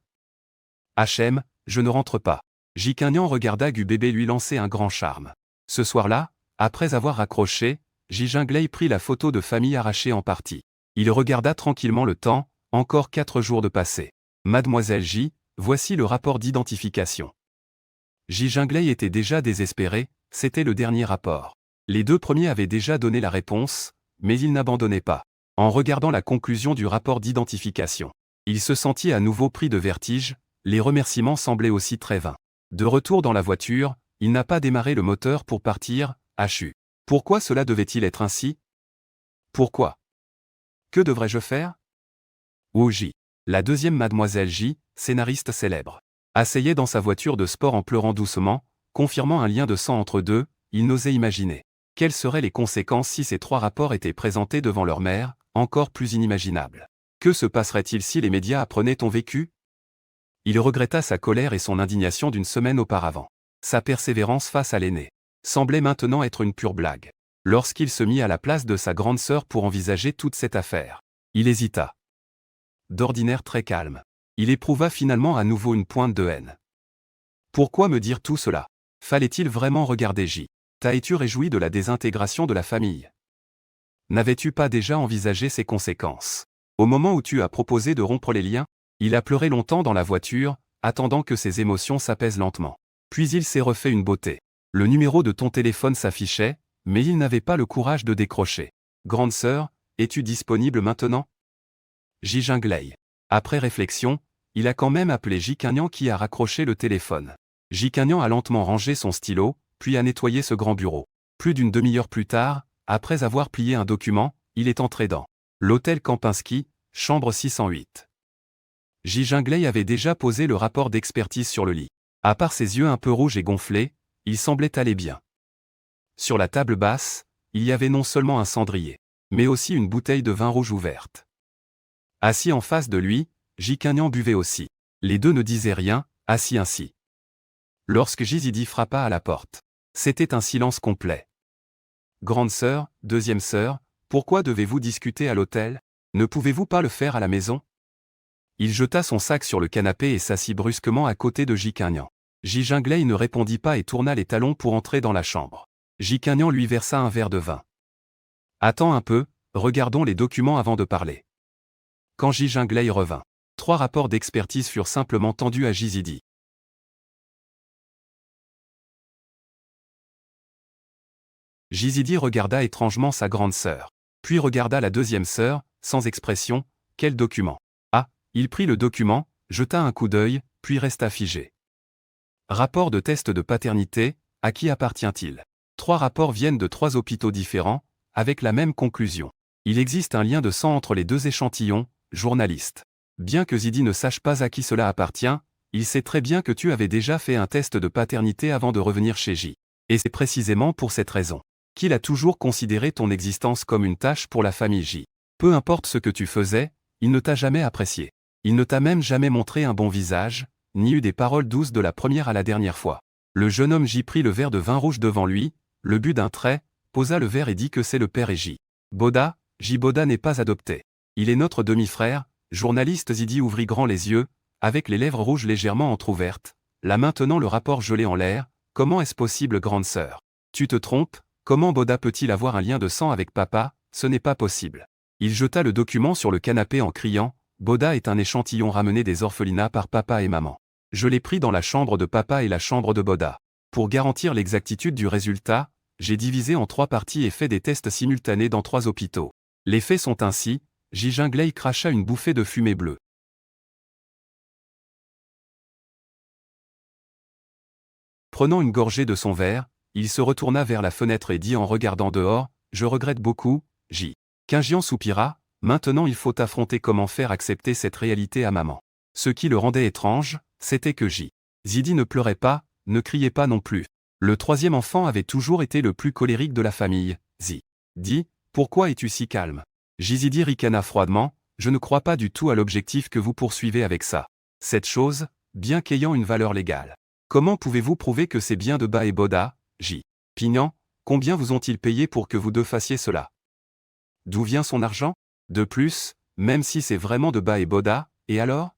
HM, je ne rentre pas. J. Quignan regarda Gu bébé lui lancer un grand charme. Ce soir-là, après avoir raccroché, J. Jingley prit la photo de famille arrachée en partie. Il regarda tranquillement le temps, encore 4 jours de passé. Mademoiselle J, voici le rapport d'identification. J. Jingley était déjà désespéré, c'était le dernier rapport. Les 2 premiers avaient déjà donné la réponse, mais il n'abandonnait pas. En regardant la conclusion du rapport d'identification, il se sentit à nouveau pris de vertige, les remerciements semblaient aussi très vains. De retour dans la voiture, il n'a pas démarré le moteur pour partir, HU. Pourquoi cela devait-il être ainsi? Pourquoi? Que devrais-je faire? Wu J. La deuxième mademoiselle J, scénariste célèbre, asseyait dans sa voiture de sport en pleurant doucement, confirmant un lien de sang entre deux, il n'osait imaginer. Quelles seraient les conséquences si ces 3 rapports étaient présentés devant leur mère, encore plus inimaginables? Que se passerait-il si les médias apprenaient ton vécu? Il regretta sa colère et son indignation d'une semaine auparavant. Sa persévérance face à l'aîné semblait maintenant être une pure blague. Lorsqu'il se mit à la place de sa grande sœur pour envisager toute cette affaire, il hésita. D'ordinaire très calme, il éprouva finalement à nouveau une pointe de haine. Pourquoi me dire tout cela? Fallait-il vraiment regarder J? T'as-tu réjoui de la désintégration de la famille? N'avais-tu pas déjà envisagé ses conséquences? Au moment où tu as proposé de rompre les liens, il a pleuré longtemps dans la voiture, attendant que ses émotions s'apaisent lentement. Puis il s'est refait une beauté. Le numéro de ton téléphone s'affichait, mais il n'avait pas le courage de décrocher. Grande sœur, es-tu disponible maintenant? J. Jingley. Après réflexion, il a quand même appelé Jikignan qui a raccroché le téléphone. Jikignan a lentement rangé son stylo, puis a nettoyé ce grand bureau. Plus d'une demi-heure plus tard, après avoir plié un document, il est entré dans l'hôtel Kempinski, chambre 608. Ji Jinglei avait déjà posé le rapport d'expertise sur le lit. À part ses yeux un peu rouges et gonflés, il semblait aller bien. Sur la table basse, il y avait non seulement un cendrier, mais aussi une bouteille de vin rouge ouverte. Assis en face de lui, Jikignan buvait aussi. Les deux ne disaient rien, assis ainsi. Lorsque Jizidi frappa à la porte, c'était un silence complet. Grande sœur, deuxième sœur, pourquoi devez-vous discuter à l'hôtel? Ne pouvez-vous pas le faire à la maison? Il jeta son sac sur le canapé et s'assit brusquement à côté de Jikignan. Ji Jinglei ne répondit pas et tourna les talons pour entrer dans la chambre. Jikignan lui versa un verre de vin. Attends un peu, regardons les documents avant de parler. Quand Ji Jinglei revint, 3 rapports d'expertise furent simplement tendus à Jizidi. Jizidi regarda étrangement sa grande sœur. Puis regarda la deuxième sœur, sans expression. Quel document? Ah, il prit le document, jeta un coup d'œil, puis resta figé. Rapport de test de paternité, à qui appartient-il? 3 rapports viennent de 3 hôpitaux différents, avec la même conclusion. Il existe un lien de sang entre les 2 échantillons, journaliste. Bien que Zidi ne sache pas à qui cela appartient, il sait très bien que tu avais déjà fait un test de paternité avant de revenir chez J. Et c'est précisément pour cette raison qu'il a toujours considéré ton existence comme une tâche pour la famille J. Peu importe ce que tu faisais, il ne t'a jamais apprécié. Il ne t'a même jamais montré un bon visage, ni eu des paroles douces de la première à la dernière fois. Le jeune homme J prit le verre de vin rouge devant lui, le but d'un trait, posa le verre et dit que c'est le père et J. Boda, J. Boda n'est pas adopté. Il est notre demi-frère. Journaliste Zidi ouvrit grand les yeux, avec les lèvres rouges légèrement entr'ouvertes, là maintenant le rapport gelé en l'air. Comment est-ce possible, grande sœur? Tu te trompes, comment Boda peut-il avoir un lien de sang avec papa? Ce n'est pas possible. Il jeta le document sur le canapé en criant, Boda est un échantillon ramené des orphelinats par papa et maman. Je l'ai pris dans la chambre de papa et la chambre de Boda. Pour garantir l'exactitude du résultat, j'ai divisé en 3 parties et fait des tests simultanés dans 3 hôpitaux. Les faits sont ainsi. Ji Jinglei cracha une bouffée de fumée bleue. Prenant une gorgée de son verre, il se retourna vers la fenêtre et dit en regardant dehors, je regrette beaucoup, J. Qingjian soupira, maintenant il faut affronter comment faire accepter cette réalité à maman. Ce qui le rendait étrange, c'était que J. Zidi ne pleurait pas, ne criait pas non plus. Le 3e enfant avait toujours été le plus colérique de la famille. Zi. Dit, pourquoi es-tu si calme? Jizidi ricana froidement, je ne crois pas du tout à l'objectif que vous poursuivez avec ça. Cette chose, bien qu'ayant une valeur légale. Comment pouvez-vous prouver que c'est bien de Ba et Boda, J. Pignan, combien vous ont-ils payé pour que vous deux fassiez cela? D'où vient son argent? De plus, même si c'est vraiment de Ba et Boda, et alors?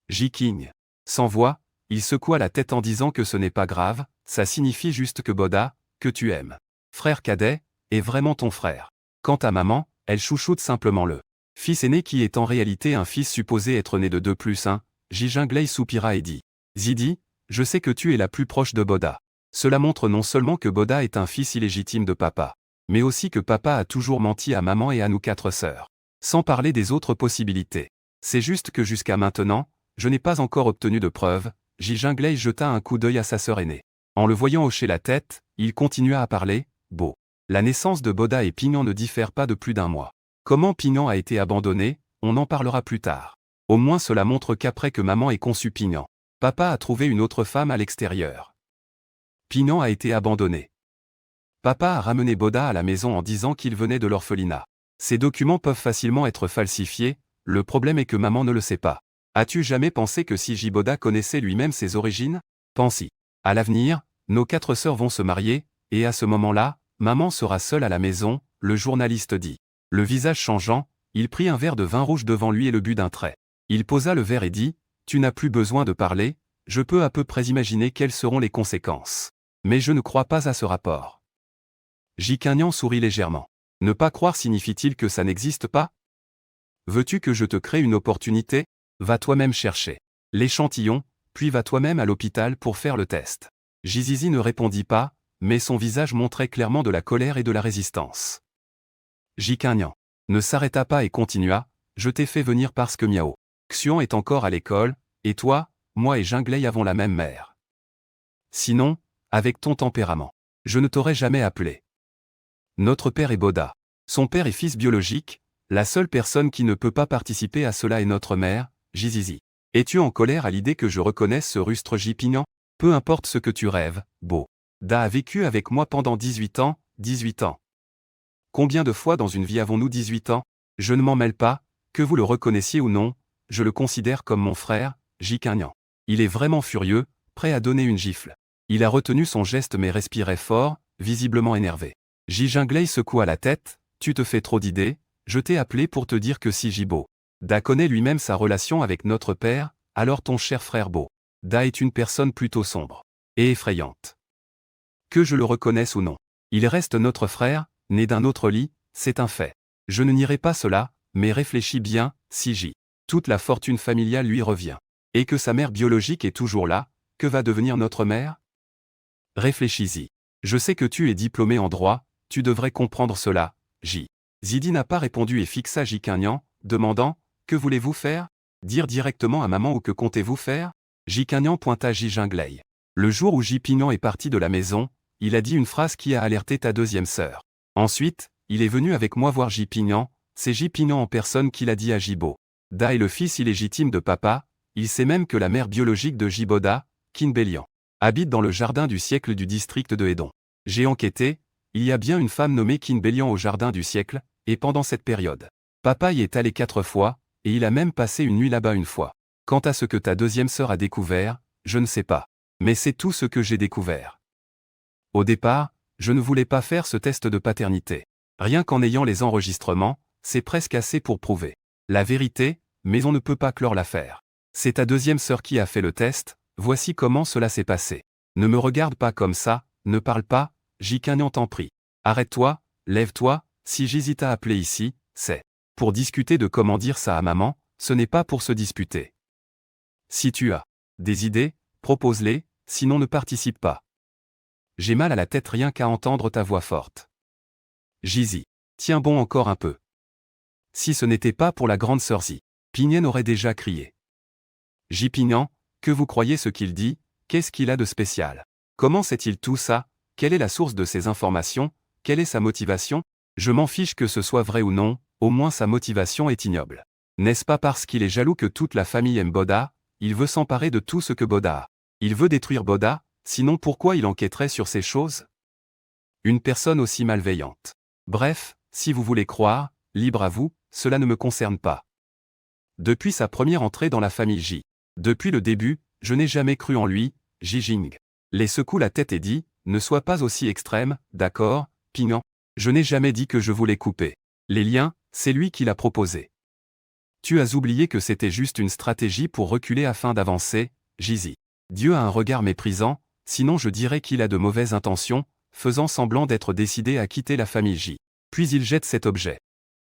J. King. Sans voix, il secoua la tête en disant que ce n'est pas grave, ça signifie juste que Boda, que tu aimes. Frère cadet, est vraiment ton frère. Quant à maman, elle chouchoute simplement le fils aîné qui est en réalité un fils supposé être né de 2 + 1, Ji Jinglei soupira et dit. Zidi, je sais que tu es la plus proche de Boda. Cela montre non seulement que Boda est un fils illégitime de papa, mais aussi que papa a toujours menti à maman et à nous 4 sœurs. Sans parler des autres possibilités. C'est juste que jusqu'à maintenant, je n'ai pas encore obtenu de preuves. Ji Jinglei jeta un coup d'œil à sa sœur aînée. En le voyant hocher la tête, il continua à parler, beau. La naissance de Boda et Pignan ne diffère pas de plus d'1 mois. Comment Pignan a été abandonné, on en parlera plus tard. Au moins cela montre qu'après que maman ait conçu Pignan, papa a trouvé une autre femme à l'extérieur. Pignan a été abandonné. Papa a ramené Boda à la maison en disant qu'il venait de l'orphelinat. Ces documents peuvent facilement être falsifiés, le problème est que maman ne le sait pas. As-tu jamais pensé que si J. Boda connaissait lui-même ses origines? Pense-y. À l'avenir, nos 4 sœurs vont se marier, et à ce moment-là, maman sera seule à la maison, le journaliste dit. Le visage changeant, il prit un verre de vin rouge devant lui et le but d'un trait. Il posa le verre et dit, tu n'as plus besoin de parler, je peux à peu près imaginer quelles seront les conséquences. Mais je ne crois pas à ce rapport. Jikignan sourit légèrement. Ne pas croire signifie-t-il que ça n'existe pas? Veux-tu que je te crée une opportunité? Va toi-même chercher l'échantillon, puis va toi-même à l'hôpital pour faire le test. Jizidi ne répondit pas, mais son visage montrait clairement de la colère et de la résistance. Jikignan ne s'arrêta pas et continua, je t'ai fait venir parce que Miao Xuan est encore à l'école, et toi, moi et Jinglei avons la même mère. Sinon, avec ton tempérament, je ne t'aurais jamais appelé. Notre père est Boda. Son père est fils biologique, la seule personne qui ne peut pas participer à cela est notre mère, Jizizi. Es-tu en colère à l'idée que je reconnaisse ce rustre Jipignan? Peu importe ce que tu rêves, Bo. Da a vécu avec moi pendant 18 ans, 18 ans. Combien de fois dans une vie avons-nous 18 ans? Je ne m'en mêle pas, que vous le reconnaissiez ou non, je le considère comme mon frère, Jikignan. Il est vraiment furieux, prêt à donner une gifle. Il a retenu son geste mais respirait fort, visiblement énervé. Jinglei secoua la tête, tu te fais trop d'idées, je t'ai appelé pour te dire que si Jibo Da connaît lui-même sa relation avec notre père, alors ton cher frère Bo Da est une personne plutôt sombre et effrayante. Que je le reconnaisse ou non, il reste notre frère, né d'un autre lit, c'est un fait. Je ne nierai pas cela, mais réfléchis bien, si toute la fortune familiale lui revient, et que sa mère biologique est toujours là, que va devenir notre mère? Réfléchis-y. Je sais que tu es diplômé en droit, tu devrais comprendre cela, Zidi n'a pas répondu et fixa Jikignan, demandant, que voulez-vous faire? Dire directement à maman ou que comptez-vous faire? Jikignan pointa Jinglei. Le jour où Jipignan est parti de la maison, il a dit une phrase qui a alerté ta deuxième sœur. Ensuite, il est venu avec moi voir Jipignan, c'est Jipignan en personne qui l'a dit à Jibo Da est le fils illégitime de papa, il sait même que la mère biologique de Jiboda, Kinbelian, habite dans le jardin du siècle du district de Hedon. J'ai enquêté, il y a bien une femme nommée Kinbelian au jardin du siècle, et pendant cette période, papa y est allé 4 fois, et il a même passé une nuit là-bas une fois. Quant à ce que ta deuxième sœur a découvert, je ne sais pas. Mais c'est tout ce que j'ai découvert. Au départ, je ne voulais pas faire ce test de paternité. Rien qu'en ayant les enregistrements, c'est presque assez pour prouver la vérité, mais on ne peut pas clore l'affaire. C'est ta deuxième sœur qui a fait le test, voici comment cela s'est passé. Ne me regarde pas comme ça, ne parle pas, Jikignan t'en prie. Arrête-toi, lève-toi, si j'hésite à appeler ici, c'est pour discuter de comment dire ça à maman, ce n'est pas pour se disputer. Si tu as des idées, propose-les, sinon ne participe pas. J'ai mal à la tête rien qu'à entendre ta voix forte. Jizi. Tiens bon encore un peu. Si ce n'était pas pour la grande sœur Jipignan aurait déjà crié. Jipignan, que vous croyez ce qu'il dit, qu'est-ce qu'il a de spécial? Comment sait-il tout ça? Quelle est la source de ces informations? Quelle est sa motivation? Je m'en fiche que ce soit vrai ou non, au moins sa motivation est ignoble. N'est-ce pas parce qu'il est jaloux que toute la famille aime Boda? Il veut s'emparer de tout ce que Boda a. Il veut détruire Boda, sinon pourquoi il enquêterait sur ces choses? Une personne aussi malveillante. Bref, si vous voulez croire, libre à vous, cela ne me concerne pas. Depuis sa première entrée dans la famille depuis le début, je n'ai jamais cru en lui, Jing. Les secoue la tête et dit, ne sois pas aussi extrême, d'accord, Pingnan. Je n'ai jamais dit que je voulais couper les liens, c'est lui qui l'a proposé. Tu as oublié que c'était juste une stratégie pour reculer afin d'avancer, Jizi. Dieu a un regard méprisant, sinon je dirais qu'il a de mauvaises intentions, faisant semblant d'être décidé à quitter la famille Puis il jette cet objet